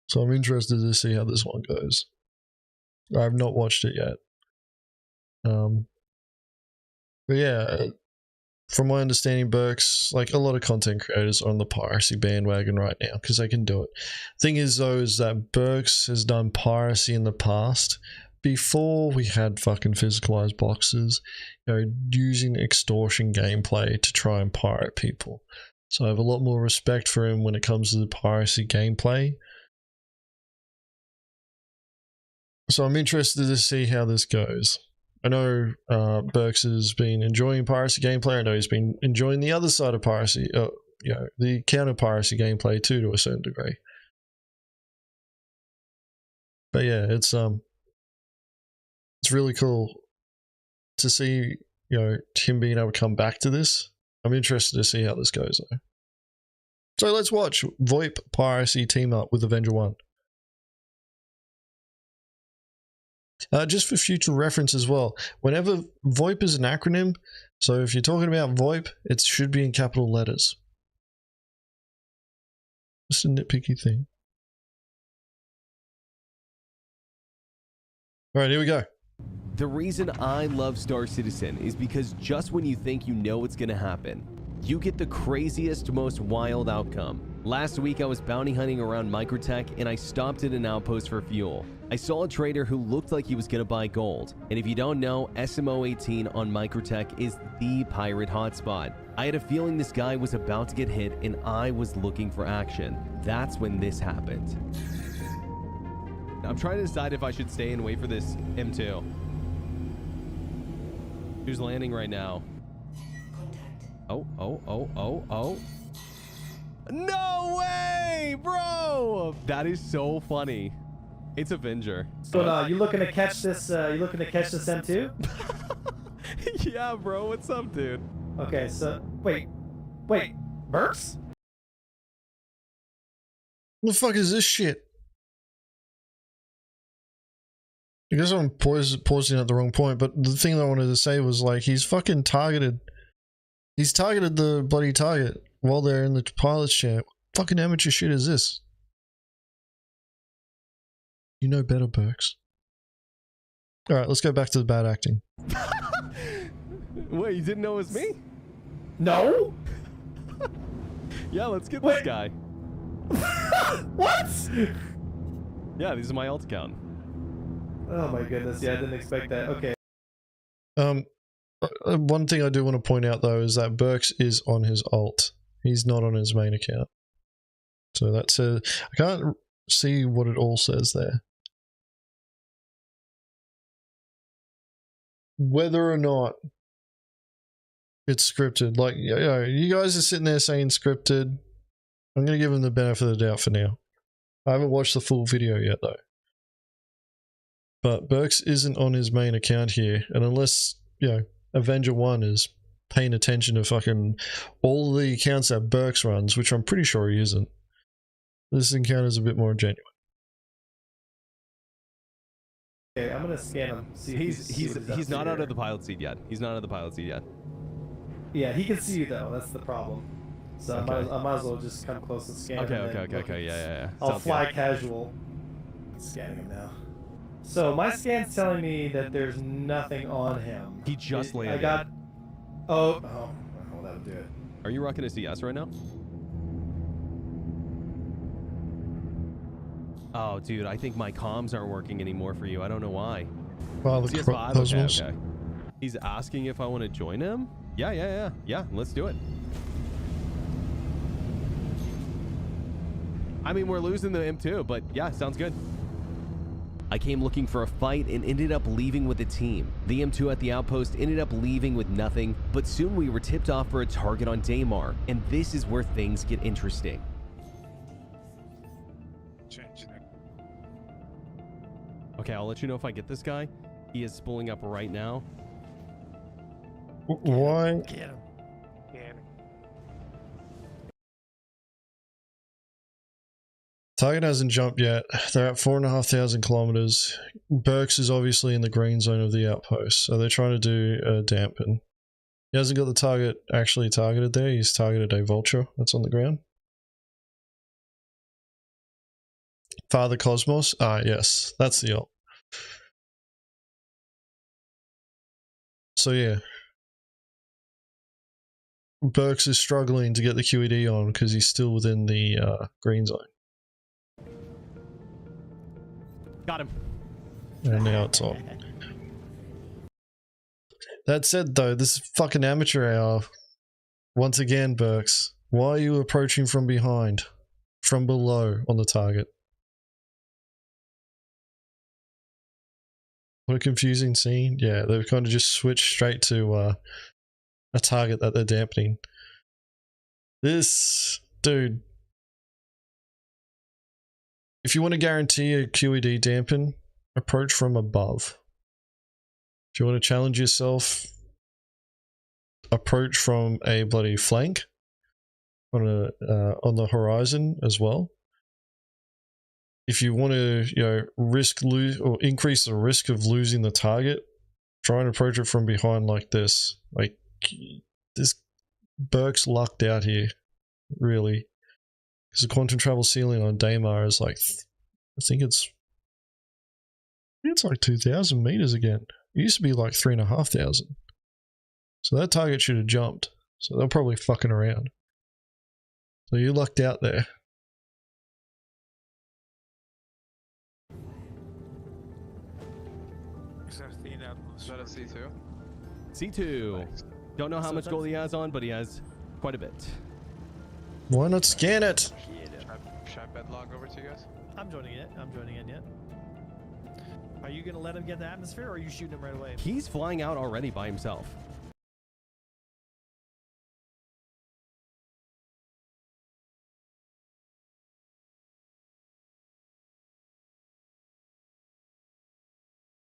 So I'm interested to see how this one goes. I've not watched it yet. But yeah, from my understanding, Burks, like a lot of content creators are on the piracy bandwagon right now because they can do it. Thing is though, is that Burks has done piracy in the past, before we had fucking physicalized boxes, you know, using extortion gameplay to try and pirate people. So I have a lot more respect for him when it comes to the piracy gameplay. So I'm interested to see how this goes. I know Burks has been enjoying piracy gameplay. I know he's been enjoying the other side of piracy, you know, the counter piracy gameplay too, to a certain degree. But yeah, it's really cool to see, you know, him being able to come back to this. I'm interested to see how this goes though. So let's watch VoIP Piracy team up with Avenger 1. Just for future reference as well, whenever VoIP is an acronym, so if you're talking about VoIP, it should be in capital letters. Just a nitpicky thing. Alright, here we go. The reason I love Star Citizen is because just when you think you know what's gonna happen, you get the craziest, most wild outcome. Last week I was bounty hunting around Microtech and I stopped at an outpost for fuel. I saw a trader who looked like he was gonna buy gold. And if you don't know, SMO-18 on Microtech is the pirate hotspot. I had a feeling this guy was about to get hit and I was looking for action. That's when this happened. I'm trying to decide if I should stay and wait for this M2. Who's landing right now? Oh. No way, bro! That is so funny. It's Avenger. So you looking to catch this? You looking to catch this M2? Yeah, bro. What's up, dude? Okay, so wait, Burks? What the fuck is this shit? I guess I'm pausing at the wrong point, but the thing that I wanted to say was like he's fucking targeted. He's targeted the bloody target while they're in the pilot's chair. What fucking amateur shit is this? You know better, Burks. Alright, let's go back to the bad acting. Wait, you didn't know it was me? No. Yeah, let's get this guy. What? Yeah, this is my alt account. Oh my goodness! Yeah, I didn't expect that. Okay. One thing I do want to point out though is that Burks is on his alt. He's not on his main account. So that says I can't see what it all says there. Whether or not it's scripted, like you know, you guys are sitting there saying scripted. I'm gonna give him the benefit of the doubt for now. I haven't watched the full video yet though. But Burks isn't on his main account here, and unless, you know, Avenger 1 is paying attention to fucking all the accounts that Burks runs, which I'm pretty sure he isn't, this encounter is a bit more genuine. Okay, I'm gonna scan him. See He's not out of the pilot seat yet. He's not out of the pilot seat yet. Yeah, he can see you though. That's the problem. So Okay. I might as well just come close and scan him. Okay. Yeah. I'll Sounds fly good. casual. Scanning him now. So my scan's telling me that there's nothing on him. He just landed. I got. Oh, well, that'll do it. Are you rocking a CS right now? Oh, dude, I think my comms aren't working anymore for you. I don't know why. Wow, the CS5? cosmos. Okay. He's asking if I want to join him? Yeah. Let's do it. I mean, we're losing the M2, but yeah, sounds good. I came looking for a fight and ended up leaving with a team. The M2 at the outpost ended up leaving with nothing, but soon we were tipped off for a target on Daymar, and this is where things get interesting. Okay, I'll let you know if I get this guy. He is spooling up right now. Why? Get him. Target hasn't jumped yet. They're at 4,500 kilometers. Burks is obviously in the green zone of the outpost, so they're trying to do a dampen. He hasn't got the target actually targeted there. He's targeted a vulture that's on the ground. Father Cosmos? Ah, yes, that's the ult. So yeah. Burks is struggling to get the QED on because he's still within the green zone. Got him. And now it's on. That said though, this is fucking amateur hour. Once again, Burks, why are you approaching from behind? From below on the target? What a confusing scene. Yeah, they've kind of just switched straight to a target that they're dampening. This dude, if you want to guarantee a QED dampen, approach from above. If you want to challenge yourself, approach from a bloody flank on the horizon as well. If you want to, you know, increase the risk of losing the target, try and approach it from behind like this. Like this, Burke's lucked out here, really, because the quantum travel ceiling on Daymar is like, I think it's like 2,000 meters again. It used to be like 3,500. So that target should have jumped. So they're probably fucking around. So you lucked out there. C2. C2. Don't know how much gold he has on, but he has quite a bit. Why not scan it? Should I bed log over to you guys? I'm joining it. I'm joining in yet. Are you gonna let him get the atmosphere, or are you shooting him right away? He's flying out already by himself.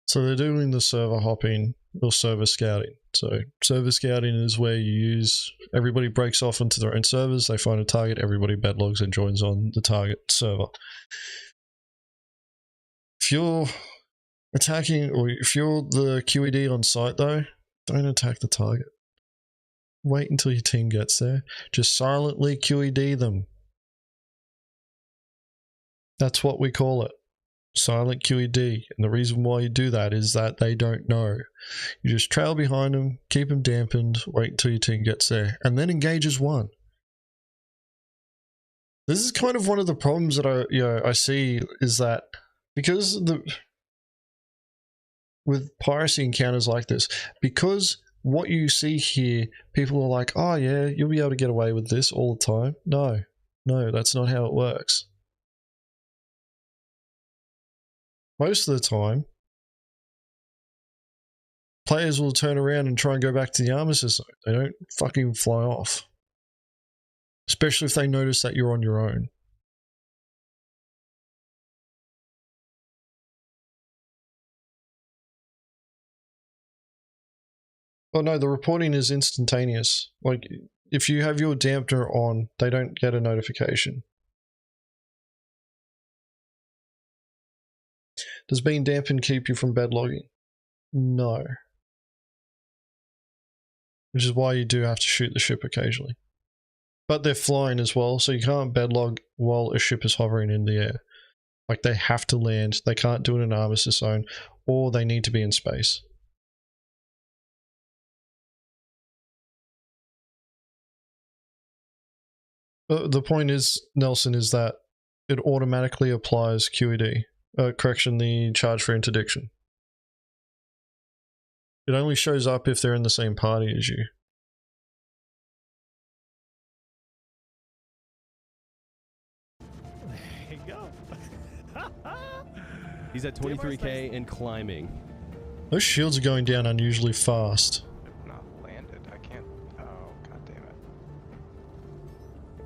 So they're doing the server hopping or server scouting. So server scouting is where you use, everybody breaks off into their own servers, they find a target, everybody bedlogs and joins on the target server. If you're attacking, or if you're the QED on site though, don't attack the target. Wait until your team gets there. Just silently QED them. That's what we call it. Silent QED. And the reason why you do that is that they don't know. You just trail behind them, keep them dampened, wait until your team gets there, and then engage as one. This is kind of one of the problems that I see, is that because with piracy encounters like this, because what you see here, people are like, oh yeah, you'll be able to get away with this all the time. No, that's not how it works. Most of the time, players will turn around and try and go back to the armistice zone. They don't fucking fly off. Especially if they notice that you're on your own. Oh no, the reporting is instantaneous. Like, if you have your dampener on, they don't get a notification. Does being dampened keep you from bedlogging? No. Which is why you do have to shoot the ship occasionally. But they're flying as well, so you can't bedlog while a ship is hovering in the air. Like, they have to land, they can't do it in an armistice zone, or they need to be in space. The point is, Nelson, is that it automatically applies QED. Correction, the charge for interdiction. It only shows up if they're in the same party as you. There you go. He's at 23k and climbing. Those shields are going down unusually fast. Not landed. I can't. Oh, god damn it.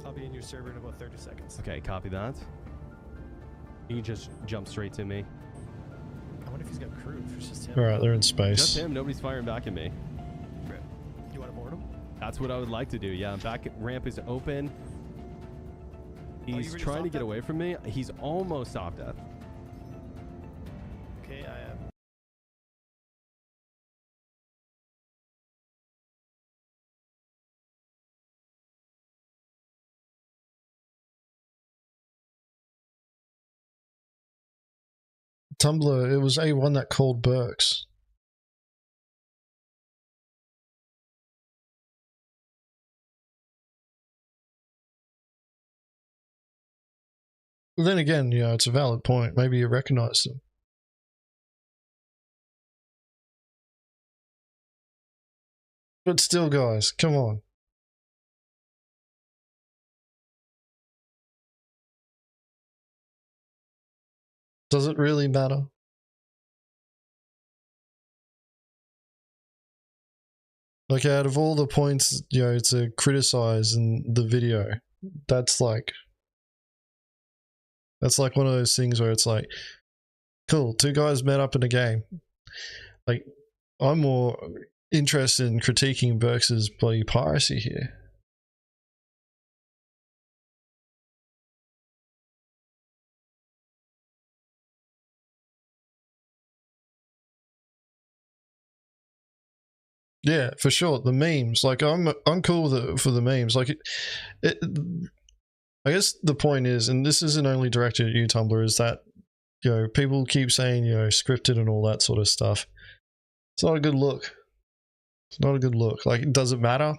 I'll be in your server in about 30 seconds. Okay, copy that. He just jumped straight to me. I wonder if he's got crew. If it's just him. Alright, they're in Just space. him. Nobody's firing back at me. You want to board him? That's what I would like to do. Yeah, back ramp is open. He's ready to trying to stop get that? away from me. He's almost stopped at. Okay, I am. Tumblr, it was A1 that called Burks. Well, then again, you know, it's a valid point. Maybe you recognize them. But still, guys, come on. Does it really matter? Like, out of all the points, you know, to criticize in the video, that's like one of those things where it's like, cool, two guys met up in a game. Like, I'm more interested in critiquing Burks' bloody piracy here. Yeah, for sure. The memes, like, I'm cool with it for the memes. Like, I guess the point is, and this isn't only directed at you, Tumblr, is that, you know, people keep saying, you know, scripted and all that sort of stuff. It's not a good look. It's not a good look. Like, does it matter?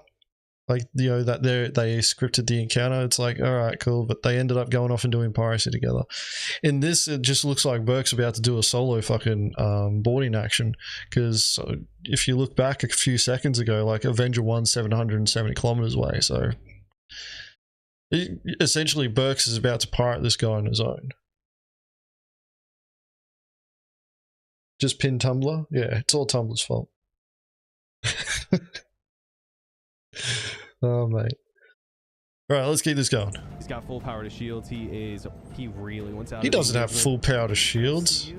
Like, you know, that they scripted the encounter. It's like, all right, cool, but they ended up going off and doing piracy together. In this, it just looks like Burke's about to do a solo fucking boarding action, because if you look back a few seconds ago, like, Avenger 1's 770 kilometers away, so essentially Burks is about to pirate this guy on his own. Just pin Tumblr? Yeah, it's all Tumblr's fault. Oh, mate. Alright, let's keep this going. He's got full power to shields. He really wants out. He doesn't have full power to shields.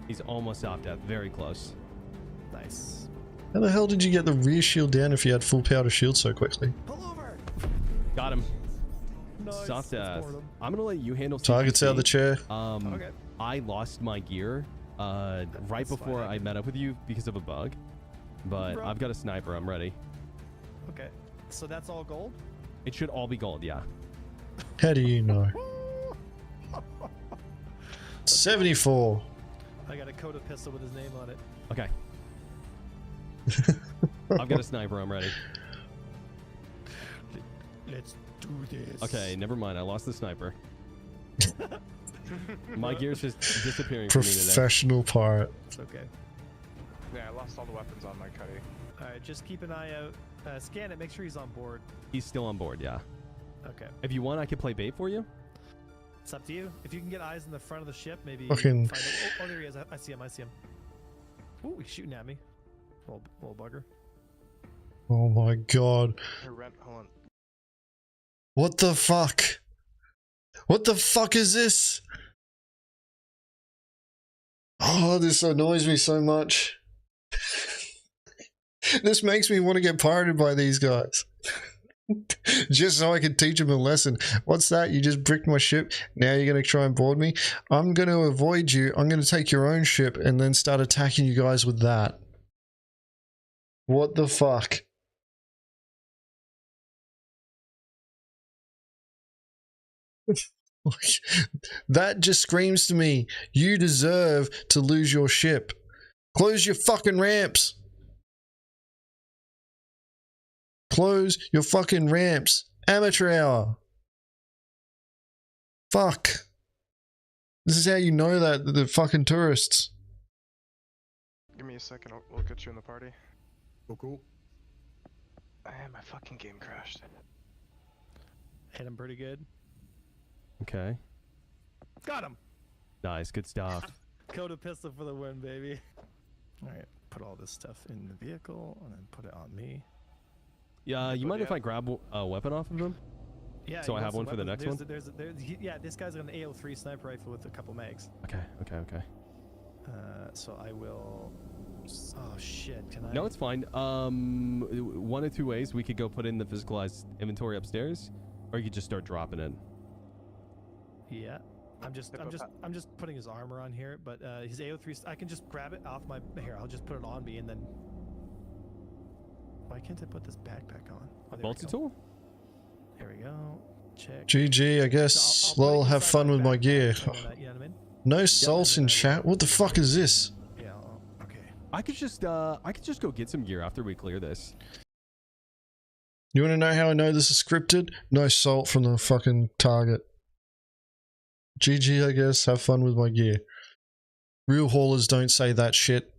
He's almost off death. Very close. Nice. How the hell did you get the rear shield down if you had full power to shield so quickly? Pull over. Got him. Nice. Soft death. I'm gonna let you handle Targets out of the chair. Okay. I lost my gear right before I met up with you because of a bug, but I've got a sniper. I'm ready. Okay. So that's all gold? It should all be gold, yeah. How do you know? 74. I got a coated pistol with his name on it. Okay. I've got a sniper. I'm ready. Let's do this. Okay, never mind. I lost the sniper. My gear's just disappearing from me today. Professional pirate. It's okay. Yeah, I lost all the weapons on my cutty. Alright, just keep an eye out. Scan it, make sure he's on board. He's still on board, yeah. Okay. If you want, I can play bait for you. It's up to you. If you can get eyes in the front of the ship, maybe Fucking... find out. Oh, there he is. I see him. I see him. Ooh, he's shooting at me. Little bugger. Oh my god. Hey, Rent, hold on. What the fuck? What the fuck is this? Oh, this annoys me so much. This makes me want to get pirated by these guys. Just so I can teach them a lesson. What's that? You just bricked my ship. Now you're going to try and board me? I'm going to avoid you. I'm going to take your own ship and then start attacking you guys with that. What the fuck? That just screams to me, you deserve to lose your ship. Close your fucking ramps. Close your fucking ramps. Amateur hour. Fuck. This is how you know that the fucking tourists. Give me a second, we'll get you in the party. Oh, cool. My fucking game crashed. Hit him pretty good. Okay. Got him. Nice, good stuff. Coated pistol for the win, baby. Alright, put all this stuff in the vehicle and then put it on me. Yeah, you mind if I grab a weapon off of him? Yeah. So I have one for the next one? Yeah, this guy's got an AO3 sniper rifle with a couple mags. Okay. So I will... Oh shit, can I... No, it's fine. One of two ways. We could go put in the physicalized inventory upstairs, or you could just start dropping it. Yeah. I'm just putting his armor on here, but his AO3, I can just grab it off my... Here, I'll just put it on me and then... Why can't I put this backpack on? Oh, Multi-tool? There we go. Check. GG, I guess. So I'll Lol, have fun with my gear. You know what I mean? No salts in chat? What the fuck is this? Yeah, okay. I could just go get some gear after we clear this. You want to know how I know this is scripted? No salt from the fucking target. GG, I guess. Have fun with my gear. Real haulers don't say that shit.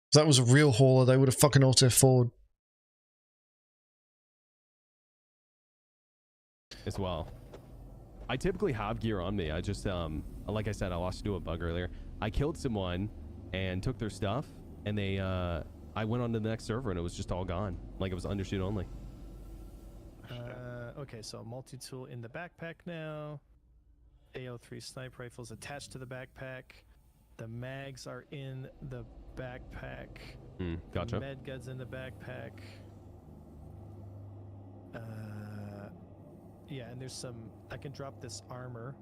If that was a real hauler, they would have fucking ulted forward. As well. I typically have gear on me. I just, like I said, I lost to a bug earlier. I killed someone and took their stuff, and they, I went on to the next server and it was just all gone. Like it was undershoot only. Okay, so multi-tool in the backpack now. AO3 sniper rifles attached to the backpack. The mags are in the backpack. Gotcha. The med guns in the backpack. Yeah, and there's some. I can drop this armor.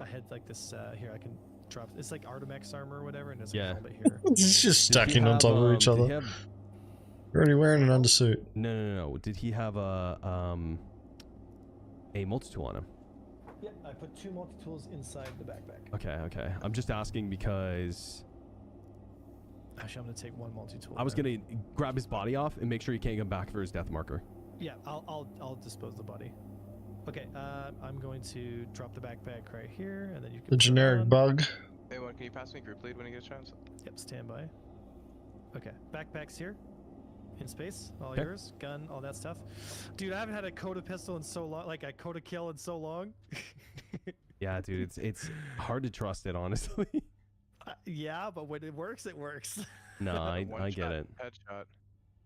I had like this. Here, I can drop. It's like Artemex armor or whatever, and there's like a helmet here. It's just stacking on top of each other. You're already wearing an undersuit. No. Did he have a multi-tool on him? Yeah, I put 2 multi-tools inside the backpack. Okay. I'm just asking because... Actually, I'm gonna take 1 multi-tool. I was gonna grab his body off and make sure he can't come back for his death marker. Yeah, I'll dispose the body. Okay, I'm going to drop the backpack right here, and then you can... The generic bug. Hey, can you pass me group lead when you get a chance? Yep, stand by. Okay, backpack's here. In space, all yours, gun, all that stuff. Dude, I haven't had a Coda pistol in so long, like a Coda kill in so long. Yeah, dude, it's hard to trust it, honestly. Yeah, but when it works, it works. No, I get it. Headshot.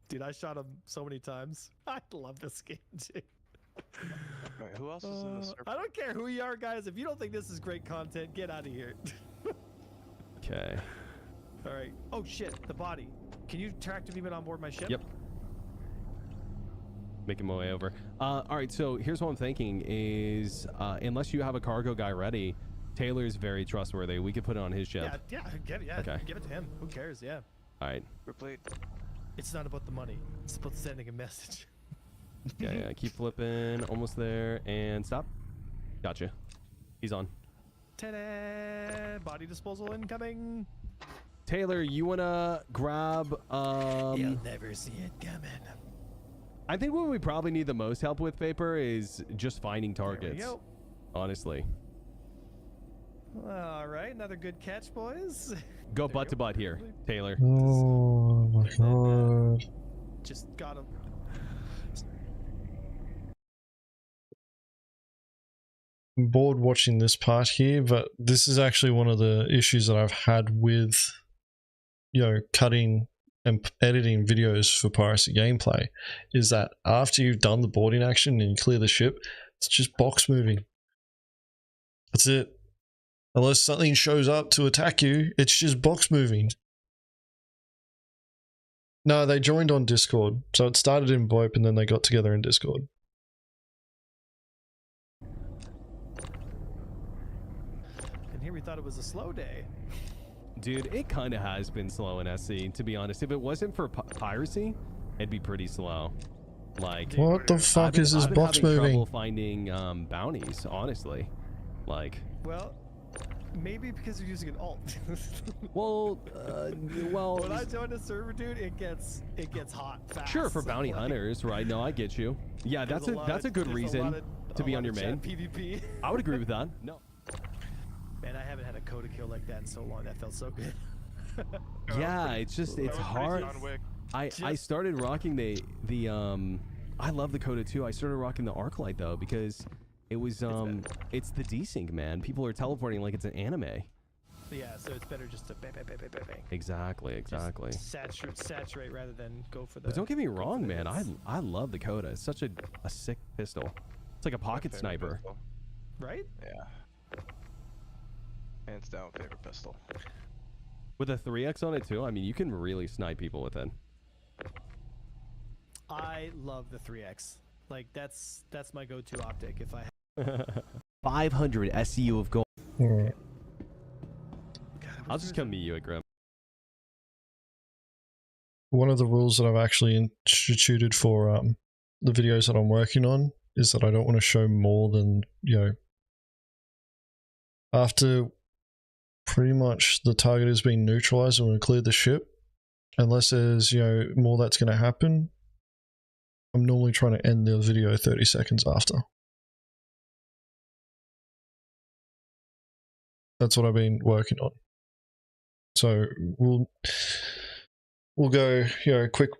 Dude, I shot him so many times. I love this game, dude. Wait, who else is in this server? I don't care who you are, guys. If you don't think this is great content, get out of here. Okay. All right. Oh shit, the body. Can you tractor beam it on board my ship? Yep. Making my way over. All right, so here's what I'm thinking is, unless you have a cargo guy ready, Taylor's very trustworthy. We could put it on his ship. Yeah, Okay. Give it to him. Who cares? Yeah. All right. Group lead. It's not about the money. It's about sending a message. Yeah. Keep flipping. Almost there. And stop. Gotcha. He's on. Ta-da! Body disposal incoming. Taylor, you wanna grab? You'll never see it coming. I think what we probably need the most help with, Vapor, is just finding targets. There we go. Honestly. All right, another good catch, boys. Go butt to butt here, Taylor. Oh my god. Just got him. I'm bored watching this part here, but this is actually one of the issues that I've had with, you know, cutting and editing videos for Piracy gameplay, is that after you've done the boarding action and you clear the ship, it's just box moving. That's it. Unless something shows up to attack you, it's just box moving. No, they joined on Discord. So it started in VoIP and then they got together in Discord. And here we thought it was a slow day. Dude, it kind of has been slow in SC, to be honest. If it wasn't for Piracy, it'd be pretty slow. Like, what the fuck is this box I've been having moving? trouble finding bounties, honestly. Like, Well, maybe because you're using an alt. well, When I join a server, dude, it gets hot fast. sure, for bounty hunters, right? No, I get you. Yeah, that's a good reason to be on your main. PvP. I would agree with that. No. Man, I haven't had a Coda kill like that in so long. That felt so good. Yeah, it's just it's hard. I started rocking the I love the Coda too. I started rocking the Arclight though because it was it's the desync, man. People are teleporting like it's an anime. Yeah, so it's better just to bang, bang, bang, bang, bang, bang. Exactly. Just saturate rather than go for the. But don't get me wrong, man. I love the Coda. It's such a sick pistol. It's like a pocket sniper. Pistol. Right? Yeah. Hands down, favorite pistol. With a 3x on it too. I mean, you can really snipe people with it. I love the 3x. Like that's my go-to optic. If I 500 SCU of gold. Alright. I'll just come meet you at Grim. One of the rules that I've actually instituted for the videos that I'm working on is that I don't want to show more than, you know, after pretty much the target has been neutralized and we cleared the ship, unless there's, you know, more that's going to happen, I'm normally trying to end the video 30 seconds after. That's what I've been working on. So we'll we'll go, quick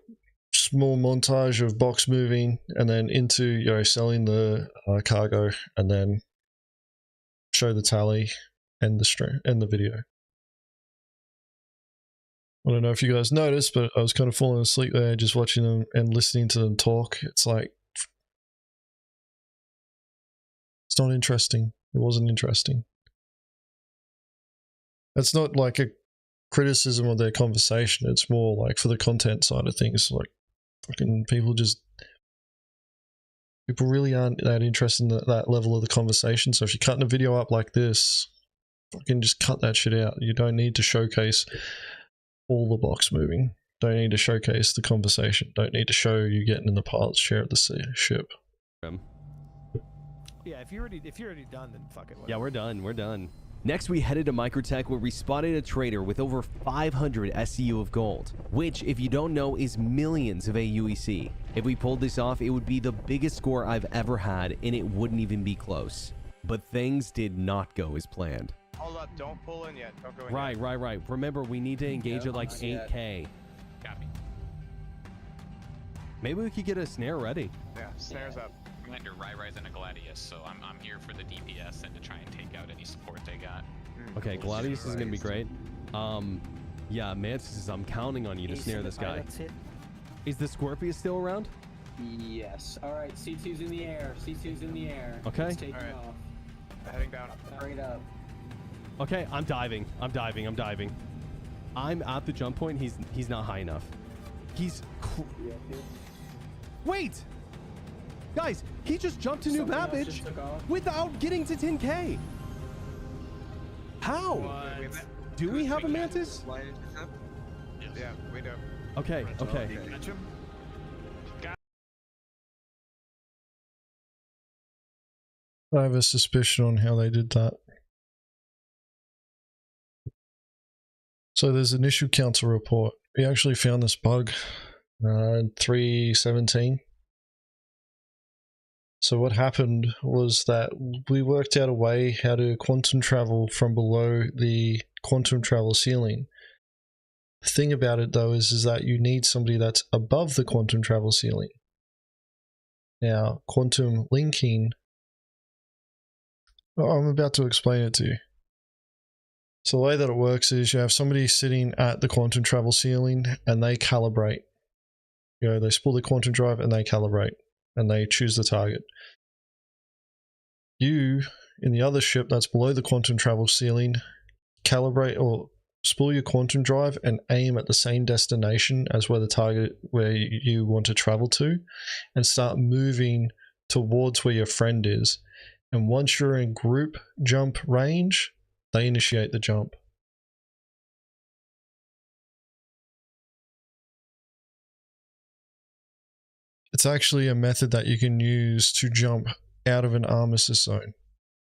small montage of box moving, and then into, selling the cargo, and then show the tally and the stream and the video. I don't know if you guys noticed, but I was kind of falling asleep there just watching them and listening to them talk. It's like, it's not interesting. It wasn't interesting. It's not like a criticism of their conversation. It's more like for the content side of things. Like, fucking people really aren't that interested in that level of the conversation. So if you're cutting a video up like this, fucking just cut that shit out. You don't need to showcase all the box moving. Don't need to showcase the conversation. Don't need to show you getting in the pilot's chair of the ship. Yeah, if you're already done, then fuck it. Whatever. Yeah, we're done. We're done. Next, we headed to Microtech, where we spotted a trader with over 500 SCU of gold, which, if you don't know, is millions of AUEC. If we pulled this off, it would be the biggest score I've ever had, and it wouldn't even be close. But things did not go as planned. Hold up, don't pull in yet. Don't go in Right, yet. right. Remember, we need to engage at like 8K. Got me. Maybe we could get a snare ready. Yeah, snares up. Commander Rai-Rai's and a Gladius, so I'm here for the DPS and to try and take out any support they got. Okay, Gladius is gonna be great. Yeah, Mantis, I'm counting on you to snare this guy. Is the Scorpius still around? Yes. Alright, C2's in the air. C2's in the air. Okay. Let's take him off. Heading down. Straight up. Okay, I'm diving. I'm at the jump point. He's not high enough. Wait! Guys, he just jumped to New Babbage without getting to 10K. How? What? Do we have a Mantis? Yeah, we do. Okay. I have a suspicion on how they did that. So there's an issue council report. We actually found this bug in 3.17. So what happened was that we worked out a way how to quantum travel from below the quantum travel ceiling. The thing about it though is that you need somebody that's above the quantum travel ceiling. Now, quantum linking, I'm about to explain it to you. So the way that it works is you have somebody sitting at the quantum travel ceiling and they calibrate. They spool the quantum drive and they calibrate and they choose the target. You, in the other ship that's below the quantum travel ceiling, calibrate or spool your quantum drive and aim at the same destination as where the target where you want to travel to and start moving towards where your friend is. And once you're in group jump range, they initiate the jump. It's actually a method that you can use to jump out of an armistice zone.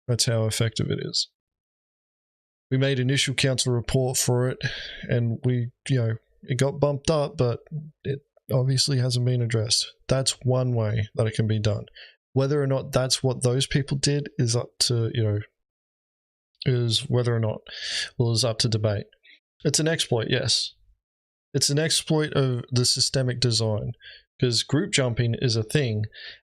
That's how effective it is. We made an issue council report for it, and it got bumped up, but it obviously hasn't been addressed. That's one way that it can be done. Whether or not that's what those people did is up to, is up to debate. It's an exploit, yes. It's an exploit of the systemic design, because group jumping is a thing,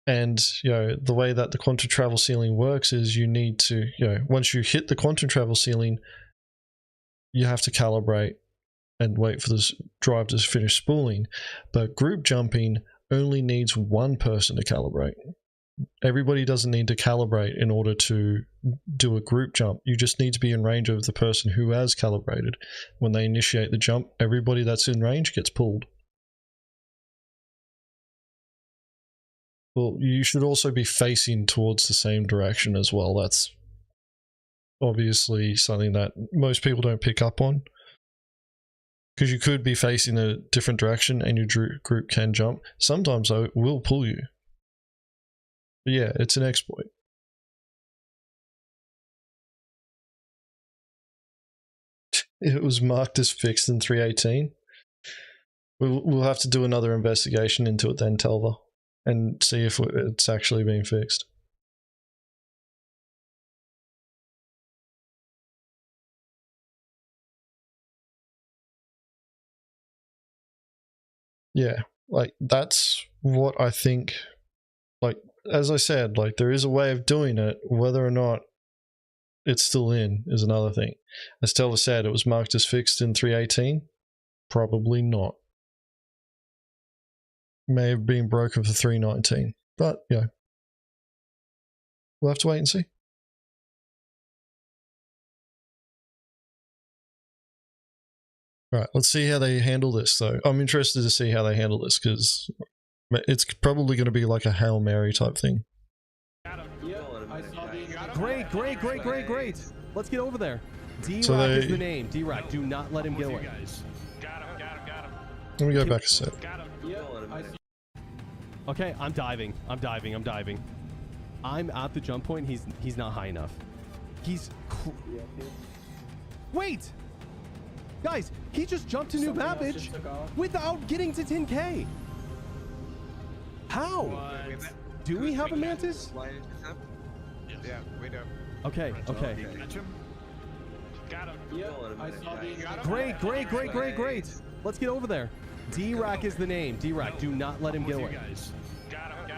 and the way that the quantum travel ceiling works is you need to, once you hit the quantum travel ceiling, you have to calibrate and wait for this drive to finish spooling. But group jumping only needs one person to calibrate. Everybody doesn't need to calibrate in order to do a group jump. You just need to be in range of the person who has calibrated. When they initiate the jump, everybody that's in range gets pulled. Well, you should also be facing towards the same direction as well. That's obviously something that most people don't pick up on. Because you could be facing a different direction and your group can jump. Sometimes, though, it will pull you. But yeah, it's an exploit. It was marked as fixed in 3.18. We'll have to do another investigation into it then, Telva, and see if it's actually been fixed. Yeah, like that's what I think. Like, as I said, like there is a way of doing it. Whether or not it's still in is another thing. As Teller said, it was marked as fixed in 3.18. Probably not. May have been broken for 3.19, but yeah, we'll have to wait and see. Right, let's see how they handle this though. I'm interested to see how they handle this because it's probably going to be like a Hail Mary type thing. Great, great, great, great, great. Let's get over there. D-Rack So is the name. D-Rack, do not let him get away. Let me go back a sec. Okay, I'm diving. I'm diving. I'm diving. I'm at the jump point. He's not high enough. He's... Wait! Guys, he just jumped to New Babbage without getting to 10K. How? What? Do we have a Mantis? Yeah, we do. Okay, okay. Got him. Great, great, great, great, great. Let's get over there. D-Rack is the name. D-Rack, do not let him get away. Got him.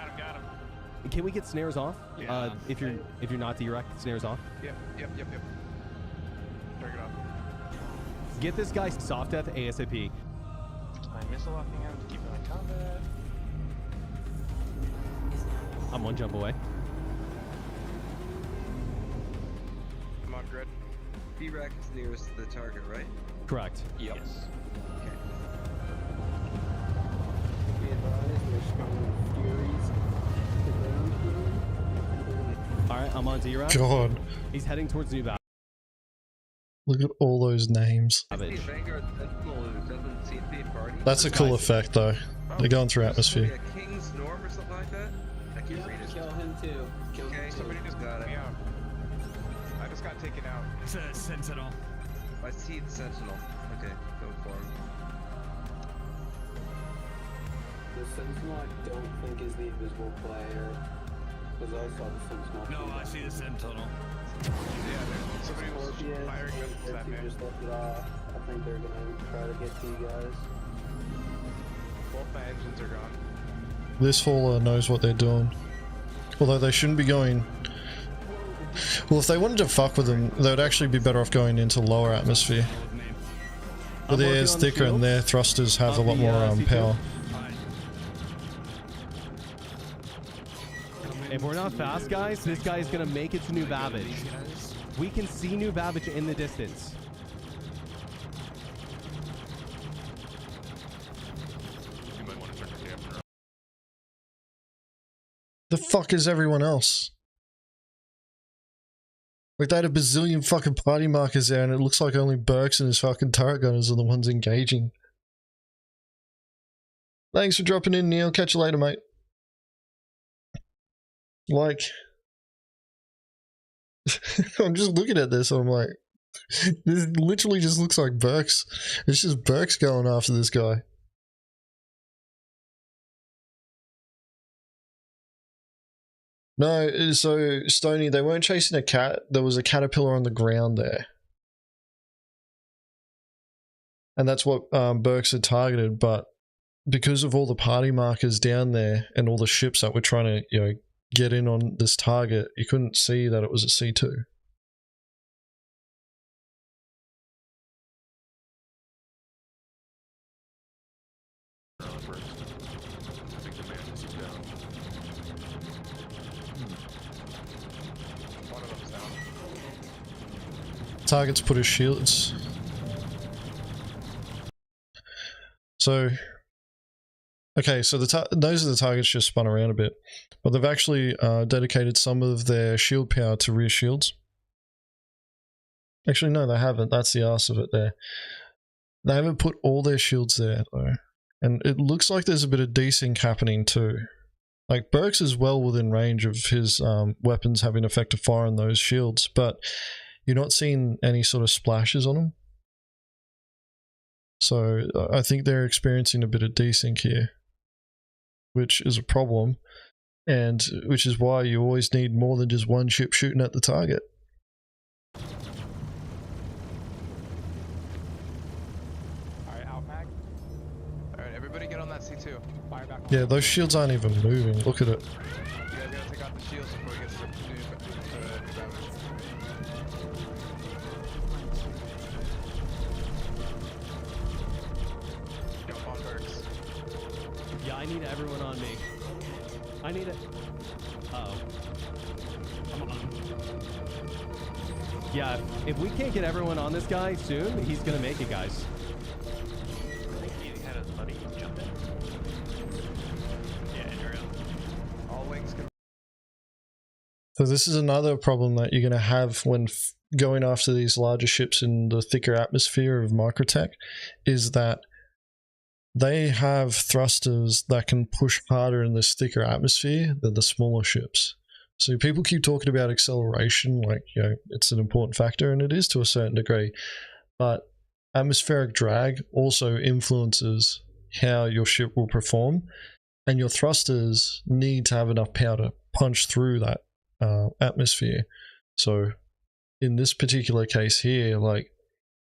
Can we get snares off? Yeah. If you're not D-Rack, snares off. Yep. Turn it off. Get this guy soft death ASAP. I'm missile locking him to keep him in combat. I'm one jump away. I'm on grid. B-Rack is nearest to the target, right? Correct. Yep. Yes. Be advised, we're spawning Furies. All right, I'm on D-Rack. God, He's heading towards New Babbage. look at all those names. Vanguard Sentinel who doesn't CP party. That's a cool effect though. They're going through atmosphere. A King's Norm or something like that? I can read it. Kill him too. Kill Okay, him too. Somebody just got got it. me out. I just got taken out. It's a Sentinel. I see the Sentinel. Okay, go for him. The Sentinel I don't think is the invisible player. Because I saw the Sentinel. No, I see the Sentinel. Yeah, somebody was Scorpion, firing guns at me. just left it off. I think they're gonna try to get to you guys. Both my engines are gone. This faller knows what they're doing. Although they shouldn't be going... Well, if they wanted to fuck with them, they would actually be better off going into lower atmosphere. But their air's thicker and their thrusters have a lot more power. If we're not fast, guys, this guy is going to make it to New Babbage. We can see New Babbage in the distance. The fuck is everyone else? Like, they had a bazillion fucking party markers there, and it looks like only Burks and his fucking turret gunners are the ones engaging. Thanks for dropping in, Neil. Catch you later, mate. Like, I'm just looking at this and I'm like, this literally just looks like Burks. It's just Burks going after this guy. No, so Stoney, they weren't chasing a cat. There was a caterpillar on the ground there. And that's what Burks had targeted, but because of all the party markers down there and all the ships that were trying to, you know, get in on this target, you couldn't see that it was a C2. Targets put his shields. So, okay, so those are the targets just spun around a bit, but they've actually dedicated some of their shield power to rear shields. Actually, no, they haven't. That's the arse of it there. They haven't put all their shields there, though. And it looks like there's a bit of desync happening, too. Like, Burks is well within range of his weapons having effective fire on those shields, but you're not seeing any sort of splashes on them. So I think they're experiencing a bit of desync here, which is a problem, and which is why you always need more than just one ship shooting at the target. Alright, out mag. Alright, everybody Everybody get on that C2. Fire back. Yeah, those shields aren't even moving. Look at it. You guys gotta take out the shields before we get to new damage. Jump on Berks. Yeah, I need everyone on me. I need it. Uh-oh. Come on. Yeah, if we can't get everyone on this guy soon, he's gonna make it, guys. I think he had his buddy jump in. Yeah, Andrew. All wings can. So this is another problem that you're going to have when going after these larger ships in the thicker atmosphere of Microtech, is that they have thrusters that can push harder in this thicker atmosphere than the smaller ships. So people keep talking about acceleration, like, you know, it's an important factor, and it is to a certain degree, but atmospheric drag also influences how your ship will perform, and your thrusters need to have enough power to punch through that atmosphere. So in this particular case here, like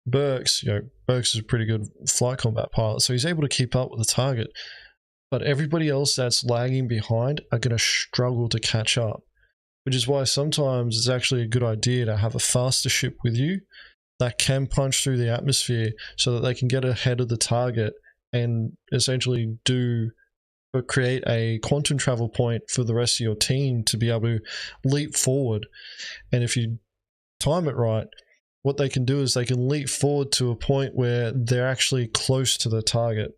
Burks, you know, Burks is a pretty good flight combat pilot, so he's able to keep up with the target, but everybody else that's lagging behind are going to struggle to catch up, which is why sometimes it's actually a good idea to have a faster ship with you that can punch through the atmosphere so that they can get ahead of the target and essentially create a quantum travel point for the rest of your team to be able to leap forward. And if you time it right, what they can do is they can leap forward to a point where they're actually close to the target.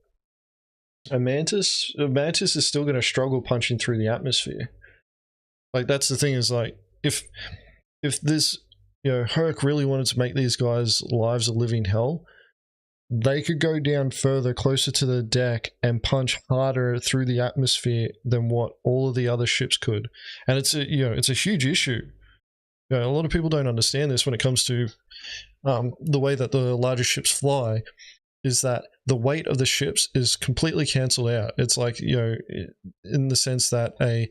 A Mantis is still going to struggle punching through the atmosphere. Like, that's the thing, is like, if this, you know, Herc really wanted to make these guys' lives a living hell, they could go down further, closer to the deck, and punch harder through the atmosphere than what all of the other ships could. And it's a, you know, it's a huge issue. You know, a lot of people don't understand this when it comes to the way that the larger ships fly, is that the weight of the ships is completely cancelled out. It's like, you know, in the sense that a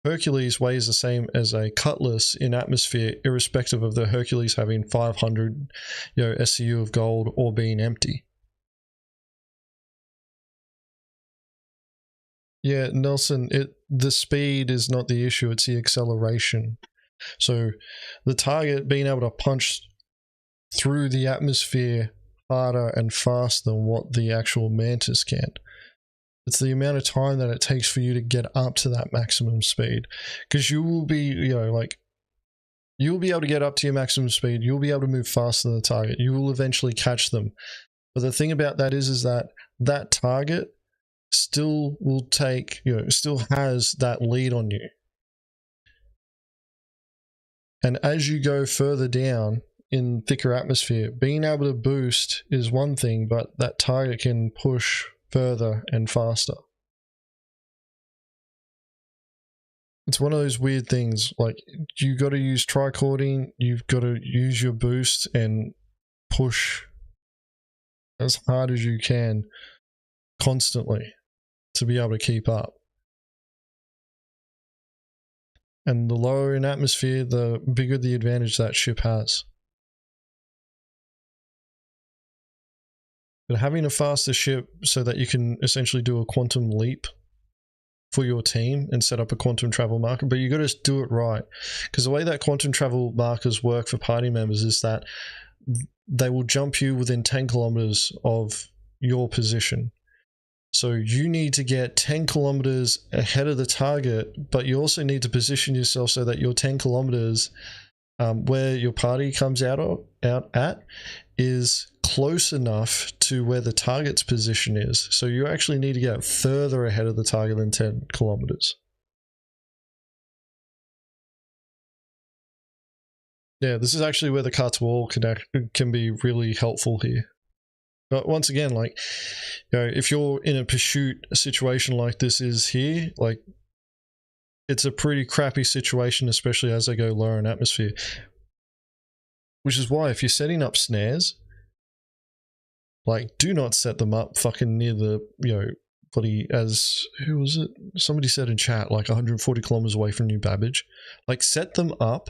Hercules weighs the same as a Cutlass in atmosphere, irrespective of the Hercules having 500, you know, SCU of gold or being empty. Yeah, Nelson, the speed is not the issue, it's the acceleration. So the target being able to punch through the atmosphere harder and faster than what the actual Mantis can. It's the amount of time that it takes for you to get up to that maximum speed, because you will be, you know, like, you'll be able to get up to your maximum speed, you'll be able to move faster than the target, you will eventually catch them. But the thing about that is that that target still will take, you know, still has that lead on you. And as you go further down in thicker atmosphere, being able to boost is one thing, but that target can push further and faster. It's one of those weird things, like, you got to use tricording, you've got to use your boost and push as hard as you can constantly to be able to keep up. And the lower in atmosphere, the bigger the advantage that ship has. But having a faster ship so that you can essentially do a quantum leap for your team and set up a quantum travel marker, but you got to do it right, because the way that quantum travel markers work for party members is that they will jump you within 10 kilometers of your position. So you need to get 10 kilometers ahead of the target, but you also need to position yourself so that your 10 kilometers where your party comes out at is close enough to where the target's position is. So you actually need to get further ahead of the target than 10 kilometers. Yeah, this is actually where the cut-to-all can be really helpful here. But once again, like, you know, if you're in a pursuit situation like this is here, like, it's a pretty crappy situation, especially as they go lower in atmosphere. Which is why if you're setting up snares, like, do not set them up fucking near the, you know, bloody, as, who was it? Somebody said in chat, like 140 kilometers away from New Babbage. Like, set them up,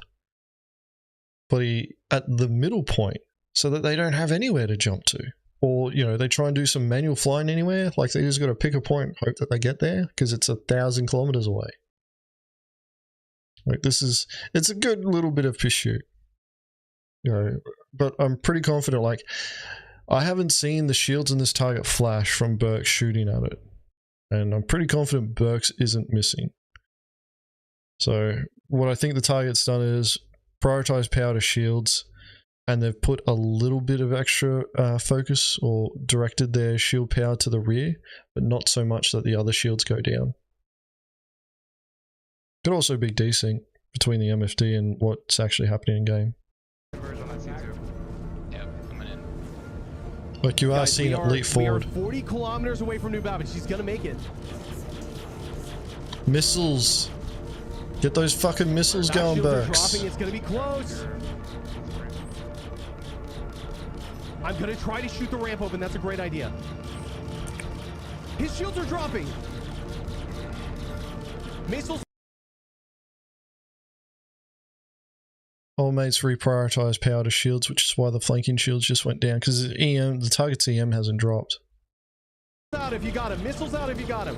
bloody, at the middle point so that they don't have anywhere to jump to. or, you know, they try and do some manual flying anywhere, like they just got to pick a point and hope that they get there because it's 1,000 kilometers away. Like it's a good little bit of pursuit, you know, but I'm pretty confident. Like, I haven't seen the shields in this target flash from Burks shooting at it, and I'm pretty confident Burks isn't missing. So what I think the target's done is prioritize power to shields, and they've put a little bit of extra focus or directed their shield power to the rear, but not so much that the other shields go down. Could also be desync between the MFD and what's actually happening in game. Like you are seeing it leap forward. We are 40 kilometers away from New Babbage. She's gonna make it. Missiles. Get those fucking missiles going, Burks. It's gonna be close. I'm gonna try to shoot the ramp open. That's a great idea. His shields are dropping. Missiles. All mates reprioritize power to shields, which is why the flanking shields just went down, because the target's EM hasn't dropped. Out if you got him. Missiles out if you got him.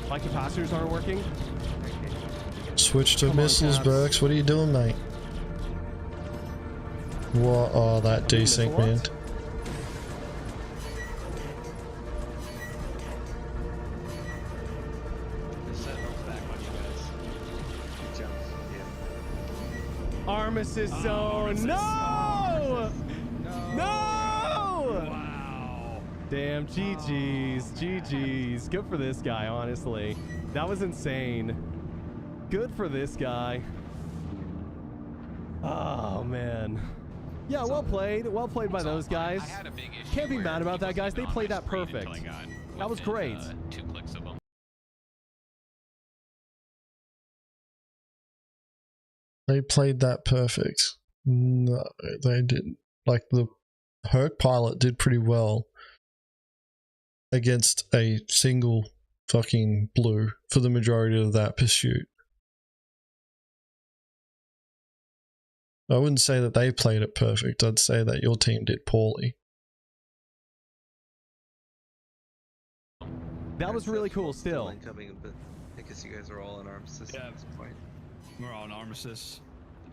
My capacitors aren't working. Switch to missiles, Burks. What are you doing, mate? What? Oh, that desync, man. Armistice zone. No! No! Wow. Damn, GG's. GG's. Good for this guy, honestly. That was insane. Good for this guy. Oh, man. Yeah, well played. Well played by those guys. Can't be mad about that, guys. They played that perfect. That was great. 2 clicks of them. They played that perfect. No, they didn't. Like, the Herc pilot did pretty well against a single fucking blue for the majority of that pursuit. I wouldn't say that they played it perfect. I'd say that your team did poorly. That was really cool still. Incoming, but I guess you guys are all in armistice at this point. We're all in armistice.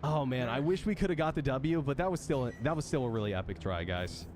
Oh man, I wish we could have got the W, but that was still a really epic try, guys.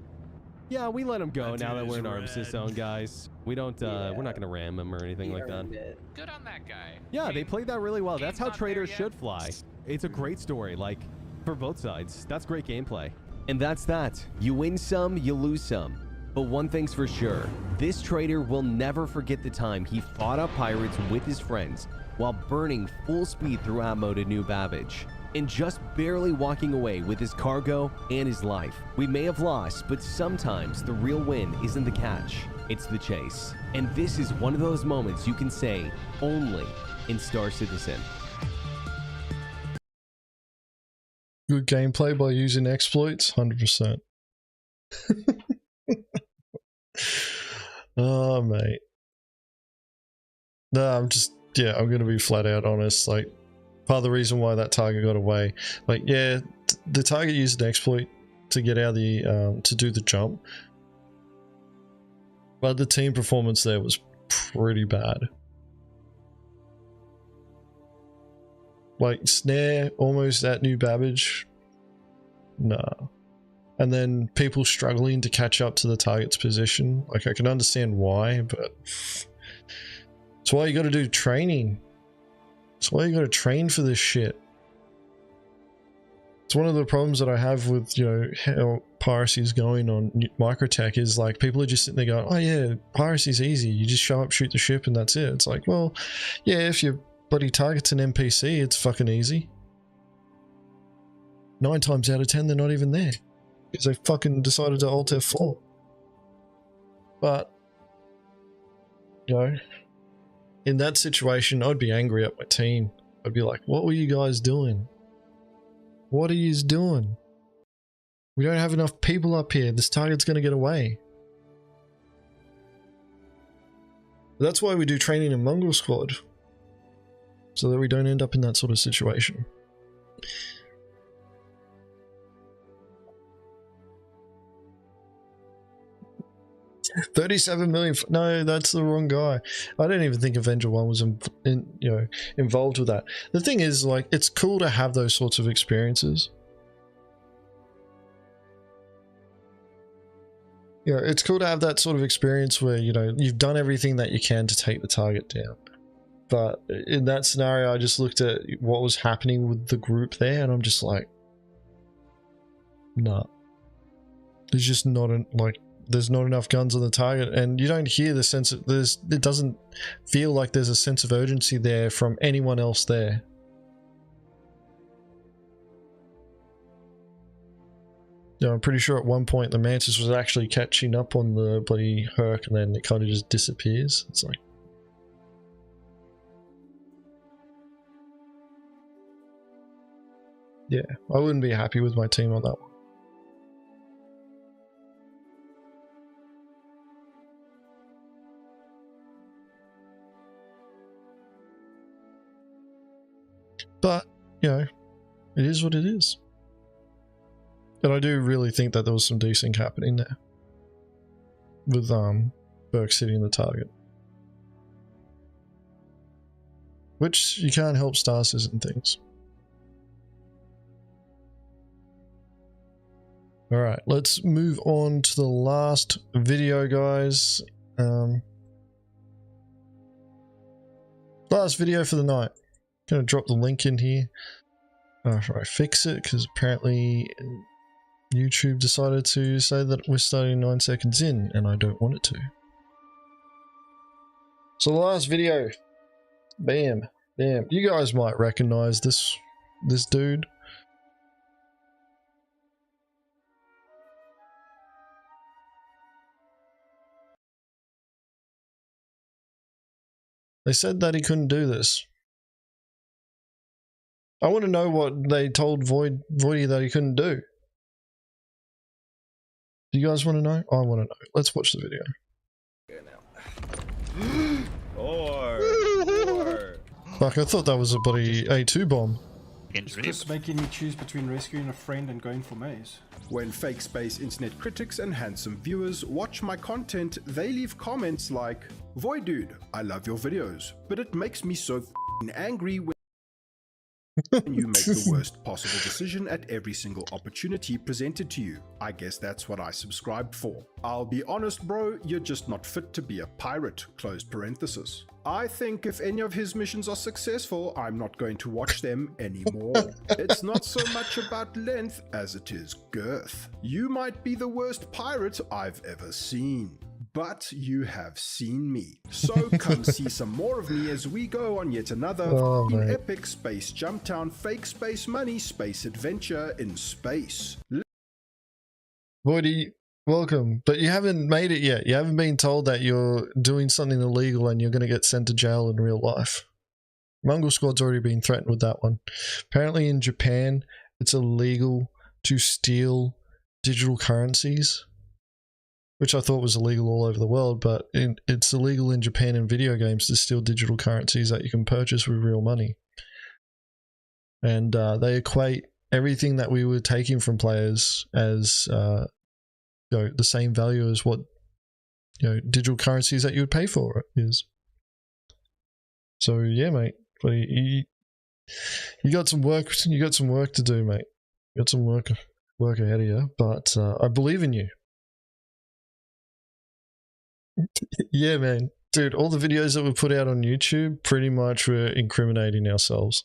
Yeah, we let him go now that we're in armistice zone, guys. We don't we're not gonna ram him or anything like that. Good on that guy. Yeah, they played that really well. That's how traders should fly. It's a great story, like, for both sides. That's great gameplay. And that's that. You win some, you lose some. But one thing's for sure, this trader will never forget the time he fought up pirates with his friends while burning full speed through ammo to New Babbage, and just barely walking away with his cargo and his life. We may have lost, but sometimes the real win isn't the catch, it's the chase. And this is one of those moments you can say only in Star Citizen. Good gameplay by using exploits, 100%. Oh, mate. No, I'm gonna be flat out honest. Like, part of the reason why that target got away, like, yeah, the target used an exploit to get out of the to do the jump, but the team performance there was pretty bad. Like, snare almost at New Babbage, no. And then people struggling to catch up to the target's position. Like, I can understand why, but that's why you got to do training. That's why you got to train for this shit. It's one of the problems that I have with, you know, how Piracy is going on Microtech is, like, people are just sitting there going, oh yeah, Piracy's easy. You just show up, shoot the ship, and that's it. It's like, well, yeah, if your bloody target's an NPC, it's fucking easy. 9 times out of 10, they're not even there. Because they fucking decided to alt F4. But, you know, in that situation, I'd be angry at my team. I'd be like, what were you guys doing? What are you doing? We don't have enough people up here. This target's going to get away. That's why we do training in Mongrel Squad. So that we don't end up in that sort of situation. $37 million. No, that's the wrong guy. I don't even think Avenger 1 was involved with that. The thing is, like, it's cool to have those sorts of experiences. You know, it's cool to have that sort of experience where, you know, you've done everything that you can to take the target down. But in that scenario, I just looked at what was happening with the group there, and I'm just like, nah. There's just not there's not enough guns on the target, and you don't hear the sense of it doesn't feel like there's a sense of urgency there from anyone else there. You know, I'm pretty sure at one point the Mantis was actually catching up on the bloody Herc, and then it kind of just disappears. It's like, yeah, I wouldn't be happy with my team on that one. But, you know, it is what it is. And I do really think that there was some decent happening there. With, Burke sitting the target. Which you can't help stars and things. Alright, let's move on to the last video, guys. Last video for the night. Gonna drop the link in here after I fix it, because apparently YouTube decided to say that we're starting 9 seconds in, and I don't want it to. So the last video, bam, bam. You guys might recognize this dude. They said that he couldn't do this. I want to know what they told Voidy that he couldn't do. Do you guys want to know? I want to know. Let's watch the video. Fuck, I thought that was a bloody A2 bomb. It's just making me choose between rescuing a friend and going for maze. When fake space internet critics and handsome viewers watch my content, they leave comments like, "Void dude, I love your videos, but it makes me so f***ing angry when you make the worst possible decision at every single opportunity presented to you. I guess that's what I subscribed for. I'll be honest bro, you're just not fit to be a pirate, closed parenthesis. I think if any of his missions are successful, I'm not going to watch them anymore. It's not so much about length as it is girth. You might be the worst pirate I've ever seen, but you have seen me. So come see some more of me as we go on yet another epic space jump town fake space money space adventure in space." Voidy, welcome. But you haven't made it yet. You haven't been told that you're doing something illegal and you're going to get sent to jail in real life. Mongrel Squad's already been threatened with that one. Apparently in Japan, it's illegal to steal digital currencies, which I thought was illegal all over the world, but it's illegal in Japan in video games to steal digital currencies that you can purchase with real money. And they equate everything that we were taking from players as you know, the same value as what, you know, digital currencies that you would pay for is. So yeah, mate, you got some work. You got some work to do, mate. You got some work ahead of you, but I believe in you. Yeah, man. Dude, all the videos that we put out on YouTube, pretty much we're incriminating ourselves.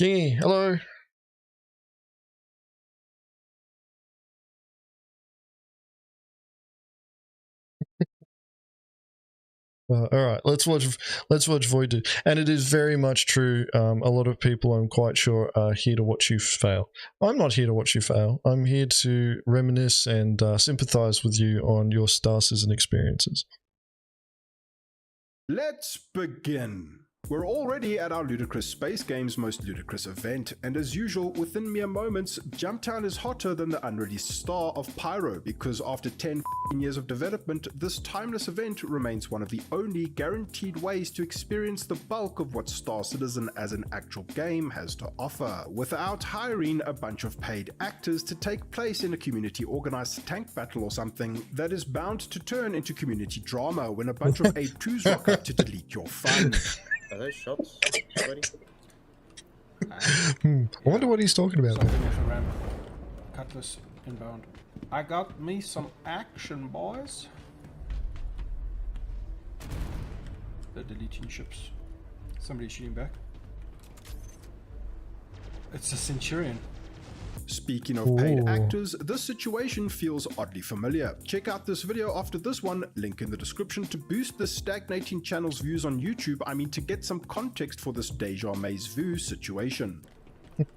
Gingy, hello. All right, let's watch Void. And it is very much true. A lot of people, I'm quite sure, are here to watch you fail. I'm not here to watch you fail. I'm here to reminisce and sympathize with you on your Star Citizen experiences. Let's begin. We're already at our Ludicrous Space Game's most ludicrous event, and as usual, within mere moments, Jumptown is hotter than the unreleased star of Pyro, because after 10 years of development, this timeless event remains one of the only guaranteed ways to experience the bulk of what Star Citizen as an actual game has to offer, without hiring a bunch of paid actors to take place in a community organized tank battle or something that is bound to turn into community drama when a bunch of A2s rock up to delete your fun. Are those shots already? I wonder what he's talking about. Something with a ramp. Cutlass inbound. I got me some action, boys. They're deleting ships. Somebody's shooting back. It's a Centurion. Speaking of paid actors, this situation feels oddly familiar. Check out this video after this one, link in the description, to boost the stagnating channel's views on YouTube. I mean, to get some context for this Deja Maze Vu situation.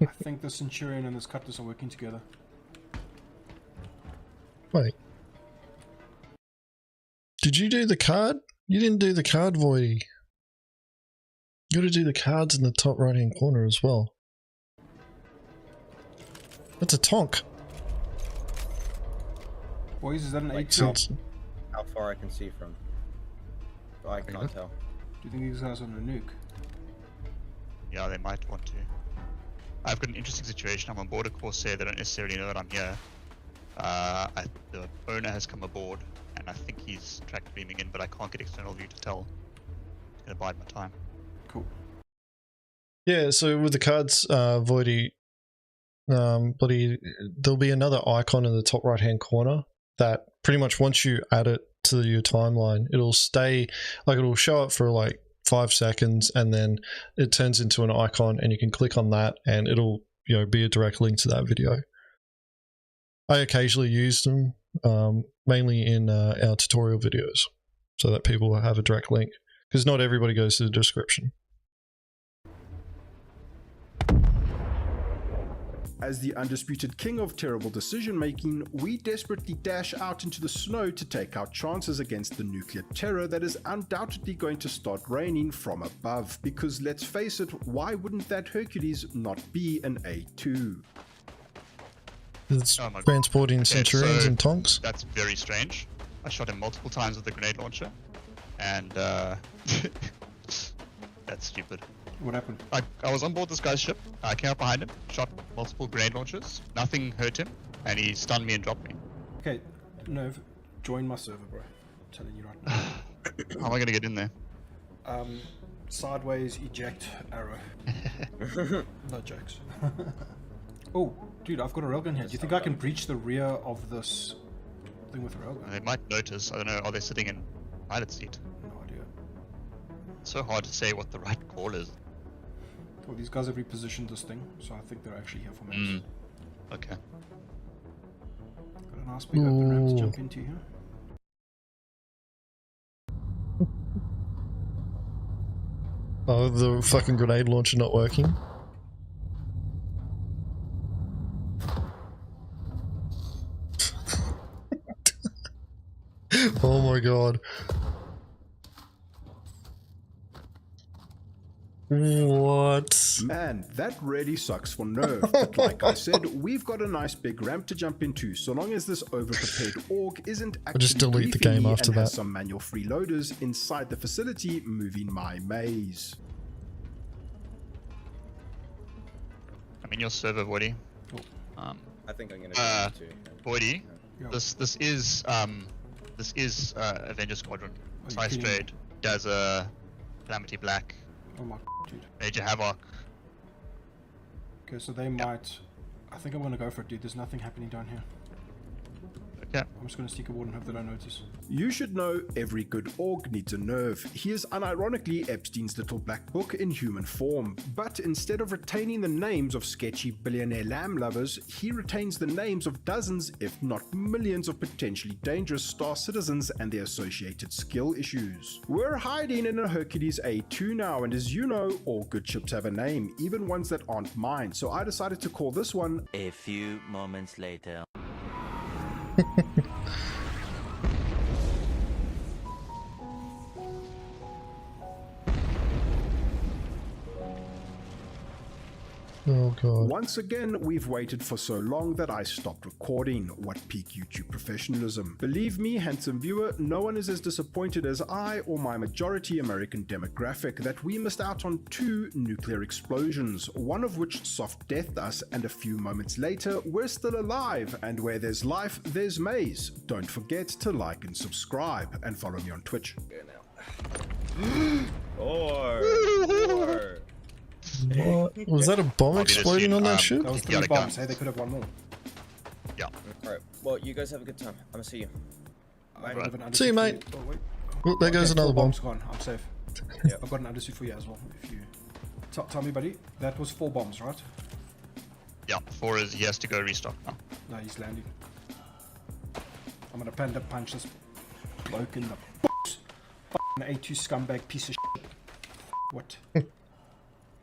I think the Centurion and this Cutlass are working together. Wait. Did you do the card? You didn't do the card, Voidy. You gotta do the cards in the top right hand corner as well. That's a tonk. Boys, is that an Like A2? how far I can see from? I can't tell. Do you think these guys are on a nuke? Yeah, they might want to. I've got an interesting situation. I'm on board a Corsair. They don't necessarily know that I'm here. The owner has come aboard, and I think he's track beaming in, but I can't get external view to tell. It's gonna bide my time. Cool. Yeah, so with the cards, Voidy, there'll be another icon in the top right hand corner that pretty much once you add it to your timeline, it'll stay, like it'll show up for like 5 seconds and then it turns into an icon and you can click on that and it'll, you know, be a direct link to that video. I occasionally use them, mainly in our tutorial videos so that people have a direct link, because not everybody goes to the description. As the undisputed king of terrible decision-making, we desperately dash out into the snow to take our chances against the nuclear terror that is undoubtedly going to start raining from above, because let's face it, why wouldn't that Hercules not be an A2? It's transporting Centurions and tonks? That's very strange. I shot him multiple times with the grenade launcher, and that's stupid. What happened? I was on board this guy's ship. I came up behind him, shot multiple grenade launchers. Nothing hurt him, and he stunned me and dropped me. Okay, Nov, join my server, bro. I'm telling you right now. How am I gonna get in there? Sideways, eject, arrow. No jokes. Oh, dude, I've got a railgun here. Do you think I can breach the rear of this thing with a railgun? They might notice. I don't know. Are they sitting in pilot seat? No idea. It's so hard to say what the right call is. Well, these guys have repositioned this thing, so I think they're actually here for me. Okay. Got a nice big open ramp to jump into here. Oh, the fucking grenade launcher not working? Oh my god. What? Man, that really sucks for Nerve, but like I said, we've got a nice big ramp to jump into, so long as this overprepared org isn't actually just delete the game after and has that. some manual freeloaders inside the facility moving my maze. I'm in your server, Woody. I think I'm gonna do it too. Woody, this is Avenger Squadron. Slice Trade, Daza, Calamity Black, Oh my dude. Major Havoc. Okay, so they might... I think I'm gonna go for it, dude. There's nothing happening down here. Okay. I'm just gonna sneak aboard and hope they don't notice. You should know every good org needs a nerve. He is unironically Epstein's little black book in human form, but instead of retaining the names of sketchy billionaire lamb lovers, he retains the names of dozens, if not millions, of potentially dangerous star citizens and their associated skill issues. We're hiding in a Hercules A2 now, and as you know, all good ships have a name, even ones that aren't mine, so I decided to call this one A few moments later. Oh god. Once again, we've waited for so long that I stopped recording. What peak YouTube professionalism. Believe me, handsome viewer, no one is as disappointed as I or my majority American demographic that we missed out on 2 nuclear explosions, one of which soft deathed us, and a few moments later, we're still alive. And where there's life, there's maze. Don't forget to like and subscribe, and follow me on Twitch. Or What? Was that a bomb exploding on that ship? That was 3 bombs. Hey, they could have one more. Yeah. Alright, well, you guys have a good time. I'm gonna see you. See you, mate. Oh, wait. Oh, there goes another 4 bomb. bombs gone. I'm safe. Yeah, I've got an undersuit for you as well. If you tell me, buddy, that was 4 bombs, right? Yeah, 4 is he has to go restock now. No, he's landing. I'm gonna panda punch this bloke in the box. An A2 scumbag piece of shit. What?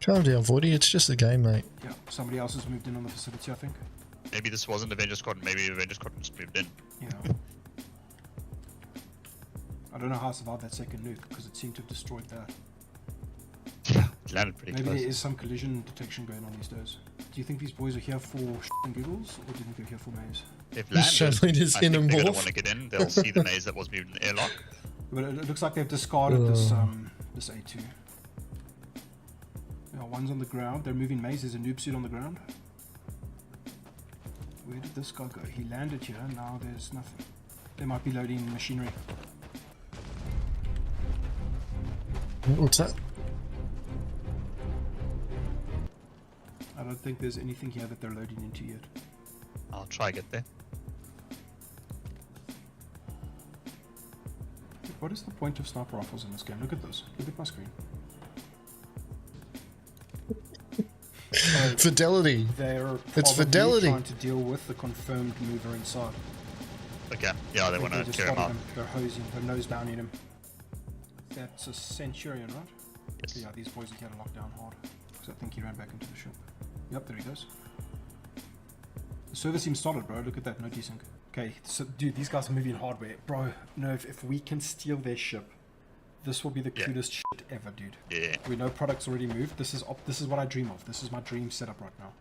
Calm down, Voidy. It's just a game, mate. Yeah, somebody else has moved in on the facility, I think. Maybe this wasn't Avenger Squad, maybe Avenger Squad just moved in. Yeah. I don't know how I survived that second nuke, because it seemed to have destroyed that. Yeah, it landed pretty Maybe close. there is some collision detection going on these days. Do you think these boys are here for shit and giggles, or do you think they're here for maze? They've landed. Shuttling his I think they're Xenomorph. gonna want to get in. They'll see the maze that was moved in the airlock. But it looks like they've discarded this this A2. Yeah, one's on the ground. They're moving maze. There's a noob suit on the ground. Where did this guy go? He landed here. Now there's nothing. They might be loading machinery. What's that? I don't think there's anything here that they're loading into yet. I'll try get there. What is the point of sniper rifles in this game? Look at this. Look at my screen. Fidelity. They're It's probably fidelity. trying to deal with the confirmed mover inside. Okay, yeah, they I think want to just clear him spotted out. They're hosing. They're nose downing him. That's a Centurion, right? Yes. Yeah, these boys are here to lock down hard. Because I think he ran back into the ship. Yep, there he goes. The server seems solid, bro. Look at that, no desync. Okay, so dude, these guys are moving hardware. Bro, no, if we can steal their ship, this will be the coolest shit ever, dude. Yeah. We know products already moved. This is what I dream of. This is my dream setup right now.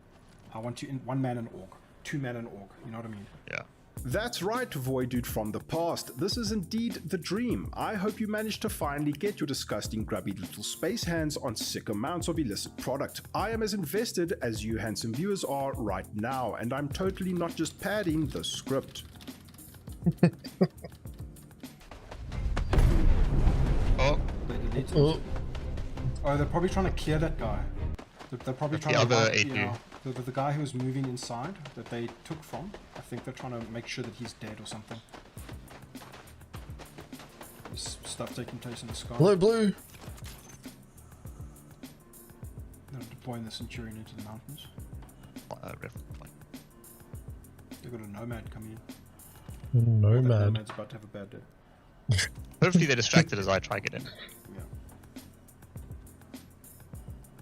I want to in 1 man and orc, 2 man and orc. You know what I mean? Yeah. That's right, Void Dude from the past. This is indeed the dream. I hope you managed to finally get your disgusting grubby little space hands on sick amounts of illicit product. I am as invested as you handsome viewers are right now, and I'm totally not just padding the script. Oh. Oh, they're probably trying to clear that guy. They're probably trying to other wipe, A2. you know, the guy who was moving inside that they took from. I think they're trying to make sure that he's dead or something. There's stuff taking place in the sky. Hello, Blue. They're deploying the Centurion into the mountains. They've got a nomad coming in. That Nomad. nomad's about to have a bad day. Hopefully they're distracted as I try get in. Yeah.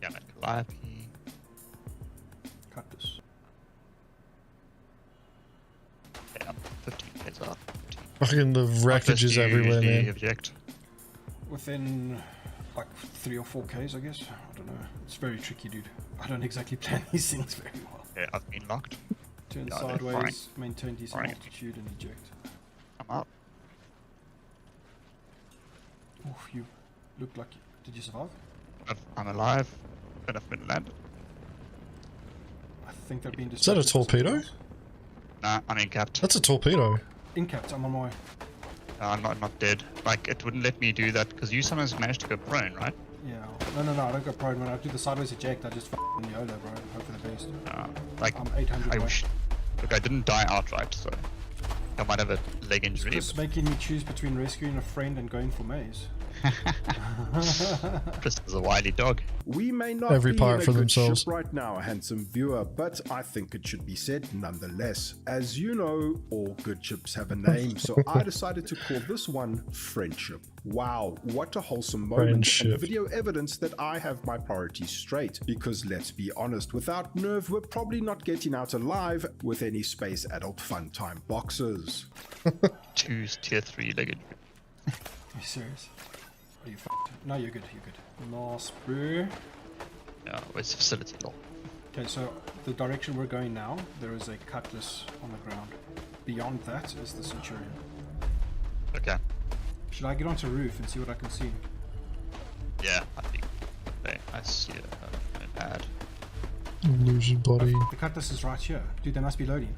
Yeah, man, Calliope. Cut this. Yeah, 15 heads up. Fucking the wreckage is everywhere, man. Object. Within like 3 or 4 Ks, I guess. I don't know. It's very tricky, dude. I don't exactly plan these things very well. Yeah, I've been locked. Turn Yeah, they're sideways, fine. maintain decent Fine. altitude, and eject. I'm up. Oh, you look like you. Did you survive? I'm alive. Don't have been landed. I think they're being Is that a distracted. torpedo? Nah, I'm incapped. That's a torpedo. Incapped, I'm on my way. I'm not dead. Like, it wouldn't let me do that because you sometimes managed to go prone, right? Yeah. No, I don't go prone. When I do the sideways eject, I just f***ing YOLO, bro. Hope for the best. Like, I'm 800 I away. wish. Look, I didn't die outright, so I might have a leg injury. Chris making me choose between rescuing a friend and going for maze. Chris is a wily dog. We may not Every be pirate in a for good themselves. ship right now, handsome viewer, but I think it should be said nonetheless. As you know, all good ships have a name, so I decided to call this one Friendship. Wow, what a wholesome moment, Friendship. and video evidence that I have my priorities straight. Because let's be honest, without Nerve, we're probably not getting out alive with any space adult fun time boxes. Choose tier 3 leg injury. Are you serious? Are you f***ed? No, you're good, you're good. Nice, bro. Yeah, where's the facility law? Okay, so the direction we're going now, there is a cutlass on the ground. Beyond that is the Centurion. Okay. Should I get onto roof and see what I can see? Yeah, I think. Okay, I see an ad. Lose your body. The cutlass is right here. Dude, they must be loading.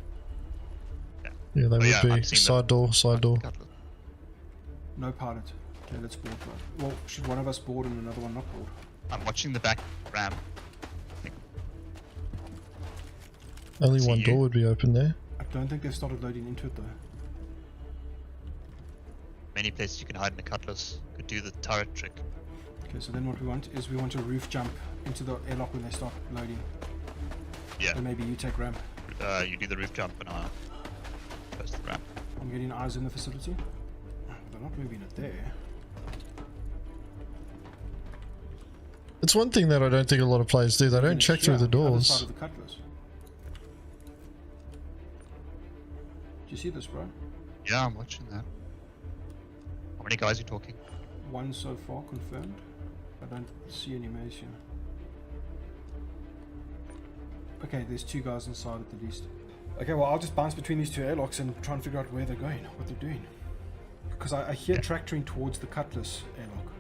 Yeah, they would be. Side door, side door. No pilot. Okay, let's board. Well, should one of us board and another one not board? I'm watching the back ramp. Only one door would be open there. I don't think they've started loading into it though. Many places you can hide in the cutlass. Could do the turret trick. Okay, so then what we want is we want a roof jump into the airlock when they start loading. Yeah. And maybe you take ramp. You do the roof jump and I'll post the ramp. I'm getting eyes in the facility. They're not moving it there. It's one thing that I don't think a lot of players do. They don't check through the Other doors. side of the cutlass. Do you see this, bro? Yeah, I'm watching that. How many guys are you talking? One so far confirmed. I don't see any maze here. Okay, there's 2 guys inside at the least. Okay, well I'll just bounce between these 2 airlocks and try and figure out where they're going, what they're doing. Because I hear tractoring towards the cutlass airlock.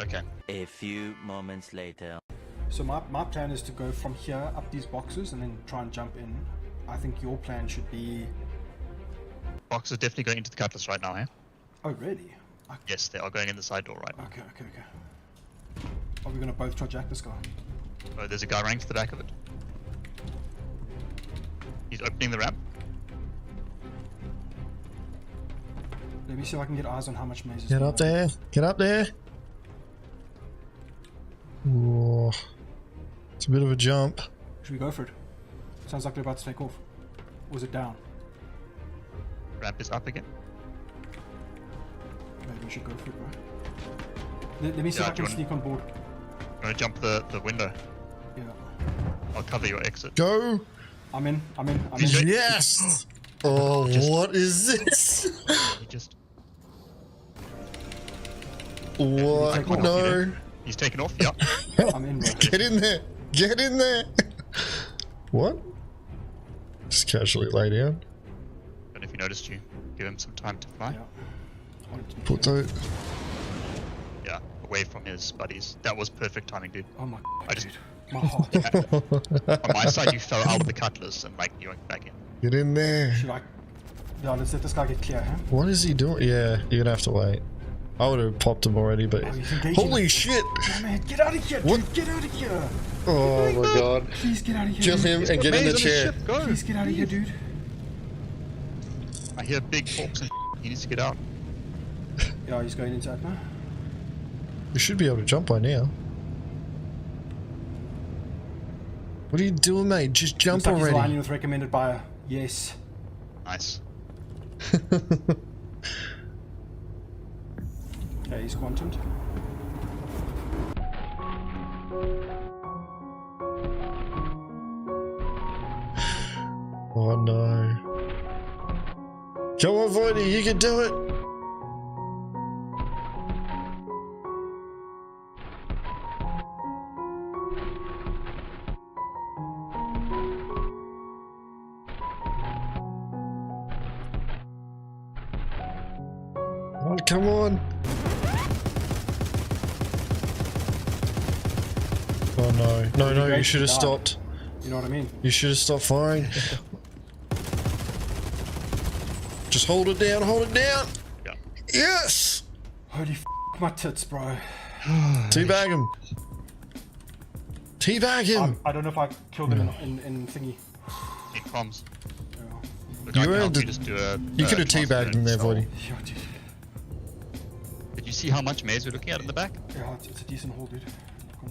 Okay. A few moments later. So my plan is to go from here up these boxes and then try and jump in. I think your plan should be... Box is definitely going into the cutlass right now, eh? Oh, really? Yes, they are going in the side door right now. Okay. Are we going to both try jack this guy? Oh, there's a guy running to the back of it. He's opening the ramp. Let me see if I can get eyes on how much maze is Get up there. Get up there. Whoa. It's a bit of a jump. Should we go for it? Sounds like they're about to take off. Or is it down? Ramp is up again. Maybe we should go for it, bro. Let me see if I can sneak on board. You want to jump the window? Yeah. I'll cover your exit. Go! I'm in. Yes! Oh, what is this? He just... What? No. He's taken off, yeah. I'm in, bro. Get in there. Get in there. What? Just casually lay down. And if he noticed you, give him some time to fly. Yeah. Put the... Yeah, away from his buddies. That was perfect timing, dude. Oh my I just... dude. My heart. On my side, you fell out of the cutlass and like you went back in. Get in there. Should I... Yeah, let's let this guy get clear, huh? What is he doing? Yeah, you're gonna have to wait. I would have popped him already, but... Holy shit! Oh, man, get out of here, dude! What? Get out of here! Oh my god. Please get out of here. Kill him and get in the chair. Please get out of here, dude. I hear big forks and he needs to get out. Yeah, he's going into Atma. You should be able to jump by now. What are you doing, mate? Just jump Looks like he's already. aligning with recommended buyer. Yes. Nice. Okay, he's quantumed. Oh no. Come on, Voidy, you can do it! Oh, come on! Oh no. No, you should have stopped. You know what I mean? You should have stopped firing. Just hold it down, hold it down! Yeah. Yes! Holy f my tits, bro. Teabag him! Teabag him! I don't know if I killed him in thingy. In comms. Look, You I can earned help you it. just do a... You could have teabagged him there, Voidy. Yeah, dude. Did you see how much maze we're looking at in the back? Yeah, it's a decent haul, dude.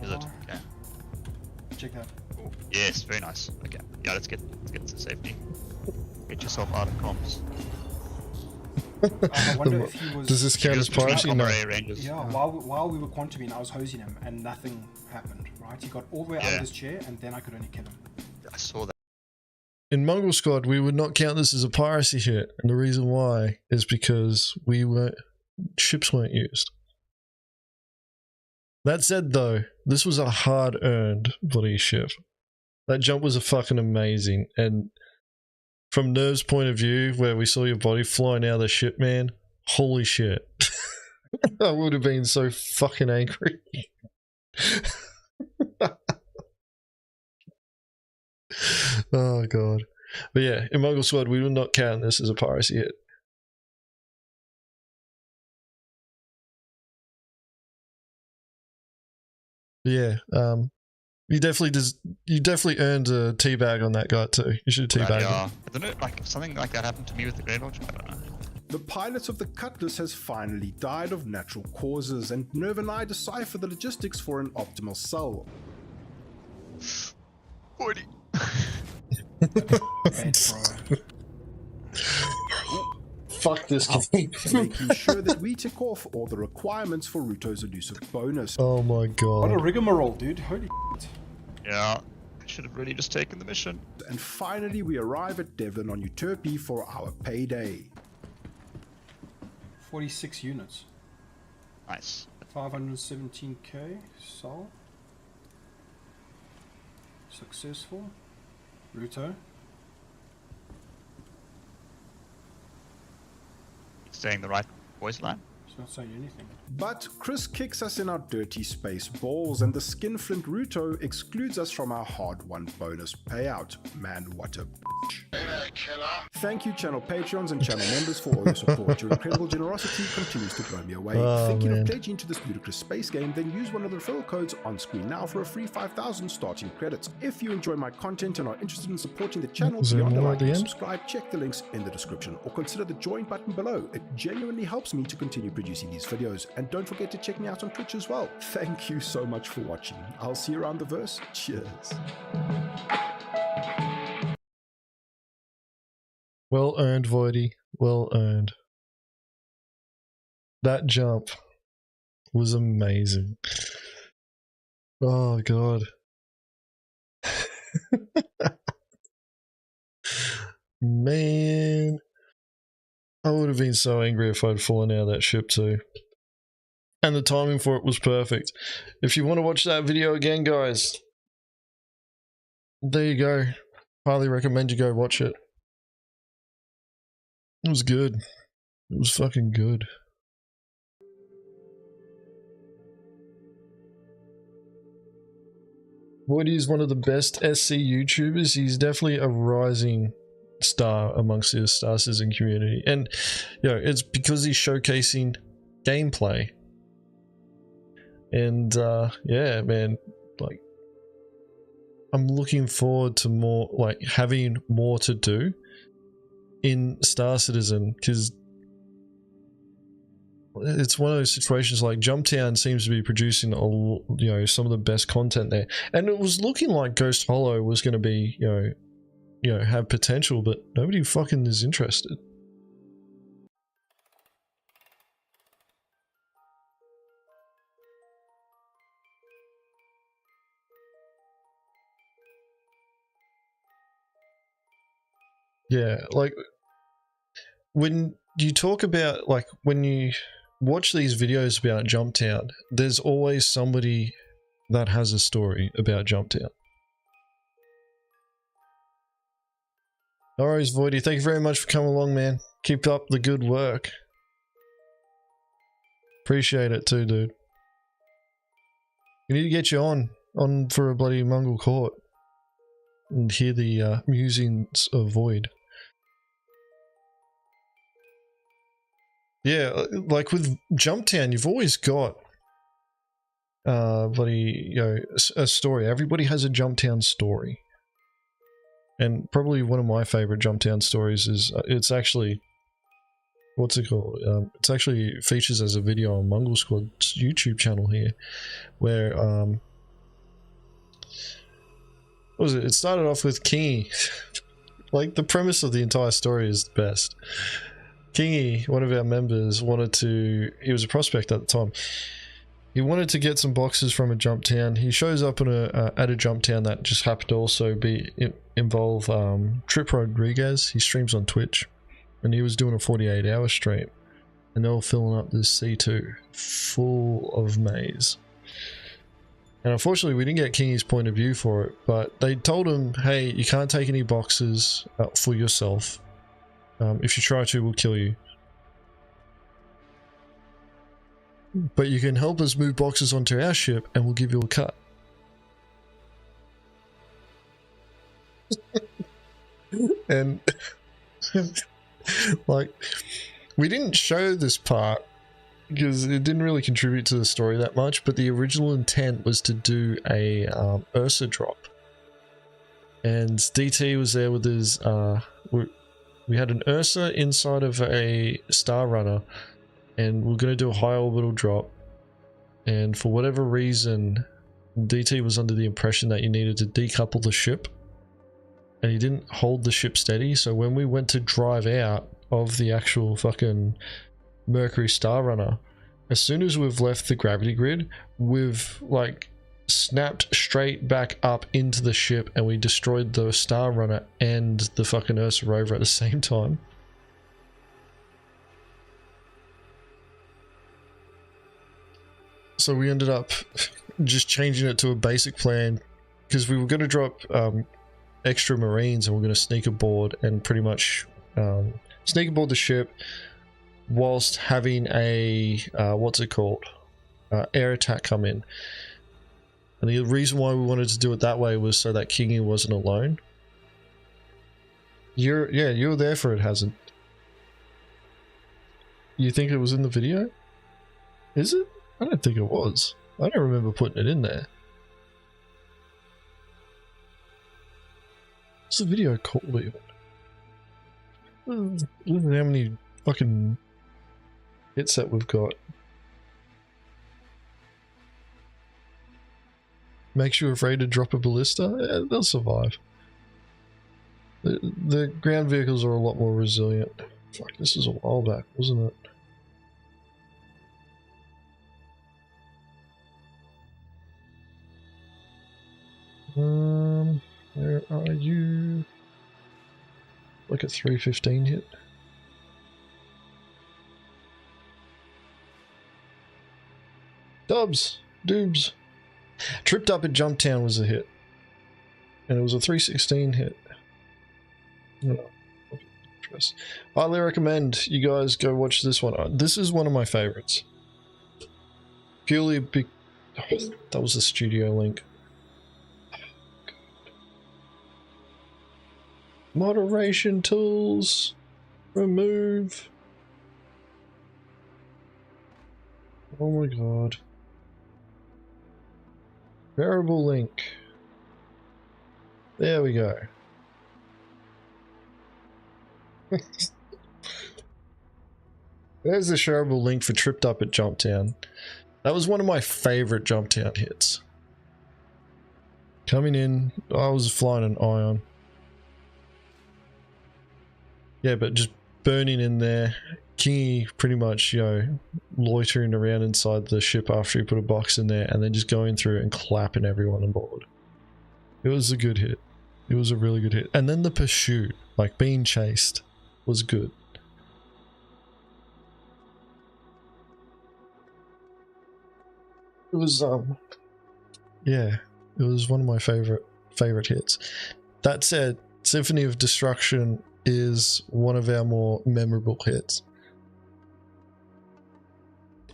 Is it? Okay. Check that. Cool. Yes, very nice. Okay. Yeah, let's get to safety. Get yourself out of comms. I wonder if he was... Does this count as piracy? No. Yeah, while we were quantuming, I was hosing him and nothing happened, right? He got all the way out of his chair and then I could only kill him. I saw that. In Mongrel Squad, we would not count this as a piracy hit, and the reason why is because ships weren't used. That said, though, this was a hard-earned bloody ship. That jump was a fucking amazing. And from Nerve's point of view, where we saw your body flying out of the ship, man, holy shit. I would have been so fucking angry. Oh god. But yeah, in Mongrel Squad, we will not count this as a piracy hit. Yeah, you definitely earned a teabag on that guy too. You should have teabagged him. I don't know, like something like that happened to me with the Great Launch. I don't know. The pilot of the Cutlass has finally died of natural causes, and Nerve and I decipher the logistics for an optimal sell. 40. Fuck this game. Making sure that we tick off all the requirements for Ruto's elusive bonus. Oh my god. What a rigmarole, dude. Holy shit. Yeah, I should have really just taken the mission. And finally, we arrive at Devlin on Euterpe for our payday. 46 units. Nice. 517k. Sol. Successful. Ruto. Saying the right voice line. He's not saying anything. But Chris kicks us in our dirty space balls, and the Skinflint Ruto excludes us from our hard-won bonus payout. Man, what a Thank you, channel patrons and channel members, for all your support. Your incredible generosity continues to blow me away. Thinking of pledging to this ludicrous space game? Then use one of the referral codes on screen now for a free 5,000 starting credits. If you enjoy my content and are interested in supporting the channel beyond a like and subscribe, check the links in the description or consider the join button below. It genuinely helps me to continue producing these videos. And don't forget to check me out on Twitch as well. Thank you so much for watching. I'll see you around the verse. Cheers. Well earned, Voidy. Well earned. That jump was amazing. Oh, God. Man. I would have been so angry if I'd fallen out of that ship too. And the timing for it was perfect. If you want to watch that video again, guys, there you go. Highly recommend you go watch it. It was good. It was fucking good. Voidy is one of the best SC YouTubers. He's definitely a rising star amongst the Star Citizen community. And, you know, it's because he's showcasing gameplay. And, yeah, man, like, I'm looking forward to more, like, having more to do in Star Citizen, because it's one of those situations like Jumptown seems to be producing some of the best content there, and it was looking like Ghost Hollow was going to be have potential, but nobody fucking is interested. Yeah, like when you talk about, like, when you watch these videos about Jumptown, there's always somebody that has a story about Jumptown. Alright, Voidy, thank you very much for coming along, man. Keep up the good work. Appreciate it too, dude. We need to get you on for a bloody Mongrel Corps and hear the musings of Void. Yeah, like with Jumptown, you've always got bloody, a story. Everybody has a Jumptown story. And probably one of my favorite Jumptown stories is, it's actually, what's it called? It's actually features as a video on Mongrel Squad's YouTube channel here, where, what was it? It started off with Kingy. Like, the premise of the entire story is the best. Kingy, one of our members, he was a prospect at the time. He wanted to get some boxes from a Jumptown. He shows up at a Jumptown that just happened to also involve Trip Rodriguez. He streams on Twitch, and he was doing a 48-hour stream, and they were filling up this C2 full of maize. And unfortunately, we didn't get Kingy's point of view for it, but they told him, hey, you can't take any boxes for yourself. If you try to, we'll kill you. But you can help us move boxes onto our ship and we'll give you a cut. And like, we didn't show this part because it didn't really contribute to the story that much, but the original intent was to do a Ursa drop. And DT was there with his, we had an Ursa inside of a Star Runner, and we're going to do a high orbital drop. And for whatever reason, DT was under the impression that you needed to decouple the ship, and he didn't hold the ship steady. So when we went to drive out of the actual fucking Mercury Star Runner, as soon as we've left the gravity grid, we've like snapped straight back up into the ship, and we destroyed the Star Runner and the fucking Ursa rover at the same time. So we ended up just changing it to a basic plan because we were going to drop extra Marines, and we're going to sneak aboard and pretty much sneak aboard the ship whilst having a what's it called, air attack come in. And the reason why we wanted to do it that way was so that Kingy wasn't alone. You were there for it, Hazard. You think it was in the video? Is it? I don't think it was. I don't remember putting it in there. What's the video called even? Look at how many fucking hits that we've got. Makes you afraid to drop a ballista? Yeah, they'll survive. The ground vehicles are a lot more resilient. Fuck, this is a while back, wasn't it? Where are you? Like a 315 hit. Doobs. Tripped up at Jumptown was a hit. And it was a 316 hit. No. Highly recommend you guys go watch this one. This is one of my favorites. Purely big. Oh, that was a studio link. Moderation tools. Remove. Oh my god. Variable link. There we go. There's the shareable link for Tripped Up at Jumptown. That was one of my favorite Jumptown hits. Coming in, I was flying an Ion. Yeah, but just burning in there. Kingy pretty much, you know, loitering around inside the ship after he put a box in there, and then just going through and clapping everyone on board. It was a good hit. It was a really good hit. And then the pursuit, like being chased, was good. It was yeah, it was one of my favorite hits. That said, Symphony of Destruction is one of our more memorable hits.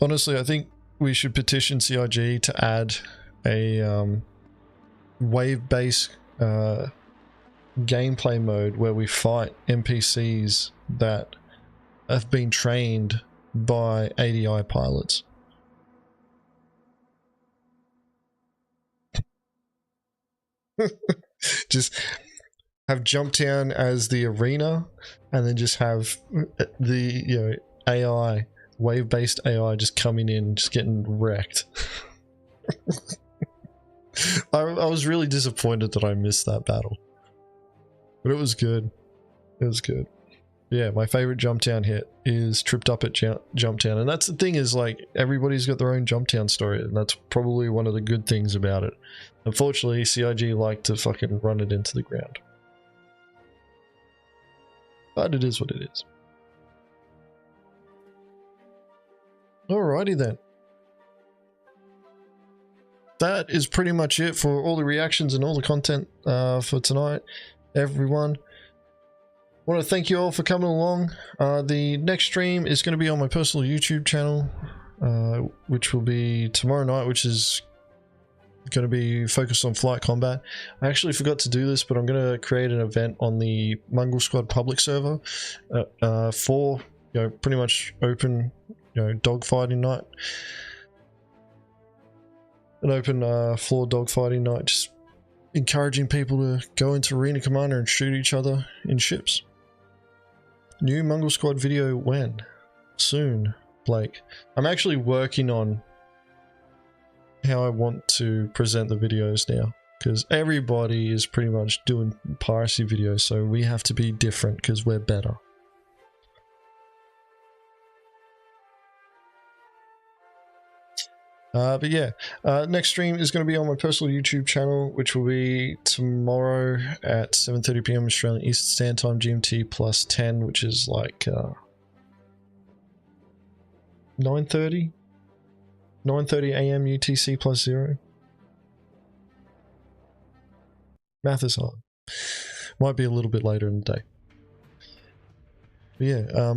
Honestly, I think we should petition CIG to add a wave-based gameplay mode where we fight NPCs that have been trained by ADI pilots. Just have Jumptown as the arena, and then just have the, you know, AI, wave-based AI just coming in, just getting wrecked. I was really disappointed that I missed that battle, but it was good. It was good. Yeah, my favorite Jumptown hit is Tripped Up at Jumptown, and that's the thing, is like everybody's got their own Jumptown story, and that's probably one of the good things about it. Unfortunately, CIG like to fucking run it into the ground, but it is what it is. Alrighty then. that is pretty much it for all the reactions and all the content for tonight, everyone. I want to thank you all for coming along. The next stream is going to be on my personal YouTube channel, which will be tomorrow night, which is going to be focused on flight combat. I actually forgot to do this, but I'm going to create an event on the Mongrel Squad public server for, you know, pretty much open, you know, dogfighting night. An open floor dogfighting night, just encouraging people to go into Arena Commander and shoot each other in ships. New Mongrel Squad video when? Soon, Blake. I'm actually working on how I want to present the videos now, because everybody is pretty much doing piracy videos, so we have to be different because we're better. But yeah, next stream is going to be on my personal YouTube channel, which will be tomorrow at 7:30 PM Australian Eastern Standard Time, GMT plus 10, which is like 9:30 AM UTC plus 0. Math is hard. Might be a little bit later in the day. But yeah,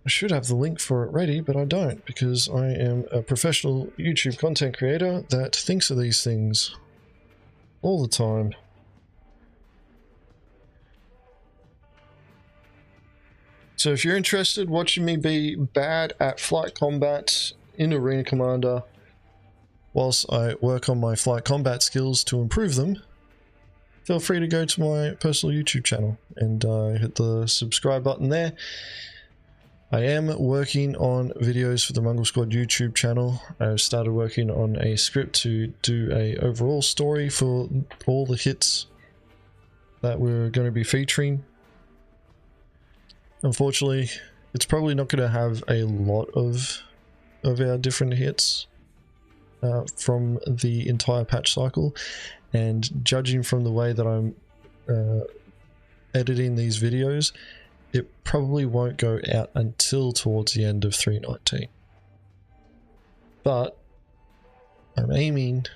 I should have the link for it ready, but I don't, because I am a professional YouTube content creator that thinks of these things all the time. So if you're interested watching me be bad at flight combat in Arena Commander whilst I work on my flight combat skills to improve them, feel free to go to my personal YouTube channel and hit the subscribe button there. I am working on videos for the Mongrel Squad YouTube channel. I've started working on a script to do a overall story for all the hits that we're going to be featuring. Unfortunately, it's probably not going to have a lot of our different hits from the entire patch cycle, and judging from the way that I'm editing these videos, it probably won't go out until towards the end of 3.19. But I'm aiming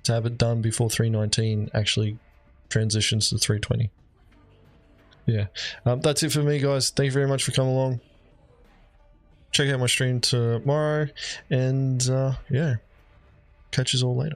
to have it done before 3.19 actually transitions to 3.20. Yeah, that's it for me, guys. Thank you very much for coming along. Check out my stream tomorrow, and yeah, catch us all later.